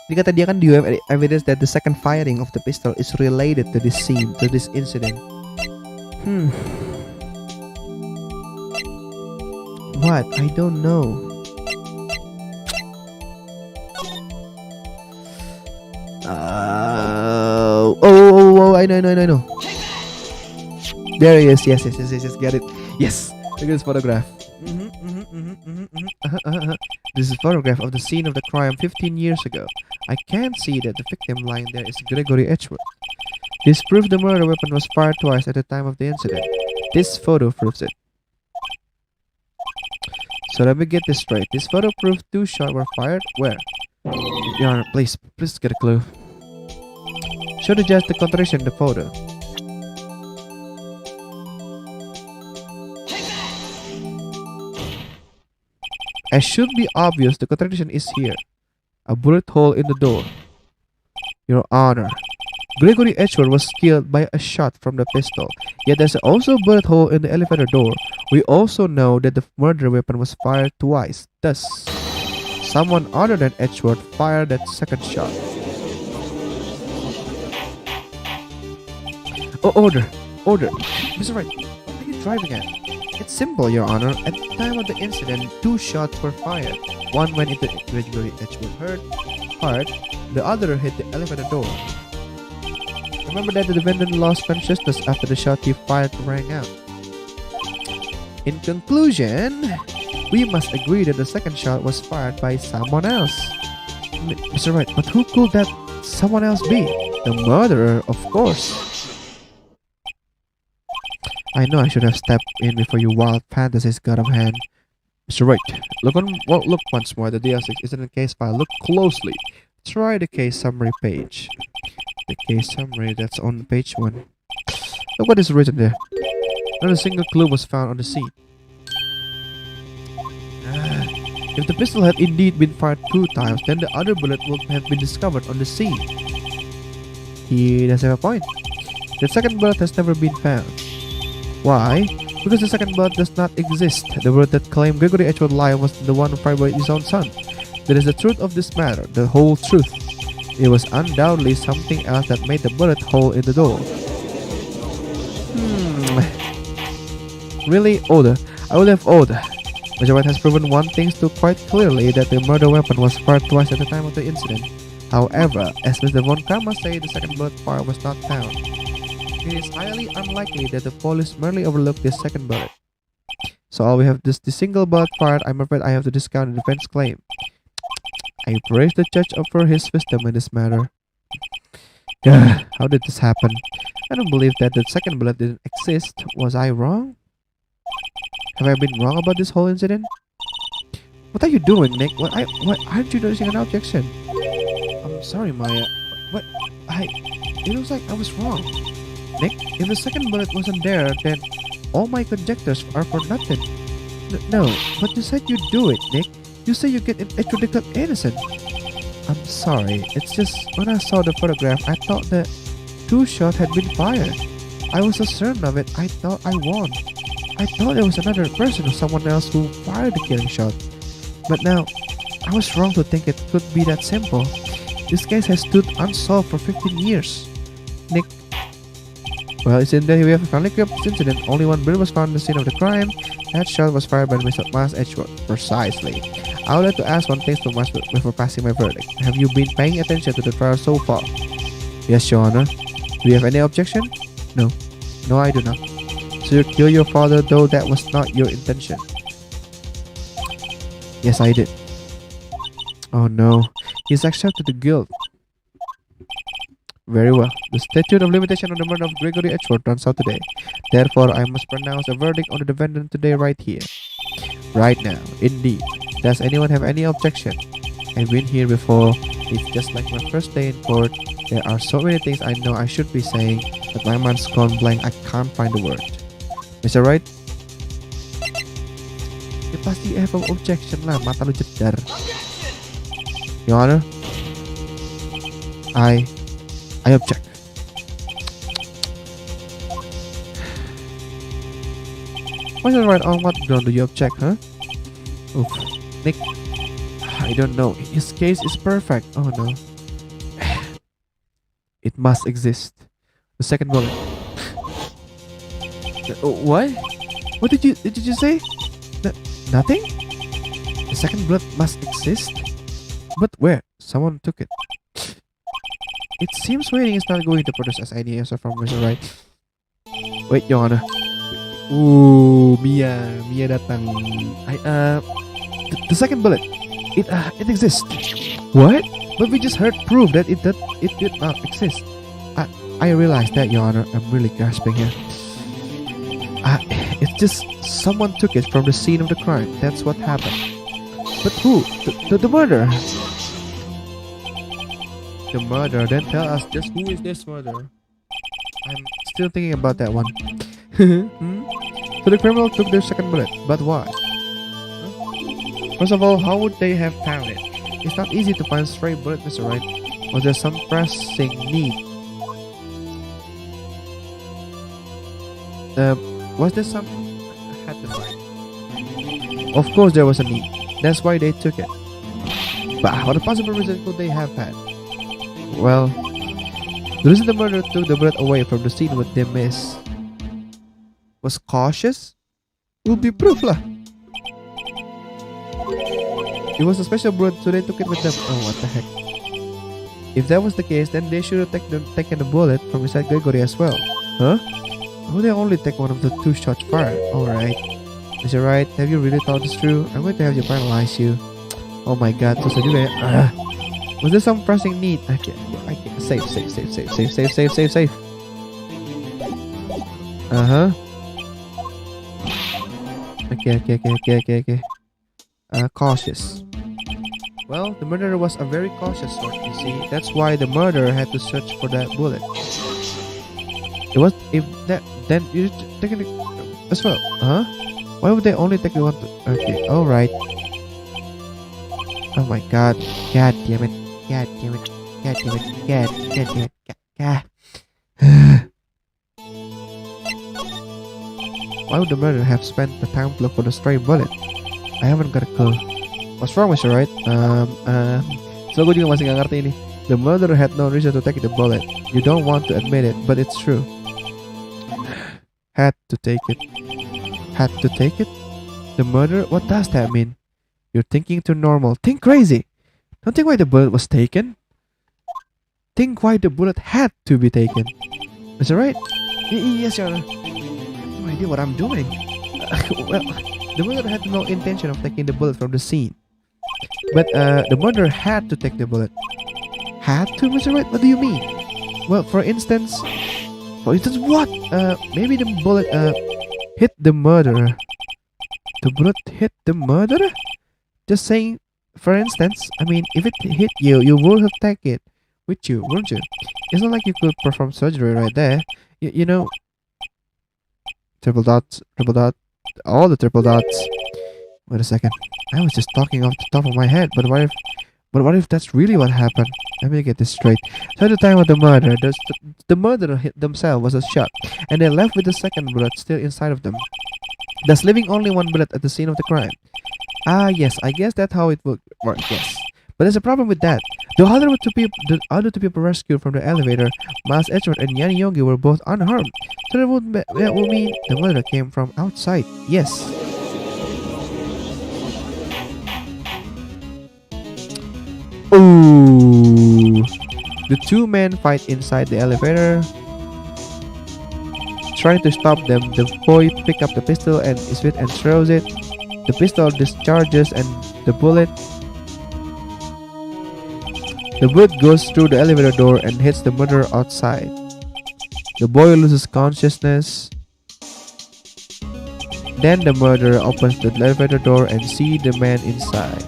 Jadi kata dia kan, do you have evidence that the second firing of the pistol is related to this scene, to this incident? What? I don't know. I know. There he is. Yes. Get it. Yes. Look at this photograph. This is a photograph of the scene of the crime 15 years ago. I can see that the victim lying there is Gregory Edgeworth. This proves the murder weapon was fired twice at the time of the incident. This photo proves it. So let me get this straight. This photo proves 2 shots were fired. Where? Your Honor, please get a clue. Show the judge the contradiction in the photo. As should be obvious, the contradiction is here. A bullet hole in the door. Your Honor, Gregory Edgeworth was killed by a shot from the pistol, yet there's also a bullet hole in the elevator door. We also know that the murder weapon was fired twice, thus, someone other than Edgeworth fired that second shot. Oh, order! Order! Mr. Wright, what are you driving at? It's simple, Your Honor. At the time of the incident, 2 shots were fired. One went into Gregory Edgeworth's heart, the other hit the elevator door. Remember that the defendant lost consciousness after the shot he fired rang out. In conclusion, we must agree that the second shot was fired by someone else. Mr. Wright, but who could that someone else be? The murderer, of course. I know I should have stepped in before your wild fantasies got of hand. Mr. Wright, look once more at the DL6 incident case file. Look closely. Try the case summary page. The case summary that's on page 1. Look what is written there. Not a single clue was found on the scene. If the pistol had indeed been fired 2 times, then the other bullet would have been discovered on the scene. He does have a point. The second bullet has never been found. Why? Because the second bullet does not exist. The bullet that claimed Gregory Edgeworth Lyon was the one fired by his own son. That is the truth of this matter, the whole truth. It was undoubtedly something else that made the bullet hole in the door. Really, order. I will have order. Mr. Wright has proven one thing too quite clearly, that the murder weapon was fired twice at the time of the incident. However, as Mr. Von Kammer said, the second bullet fire was not found. It is highly unlikely that the police merely overlooked this second bullet. So all we have is the single bullet fired. I'm afraid I have to discount the defense claim. I praise the judge for his wisdom in this matter. How did this happen? I don't believe that the second bullet didn't exist. Was I wrong? Have I been wrong about this whole incident? What are you doing, Nick? Why aren't you noticing an objection? I'm sorry, Maya. It looks like I was wrong. Nick, if the second bullet wasn't there, then all my conjectures are for nothing. No, but you said you'd do it, Nick. You say you get extradited innocent. I'm sorry, it's just when I saw the photograph, I thought that 2 shots had been fired. I was so certain of it, I thought I won. I thought there was another person or someone else who fired the killing shot. But now, I was wrong to think it could be that simple. This case has stood unsolved for 15 years. Nick. Well, it seems that we have a finally cleared this incident. Only 1 bullet was found in the scene of the crime. That shot was fired by Mr. Miles Edgeworth. Precisely. I would like to ask one thing to Miles before passing my verdict. Have you been paying attention to the trial so far? Yes, Your Honor. Do you have any objection? No. No, I do not. So you killed your father, though that was not your intention? Yes, I did. Oh no. He's accepted the guilt. Very well. The statute of limitation on the murder of Gregory Edgeworth runs out today. Therefore, I must pronounce a verdict on the defendant today right here. Right now. Indeed. Does anyone have any objection? I've been here before. It's just like my first day in court. There are so many things I know I should be saying, but my mind's gone blank. I can't find the word. Mr. Wright? Ya pasti have an objection lah. Mata lu jedar. Your Honor? I object. Mr. Wright, on what ground do you object, huh? Oof. Nick, I don't know. His case is perfect. Oh no. It must exist. The second bullet. What? What did you say? Nothing? The second bullet must exist? But where? Someone took it. It seems waiting is not going to produce us any answer from Mr. Wright. Wait, Your Honor. Ooh, Mia datang. The second bullet. It exists. What? But we just heard proof that it did not exist. I realize that, Your Honor. I'm really grasping here. It's just someone took it from the scene of the crime. That's what happened. But who? The murderer. The murderer. Then tell us just who is this murderer. I'm still thinking about that one. So the criminal took their second bullet. But why? First of all, how would they have found it? It's not easy to find stray bullet, Mr. Wright. Was there some pressing need? Was there some? I had to find. Of course, there was a need. That's why they took it. But what possible reason could they have had? Well, the reason the murderer took the bullet away from the scene with them was cautious. Will be proof lah. It was a special bullet, so they took it with them. Oh, what the heck? If that was the case, then they should have taken the bullet from inside Gregory as well. Huh? Oh, they only take one of the 2 shots fired. Alright. Mr. Wright, have you really thought this through? I'm going to have you paralyze you. Oh my god, susah juga ya. Was there some pressing need? Okay. Save. Uh-huh. Okay. Cautious. Well, the murderer was a very cautious one, you see. That's why the murderer had to search for that bullet. It was, if that, then you take it as well. Huh? Why would they only take the one? Okay, alright. Oh my god. God damn it. Why would the murderer have spent the time to look for the stray bullet? I haven't got a clue. What's wrong, Mr. Wright? So gue juga masih gak ngerti ini. The murderer had no reason to take the bullet. You don't want to admit it, but it's true. Had to take it. The murderer? What does that mean? You're thinking too normal. Think crazy. Don't think why the bullet was taken. Think why the bullet had to be taken. Mr. Wright? Yes, Your Honor. No idea what I'm doing. Well, the murderer had no intention of taking the bullet from the scene. But the murderer had to take the bullet. Had to, Mr. Wright? What do you mean? Well, for instance, what? Maybe the bullet hit the murderer. The bullet hit the murderer? Just saying, for instance, I mean, if it hit you, you would have taken it with you, wouldn't you? It's not like you could perform surgery right there. You know, triple dot, all the triple dots. Wait a second. I was just talking off the top of my head, but what if that's really what happened? Let me get this straight. So at the time of the murder, the murderer hit themselves was a shot, and they left with the second bullet still inside of them, thus leaving only one bullet at the scene of the crime. Ah, yes, I guess that's how it would work, yes. But there's a problem with that. The other two people rescued from the elevator, Miles Edgeworth and Yanni Yogi, were both unharmed. So that would mean the murder came from outside, yes. Ooh. The 2 men fight inside the elevator. Trying to stop them, the boy picks up the pistol and throws it. The pistol discharges and the bullet goes through the elevator door and hits the murderer outside. The boy loses consciousness. Then the murderer opens the elevator door and sees the man inside.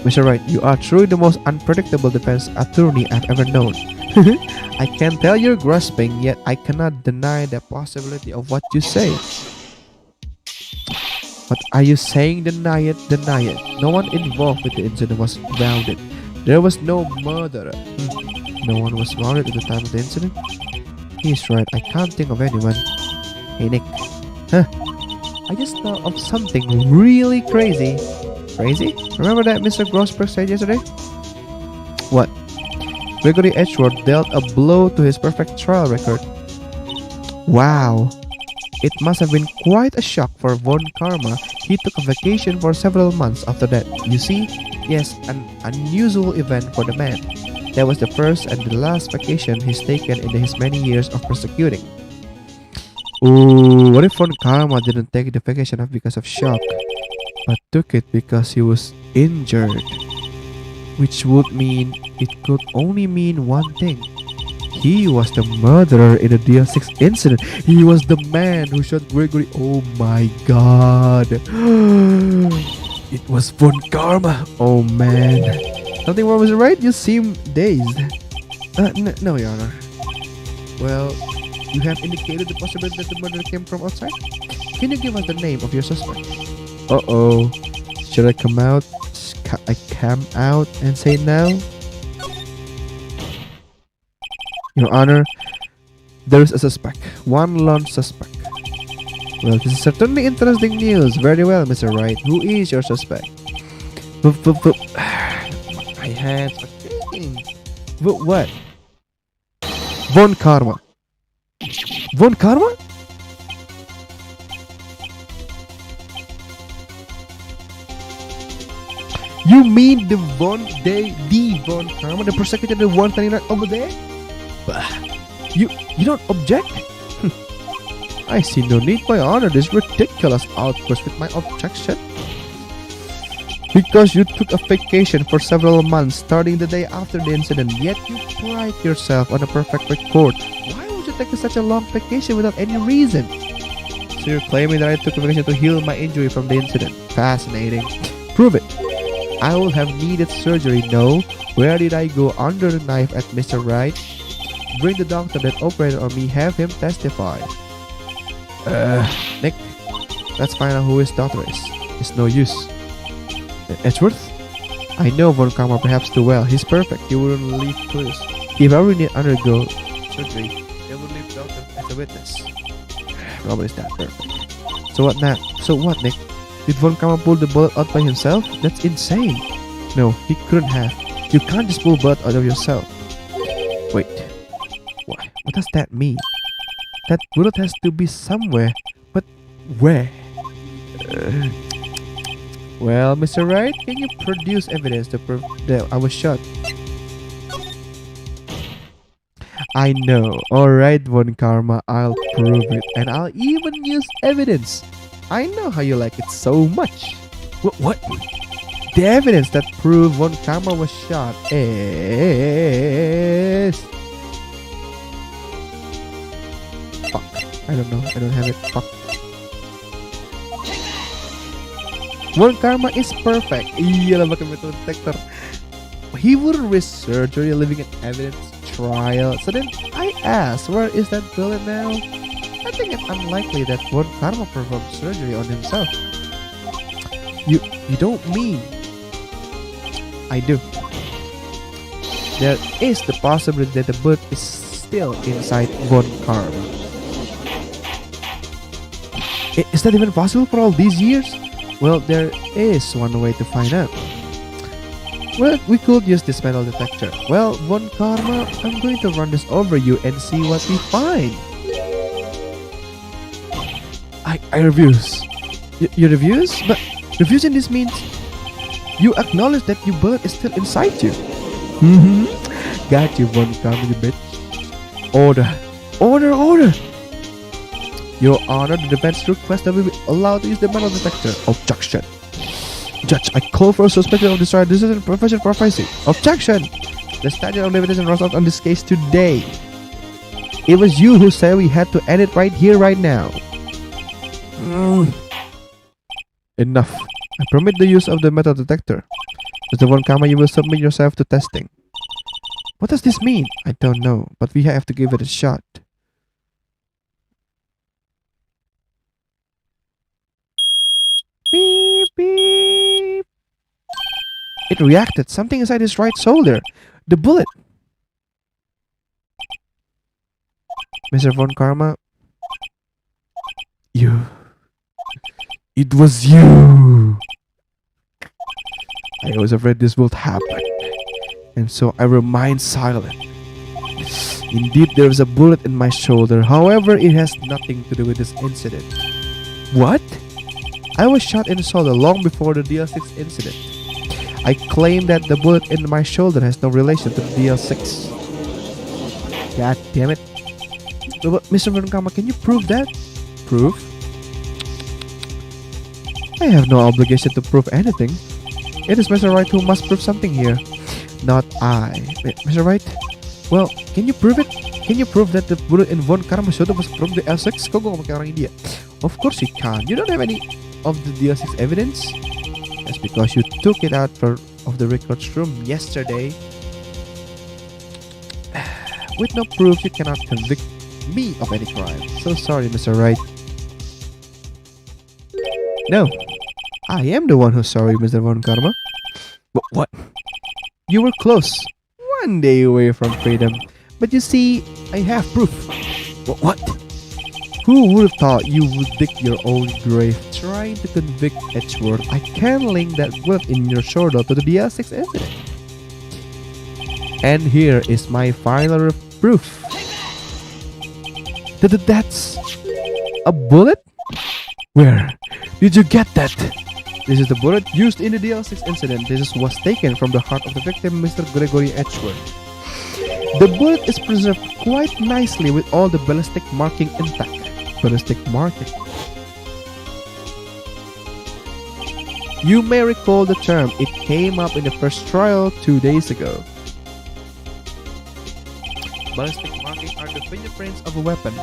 Mr. Wright, you are truly the most unpredictable defense attorney I've ever known. I can tell you're grasping, yet I cannot deny the possibility of what you say. What are you saying? Deny it. No one involved with the incident was grounded. There was no murderer. No one was murdered at the time of the incident? He's right, I can't think of anyone. Hey Nick. Huh? I just thought of something really crazy. Crazy? Remember that Mr. Grossberg said yesterday? What? Gregory Edgeworth dealt a blow to his perfect trial record. Wow. It must have been quite a shock for Von Karma. He took a vacation for several months after that. You see? Yes, an unusual event for the man. That was the first and the last vacation he's taken in his many years of prosecuting. Ooh, what if Von Karma didn't take the vacation off because of shock, but took it because he was injured? Which would mean it could only mean one thing. He was the murderer in the DL6 incident. He was the man who shot Gregory. Oh my god. It was Von Karma. Oh man. Something wrong, Mr. Wright? You seem dazed. No, Your Honor. Well, you have indicated the possibility that the murder came from outside. Can you give us the name of your suspect? Uh-oh. Should I come out and say now? Your Honor, there is a suspect. One lone suspect. Well, this is certainly interesting news. Very well, Mr. Wright. Who is your suspect? My hands are shaking. What? Von Karma. Von Karma? You mean the Von Karma, the prosecutor, the one standing right over there? Bah. You don't object? I see no need, my honor. This ridiculous outburst with my objection. Because you took a vacation for several months starting the day after the incident, yet you pride yourself on a perfect record. Why would you take such a long vacation without any reason? So you're claiming that I took a vacation to heal my injury from the incident. Fascinating. Prove it. I will have needed surgery. No. Where did I go under the knife at Mr. Wright? Bring the doctor that operated on me. Have him testify. Nick, let's find out who his daughter is. It's no use. Edgeworth? I know Von Karma perhaps too well. He's perfect. He wouldn't leave clues. If I really need to undergo surgery, they would leave the doctor as a witness. Nobody's that perfect. So what now? So what, Nick? Did Von Karma pull the bullet out by himself? That's insane. No, he couldn't have. You can't just pull blood out of yourself. Wait. What does that mean? That bullet has to be somewhere. But where? Well, Mr. Wright, can you produce evidence to prove that I was shot? I know. Alright, Von Karma, I'll prove it. And I'll even use evidence. I know how you like it so much. What? The evidence that proved Von Karma was shot is... Fuck. I don't know. I don't have it. Fuck. Von Karma is perfect. Iyalah pakai metal detector. He wouldn't risk surgery leaving an evidence trial. So then I asked, where is that bullet now? I think it's unlikely that Von Karma performed surgery on himself. You don't mean? I do. There is the possibility that the bullet is still inside Von Karma. Is that even possible for all these years? Well, there is one way to find out. Well, we could use this metal detector. Well, Von Karma, I'm going to run this over you and see what we find. I refuse. You refuse? But refusing this means you acknowledge that your bullet is still inside you. Got you, Von Karma, you bitch. Order. Your Honor, the defense requests that we be allowed to use the metal detector. Objection. Judge, I call for a suspected of destroying this is a profession prophecy. Objection. The statute of limitation runs out on this case today. It was you who said we had to end it right here, right now. Enough. I permit the use of the metal detector. Mr. Von Karma, you will submit yourself to testing. What does this mean? I don't know, but we have to give it a shot. Beep, beep. It reacted. Something inside his right shoulder. The bullet. Mr. Von Karma. You. It was you. I was afraid this would happen. And so I remained silent. Indeed, there is a bullet in my shoulder. However, it has nothing to do with this incident. What? I was shot in the shoulder long before the DL6 incident. I claim that the bullet in my shoulder has no relation to the DL6. God damn it. But Mr. Von Karma, can you prove that? Prove? I have no obligation to prove anything. It is Mr. Wright who must prove something here. Not I. Mr. Wright? Well, can you prove it? Can you prove that the bullet in Von Karma's shoulder was from the DL6? Kau ngomong kayak orang India. Of course you can't. You don't have any of the DL6 evidence? That's because you took it out of the records room yesterday. With no proof, you cannot convict me of any crime. So sorry, Mr. Wright. No, I am the one who's sorry, Mr. Von Karma. What? You were close. One day away from freedom. But you see, I have proof. What? Who would have thought you would dig your own grave trying to convict Edgeworth? I can link that bullet in your shoulder to the DL6 incident. And here is my final proof. That's a bullet? Where did you get that? This is the bullet used in the DL6 incident. This was taken from the heart of the victim, Mr. Gregory Edgeworth. The bullet is preserved quite nicely with all the ballistic marking intact. Ballistic marking. You may recall the term. It came up in the first trial 2 days ago. Ballistic marking are the fingerprints of a weapon.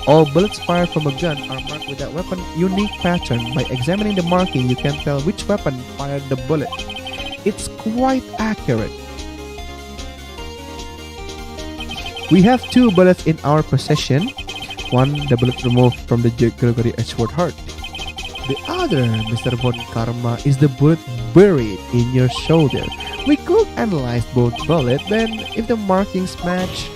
All bullets fired from a gun are marked with that weapon's unique pattern. By examining the marking, you can tell which weapon fired the bullet. It's quite accurate. We have 2 bullets in our possession. One, the bullet removed from the Gregory Edgeworth heart. The other, Mr. Von Karma, is the bullet buried in your shoulder. We could analyze both bullets, then if the markings match,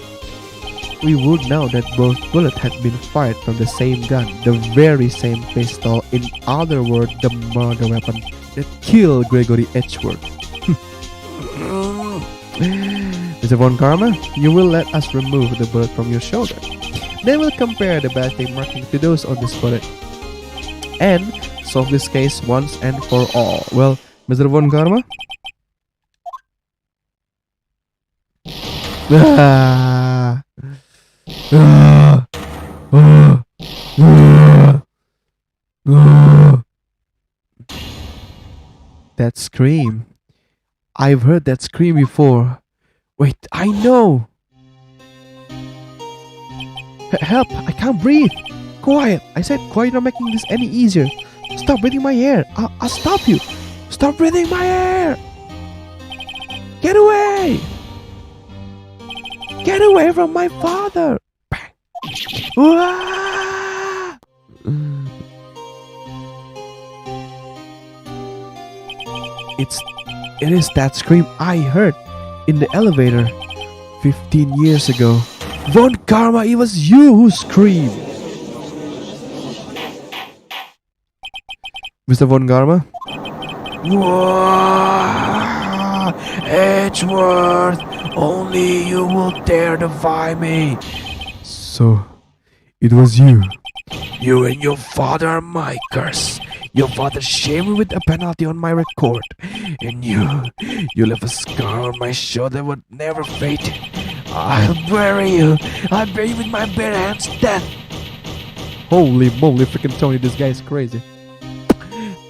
we would know that both bullets had been fired from the same gun, the very same pistol, in other words, the murder weapon that killed Gregory Edgeworth. Mr. Von Karma, you will let us remove the bullet from your shoulder. Then we'll compare the ballistic marking to those on this bullet and solve this case once and for all. Well, Mr. Von Karma? That scream. I've heard that scream before. Wait, I know! Help! I can't breathe! Quiet! I said quiet, not making this any easier. Stop breathing my air! I'll stop you! Stop breathing my air! Get away! Get away from my father! It is that scream I heard in the elevator 15 years ago. Von Karma, it was you who screamed. Mr. Von Karma? Edgeworth, only you will dare defy me. So, it was you. You and your father are my curse. Your father shamed me with a penalty on my record. And you left a scar on my shoulder that would never fade. I'll bury you. I'll bury you with my bare hands, death. Holy moly, freaking Tony, this guy is crazy.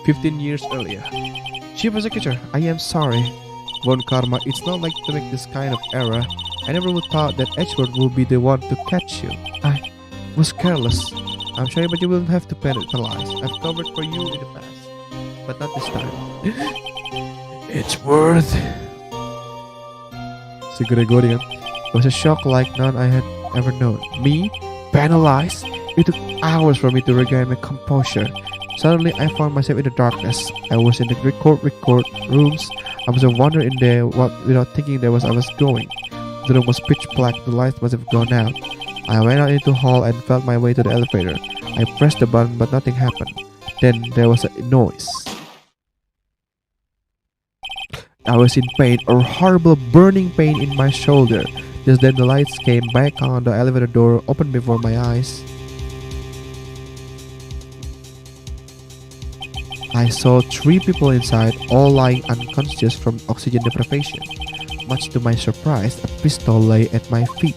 15 years earlier. Chief Executor, I am sorry. Von Karma, it's not like to make this kind of error. I never would thought that Edgeworth would be the one to catch you. I was careless. I'm sorry, but you will have to penalize. I've covered for you in the past, but not this time. Edgeworth. Si Gregorian. It was a shock like none I had ever known. Me? Penalized? It took hours for me to regain my composure. Suddenly, I found myself in the darkness. I was in the record rooms. I was a wanderer in there without thinking I was going. The room was pitch black. The lights must have gone out. I went out into the hall and felt my way to the elevator. I pressed the button, but nothing happened. Then there was a noise. I was in pain, a horrible burning pain in my shoulder. Just then the lights came back on. The elevator door opened before my eyes. I saw 3 people inside, all lying unconscious from oxygen deprivation. Much to my surprise, a pistol lay at my feet.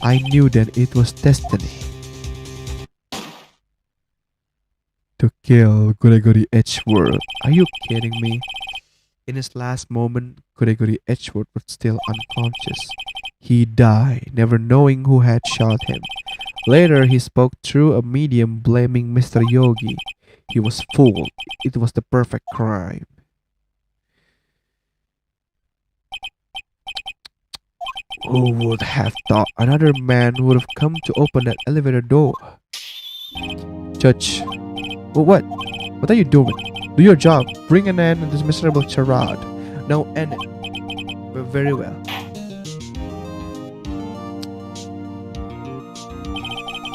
I knew then it was destiny. To kill Gregory Edgeworth. Are you kidding me? In his last moment, Gregory Edgeworth was still unconscious. He died, never knowing who had shot him. Later, he spoke through a medium blaming Mr. Yogi. He was fooled. It was the perfect crime. Who would have thought another man would have come to open that elevator door? Judge. What? What are you doing? Do your job. Bring an end to this miserable charade. Now end it. Very well.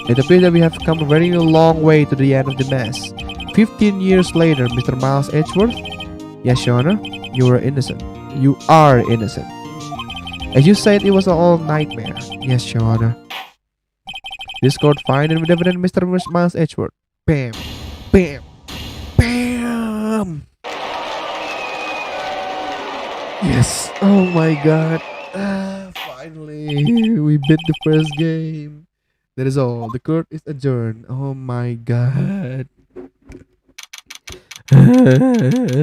It appears that we have come a very long way to the end of the mess. 15 years later, Mr. Miles Edgeworth. Yes, Your Honor. You were innocent. You are innocent. As you said, it was an all nightmare. Yes, Your Honor. This court find and with evidence Mr. Miles Edgeworth. Bam. Bam. Bam. Yes. Oh my god. Finally. We beat the first game. That is all. The court is adjourned. Oh my god.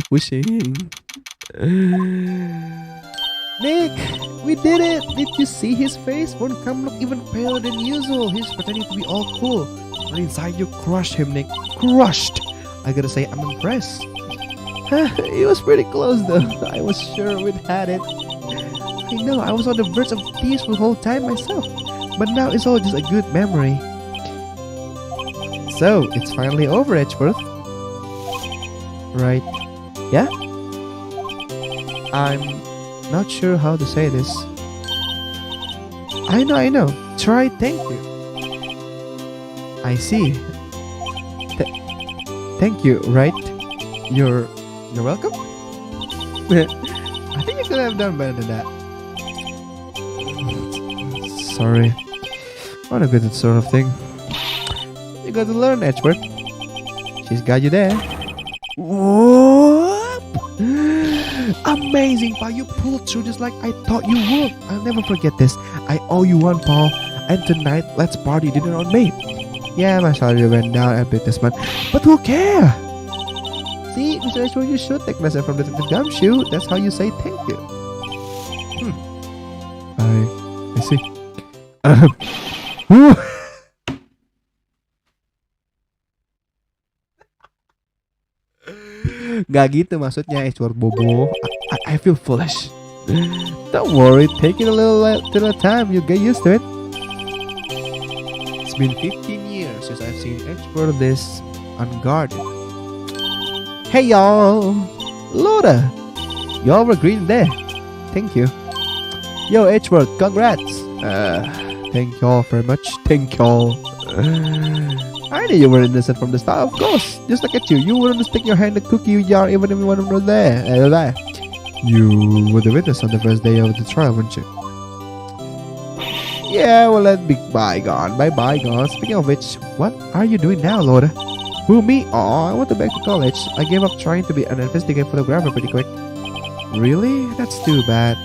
Pushing. Nick, we did it! Did you see his face? Won't come look even paler than usual. He's pretending to be all cool. But inside you crushed him, Nick. Crushed! I gotta say, I'm impressed. It was pretty close though. I was sure we'd had it. I know, I was on the verge of tears the whole time myself. But now it's all just a good memory. So, it's finally over, Edgeworth. Right. Yeah? I'm not sure how to say this. I know. Try thank you. I see. Thank you, right? You're welcome? I think you could have done better than that. Sorry. Not a good sort of thing. You got to learn, Edgeworth. She's got you there. Whoop! Amazing, Paul. You pulled through just like I thought you would. I'll never forget this. I owe you one, Paul. And tonight, let's party dinner on me. Yeah, my salary went down a bit this month. But who cares? See, Mr. Edgeworth, you should take lesson from Detective Gumshoe. That's how you say thank you. I see. Gak gitu maksudnya, Edgeworth bobo. I feel foolish. Don't worry, take it a little time. You get used to it. It's been 15 years since I've seen Edgeworth this unguarded. Hey y'all, Loda, y'all were green there. Thank you. Yo, Edgeworth, congrats. Thank y'all very much. Thank y'all. I knew you were innocent from the start, of course. Just look at you. You wouldn't stick your hand in the cookie jar even if one was there. You were the witness on the first day of the trial, weren't you? Yeah, well, let be bygone. Bygone. Speaking of which, what are you doing now, Loda? Who, me? Oh, I went back to college. I gave up trying to be an investigative photographer pretty quick. Really? That's too bad.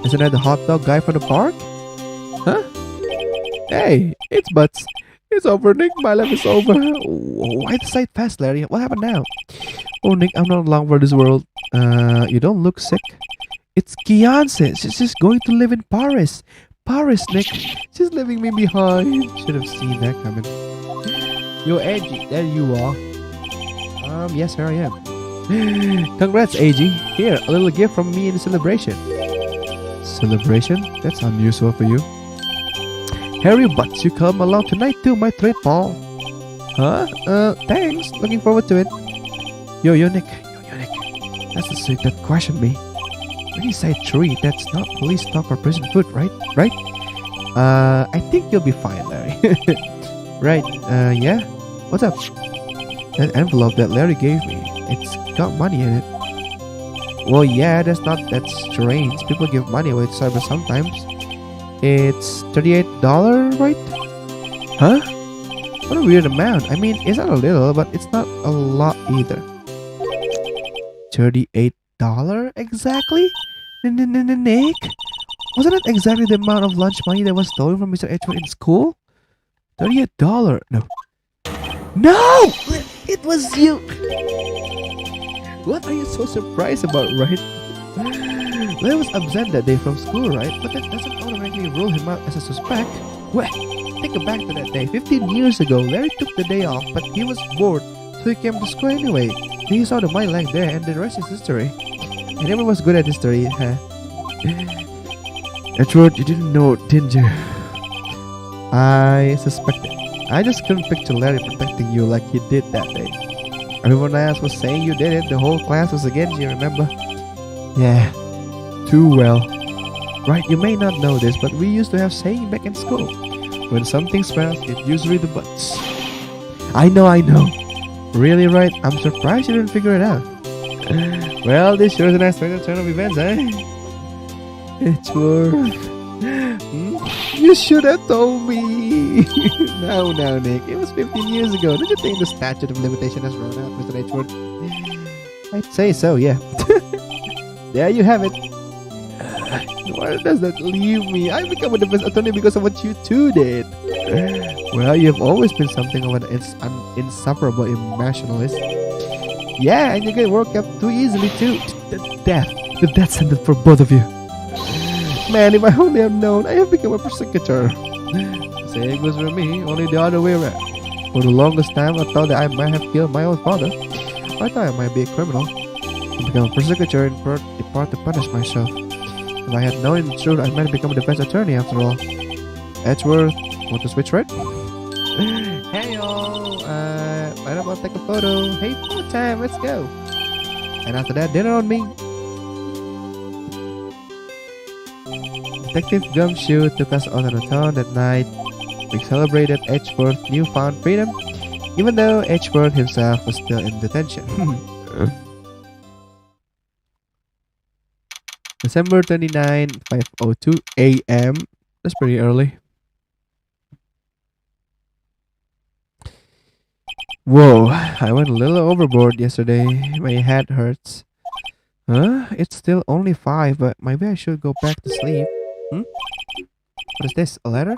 Isn't that the hot dog guy from the park? Huh? Hey, it's Butts. It's over, Nick. My life is over. Why decide fast, Larry? What happened now? Oh, Nick, I'm not long for this world. You don't look sick. It's Kianse. She's just going to live in Paris. Paris, Nick. She's leaving me behind. Should have seen that coming. Yo, AG, there you are. Yes, here I am. Congrats, AG. Here, a little gift from me in celebration. Celebration? That's unusual for you. Harry Butts, you come along tonight too, my treat, Paul. Huh? Thanks. Looking forward to it. Yo, Nick. That's the suit that questioned me. When you say treat, that's not police talk or prison food, right? Right? I think you'll be fine, Larry. Right. Yeah? What's up? That envelope that Larry gave me, it's got money in it. Well, yeah, that's strange. People give money away to cyber sometimes. It's $38, right? Huh? What a weird amount. I mean, it's not a little, but it's not a lot either. $38 exactly? Nick? Wasn't that exactly the amount of lunch money that was stolen from Mr. Edgeworth in school? $38. No! It was you! What are you so surprised about, right? Larry was absent that day from school, right? But that doesn't automatically rule him out as a suspect. Well, think back to that day. 15 years ago, Larry took the day off, but he was bored, so he came to school anyway. He saw the money lying there, and the rest is history. I never was good at history, huh? Edgeworth, you didn't know, didn't you? I suspected. I just couldn't picture Larry protecting you like he did that day. Everyone else was saying you did it. The whole class was against you, remember? Yeah, too well. Right, you may not know this, but we used to have saying back in school. When something smells, it's usually the butts. I know. Really, right? I'm surprised you didn't figure it out. Well, this sure is a nice turn of events, eh? It's worth. You should have told me. No, Nick. It was 15 years ago. Don't you think the statute of limitation has run out, Mr. Edgeworth? I'd say so, yeah. There you have it. Where does that leave me? I become a defense attorney because of what you two did. Well, you have always been something of an insufferable emotionalist. Yeah, and you get worked up too easily too. The death sentence for both of you. Man, if I only have known, I have become a persecutor. Same goes for me, only the other way around. For the longest time, I thought that I might have killed my own father. I thought I might be a criminal. To become a persecutor in part to punish myself. If I had known the truth, I might have become a defense attorney after all. Edgeworth, want to switch right? Hey y'all, might about to take a photo. Hey, photo time, let's go. And after that, dinner on me. Detective Gumshoe took us on a town that night. We celebrated Edgeworth's newfound freedom, even though Edgeworth himself was still in detention. December 29, 5:02 a.m. That's pretty early. Whoa, I went a little overboard yesterday. My head hurts. Huh? It's still only 5, but maybe I should go back to sleep. What is this? A letter?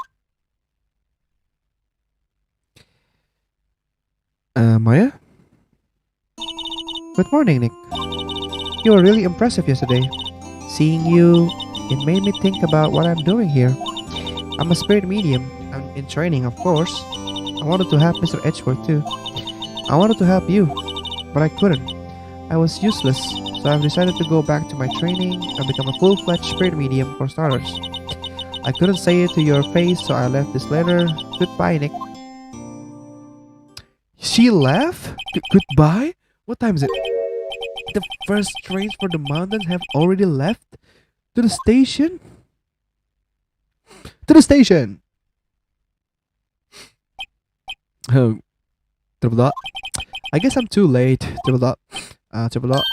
Maya? Good morning, Nick. You were really impressive yesterday. Seeing you, it made me think about what I'm doing here. I'm a spirit medium. I'm in training, of course. I wanted to help Mr. Edgeworth too. I wanted to help you, but I couldn't. I was useless, so I've decided to go back to my training and become a full-fledged spirit medium for starters. I couldn't say it to your face, so I left this letter. Goodbye, Nick. She left? Goodbye? What time is it? The first trains for the mountains have already left? To the station? To the station! Oh, triple dot. I guess I'm too late. Triple dot. Triple dot.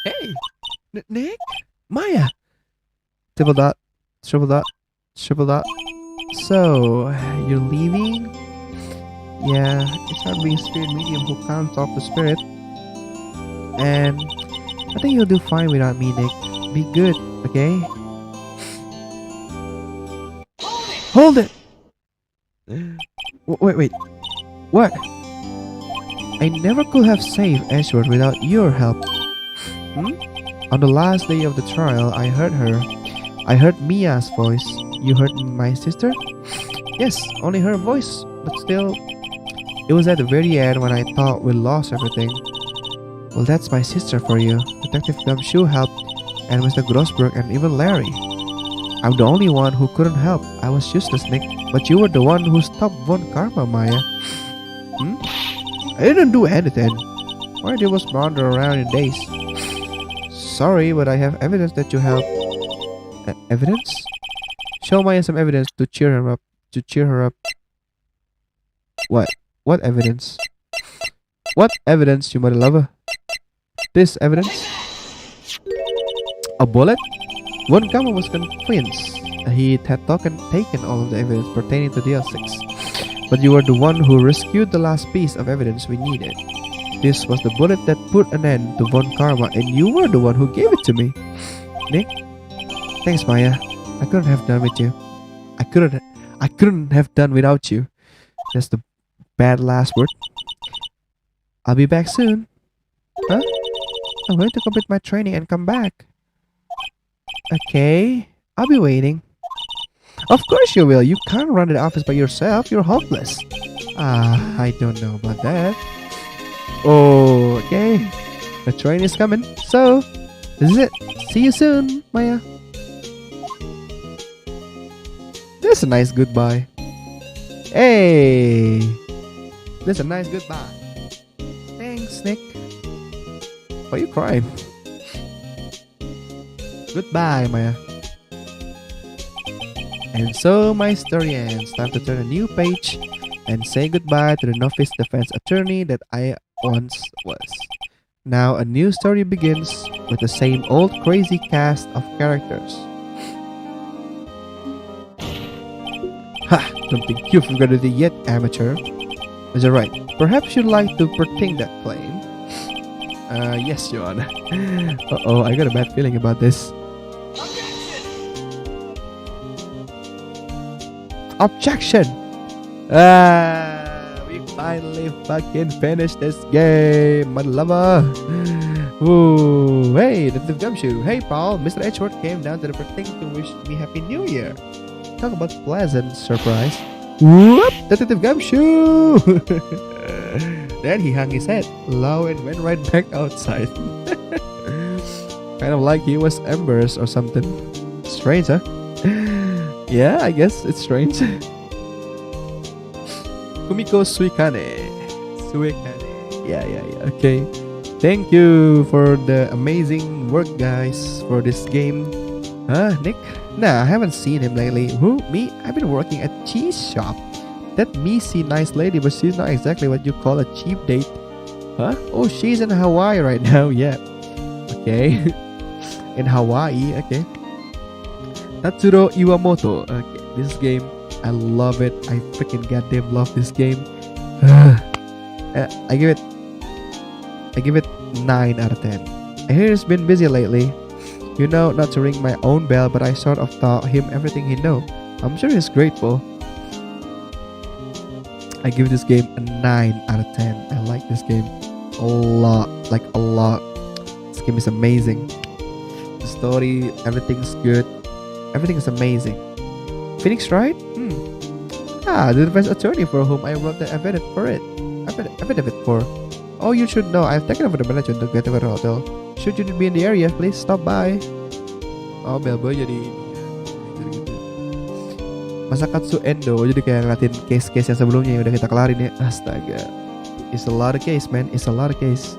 Hey! Nick? Maya! Triple dot. Triple dot. Triple dot. So, you're leaving? Yeah, it's hard being a spirit medium who can't talk to spirit. And I think you'll do fine without me, Nick. Be good, okay? Hold it! Wait. What? I never could have saved Edgeworth without your help. On the last day of the trial, I heard her. I heard Mia's voice. You heard my sister? Yes, only her voice, but still. It was at the very end when I thought we lost everything. Well, that's my sister for you. Detective Gumshoe helped, and Mr. Grossberg, and even Larry. I'm the only one who couldn't help. I was useless, Nick. But you were the one who stopped Von Karma, Maya. I didn't do anything. Why did was wander around in days? Sorry, but I have evidence that you helped. Evidence? Show Maya some evidence to cheer her up. What? What evidence? What evidence, you mother lover? This evidence? A bullet? Von Karma was convinced he had taken all of the evidence pertaining to the L6. But you were the one who rescued the last piece of evidence we needed. This was the bullet that put an end to Von Karma, and you were the one who gave it to me. Nick? Thanks, Maya. I couldn't have done with you. I couldn't have done without you. That's the bad last word. I'll be back soon. Huh? I'm going to complete my training and come back. Okay, I'll be waiting. Of course you will. You can't run the office by yourself. You're hopeless. I don't know about that. Oh, okay. The train is coming. So, this is it. See you soon, Maya. That's a nice goodbye. Hey! That's a nice goodbye. Thanks, Nick. Why are you crying? Goodbye, Maya. And so my story ends. Time to turn a new page and say goodbye to the novice defense attorney that I once was. Now a new story begins with the same old crazy cast of characters. Ha! Don't think you've forgotten it yet, amateur. Is that right? Perhaps you'd like to pretend that claim. Yes, Your Honor. Uh-oh, I got a bad feeling about this. Objection! We finally fucking finished this game, my lover. Ooh, hey, Detective Gumshoe. Hey, Paul, Mr. Edgeworth came down to the protecting to wish me Happy New Year. Talk about pleasant surprise. Whoop, Detective Gumshoe! Then he hung his head low and went right back outside. Kind of like he was embarrassed or something. Strange, huh? Yeah, I guess it's strange. Kumiko Suikane. Yeah. Okay. Thank you for the amazing work, guys, for this game. Huh, Nick? Nah, I haven't seen him lately. Who? Me? I've been working at cheese shop. That me-see nice lady, but she's not exactly what you call a cheap date. Huh? Oh, she's in Hawaii right now. Yeah. Okay. In Hawaii. Okay. Tatsuro Iwamoto. Okay. This game, I love it. I freaking goddamn love this game. I give it 9 out of 10. I hear he's been busy lately. You know, not to ring my own bell, but I sort of taught him everything he knows. I'm sure he's grateful. I give this game a 9 out of 10. I like this game a lot. Like a lot. This game is amazing. The story, everything's good. Everything is amazing. Phoenix Wright? The defense attorney for whom I wrote the affidavit for. Oh, you should know. I've taken over the management to get over the hotel. Should you be in the area, please stop by. Oh, bellboy jadi masa Katsu Endo jadi kayak ngeliatin case-case yang sebelumnya yang udah kita kelarin ya. Astaga. It's a lot of case, man. It's a lot of case.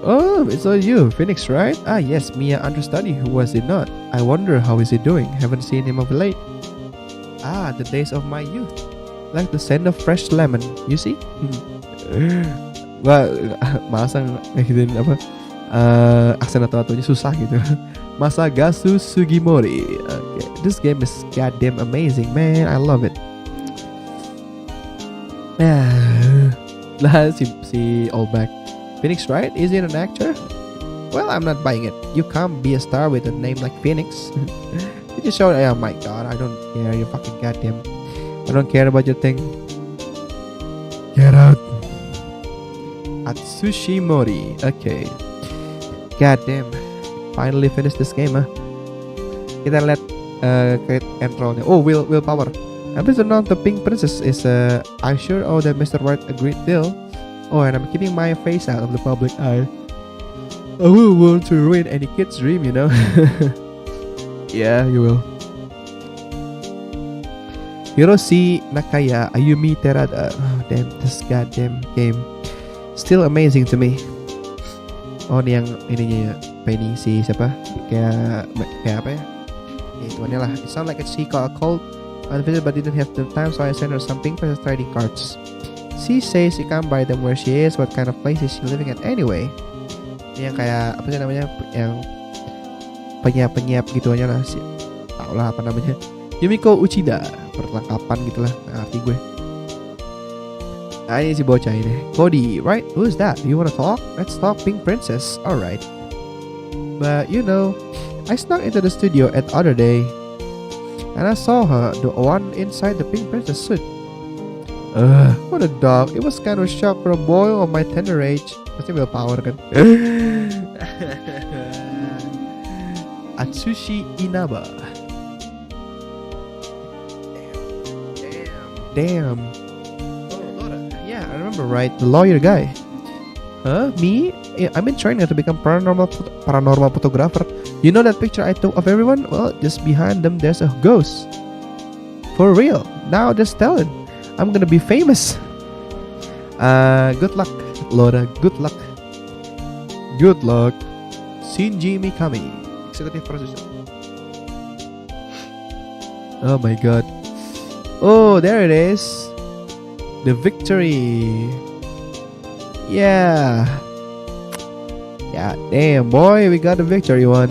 Oh, it's all you, Phoenix, right? Ah, yes, Mia understudy. Who was it not? I wonder how is he doing. Haven't seen him of late. Ah, the days of my youth. Like the scent of fresh lemon. You see? Wah, masa ngikutin apa? Aksen atau-ataunya susah gitu. Masagasu Sugimori. Okay. This game is goddamn amazing, man. I love it. Lah si Allback. Phoenix Wright? Is he an actor? Well, I'm not buying it. You can't be a star with a name like Phoenix. You just showed. Oh my god, I don't care. You fucking goddamn. I don't care about your thing. Get out. Atsushi Mori. Okay. Goddamn. Finally finished this game, huh? Kita lihat credit controlnya. Oh, willpower. I'm pleased to know the Pink Princess is I sure owe that Mr. Wright a great deal. Oh, and I'm keeping my face out of the public eye. I wouldn't want to ruin any kid's dream, you know. Yeah, you will. Hiroshi Nakaya Ayumi Terada. Oh, damn, this goddamn game. Still amazing to me. Oh, ini yang ininya ya. Apa ini si siapa? Kayak apa ya? Ituannya lah. It sounded like she called a cold unfitted but didn't have the time, so I sent her some Pink Princess trading cards. She says she can't buy them where she is. What kind of place is she living at anyway? Ini yang kayak apa sih namanya? Yang penyiap gitu aja lah. Tau lah apa namanya. Yumiko Uchida. Perlengkapan gitu lah. Nggak ngerti gue. Nah, ini si bocah ini. Cody, right? Who's that? You wanna talk? Let's talk Pink Princess. Alright. But you know, I snuck into the studio at other day and I saw her, the one inside the Pink Princess suit. What a dog. It was kind of a shock for a boy of my tender age. Pasti willpower kan. Atsushi Inaba. Damn. Yeah, I remember, right? The lawyer guy. Huh? Me? Yeah, I've been training to become paranormal photographer. You know that picture I took of everyone? Well, just behind them there's a ghost. For real. Now just tell it. I'm gonna be famous. Good luck, Laura. Good luck. Good luck. Shinji Mikami, executive producer. Oh my god. Oh, there it is. The victory. Yeah. Yeah, damn boy, we got the victory one.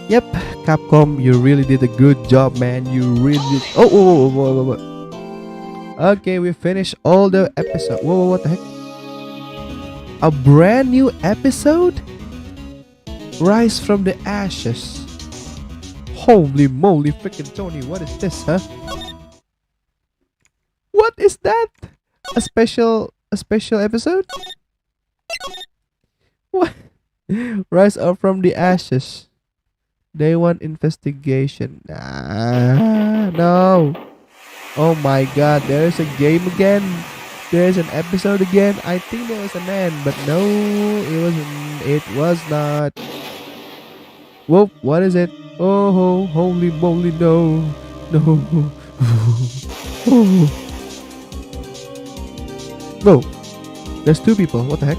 Yep, Capcom, you really did a good job, man. You really did. Oh. Okay, we finished all the episode. Whoa, what the heck? A brand new episode? Rise from the ashes. Holy moly, freaking Tony, what is this, huh? What is that? A special episode? What? Rise up from the ashes. Day 1 investigation. No. Oh my god, there's a game again. There's an episode again. I think there was an end, but no, it wasn't. It was not. Whoa, what is it? Oh, holy moly, no. No, there's 2 people. What the heck?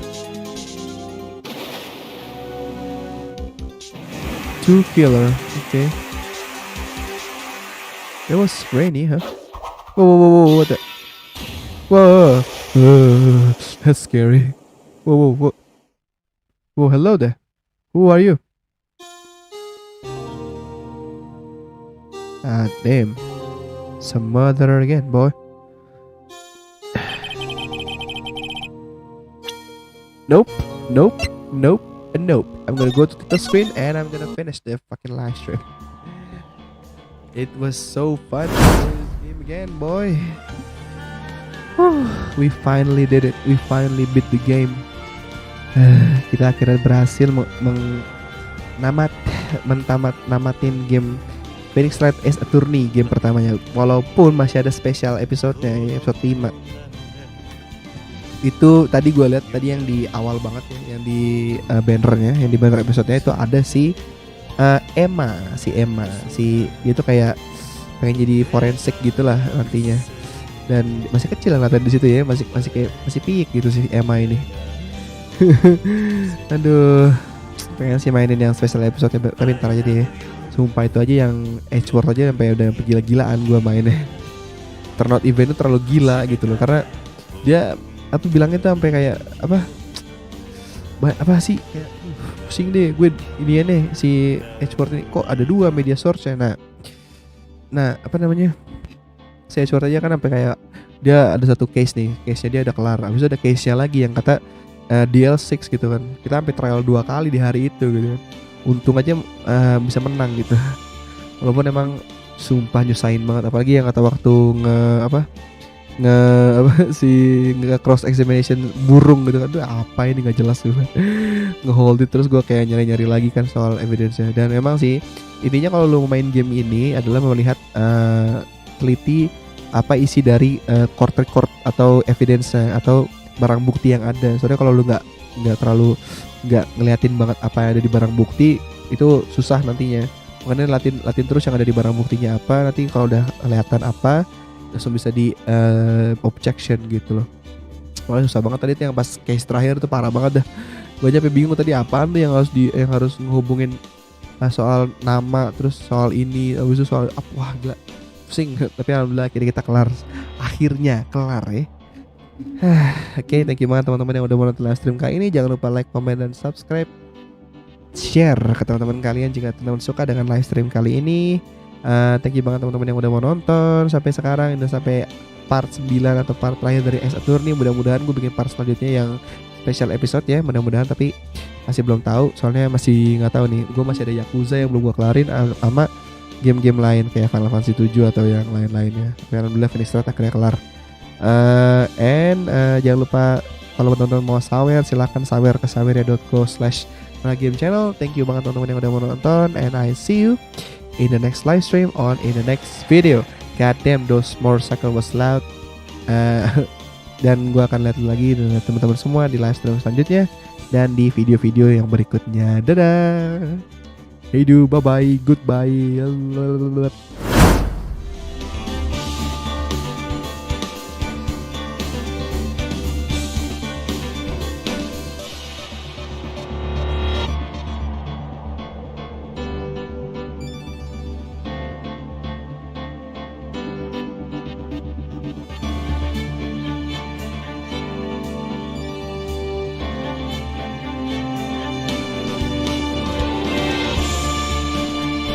2 killer. Okay. It was rainy, huh? Whoa, what the? Whoa, that's scary. Whoa. Whoa, hello there. Who are you? Ah, damn. Some murderer again, boy. Nope. I'm gonna go to the screen and I'm gonna finish the fucking live stream. It was so fun. Game again, boy. We finally did it. We finally beat the game. Kita akhirnya berhasil namatin game Phoenix Wright Ace Attorney, game pertamanya. Walaupun masih ada special episode-nya, episode 5. Itu tadi gue lihat tadi yang di awal banget ya, yang di bannernya, yang di banner episode-nya itu ada si Emma, dia tuh kayak pengen jadi forensik gitulah nantinya. Dan masih kecil lah di situ ya, masih piik gitu si Emma ini. Aduh, pengen sih mainin yang special episode tapi ntar aja deh. Sumpah itu aja yang Edgeworth aja sampai udah gila-gilaan gua mainnya. Turnout event itu terlalu gila gitu loh, karena dia bilangnya tuh sampai kayak apa sih kayak pusing deh gue ini nih si Edgeworth ini kok ada 2 media source-nya. Nah si Edgeworth aja kan sampai kayak dia ada satu case-nya dia ada kelar, habis itu ada case-nya lagi yang kata DL6 gitu kan, kita sampai trial 2 kali di hari itu gitu kan. Untung aja bisa menang gitu. Walaupun emang sumpah nyusahin banget, apalagi yang kata waktu nge cross examination burung gitu kan. Aduh, apa ini nggak jelas tuh. Nge-hold it terus gue kayak nyari-nyari lagi kan soal evidence-nya. Dan memang sih intinya kalau lu main game ini adalah melihat teliti apa isi dari court record atau evidence-nya atau barang bukti yang ada. Soalnya kalau lu nggak ngeliatin banget apa yang ada di barang bukti itu susah nantinya. Makanya latin terus yang ada di barang buktinya apa, nanti kalau udah kelihatan apa langsung bisa di objection gitu loh. Makanya susah banget tadi tuh yang pas case terakhir tuh parah banget dah. Gue aja bingung tadi apaan tuh yang harus ngehubungin soal nama, terus soal ini, habis itu soal wah gila pusing. Tapi alhamdulillah akhirnya kita akhirnya kelar ya. Oke, thank you banget teman-teman yang udah nonton live stream kali ini. Jangan lupa like, comment, dan subscribe. Share ke teman-teman kalian jika teman-teman suka dengan live stream kali ini. Thank you banget teman-teman yang udah mau nonton sampai sekarang, udah sampai part 9 atau part terakhir dari Ace Attorney. Mudah-mudahan gue bikin part selanjutnya yang special episode ya, mudah-mudahan, tapi masih belum tahu soalnya masih nggak tahu nih. Gue masih ada Yakuza yang belum gue kelarin sama game-game lain kayak Final Fantasy 7 atau yang lain-lainnya. Tapi alhamdulillah Phoenix Wright akhirnya kelar. Jangan lupa kalau teman-teman mau sawer silahkan sawer ke saweria.co/gamechannel. Thank you banget teman-teman yang udah mau nonton, and I see you in the next live stream on in the next video. God damn, those motorcycle was loud. Dan gue akan lihat lagi dengan teman-teman semua di live stream selanjutnya dan di video-video yang berikutnya. Dadah. Hey do, bye bye, goodbye.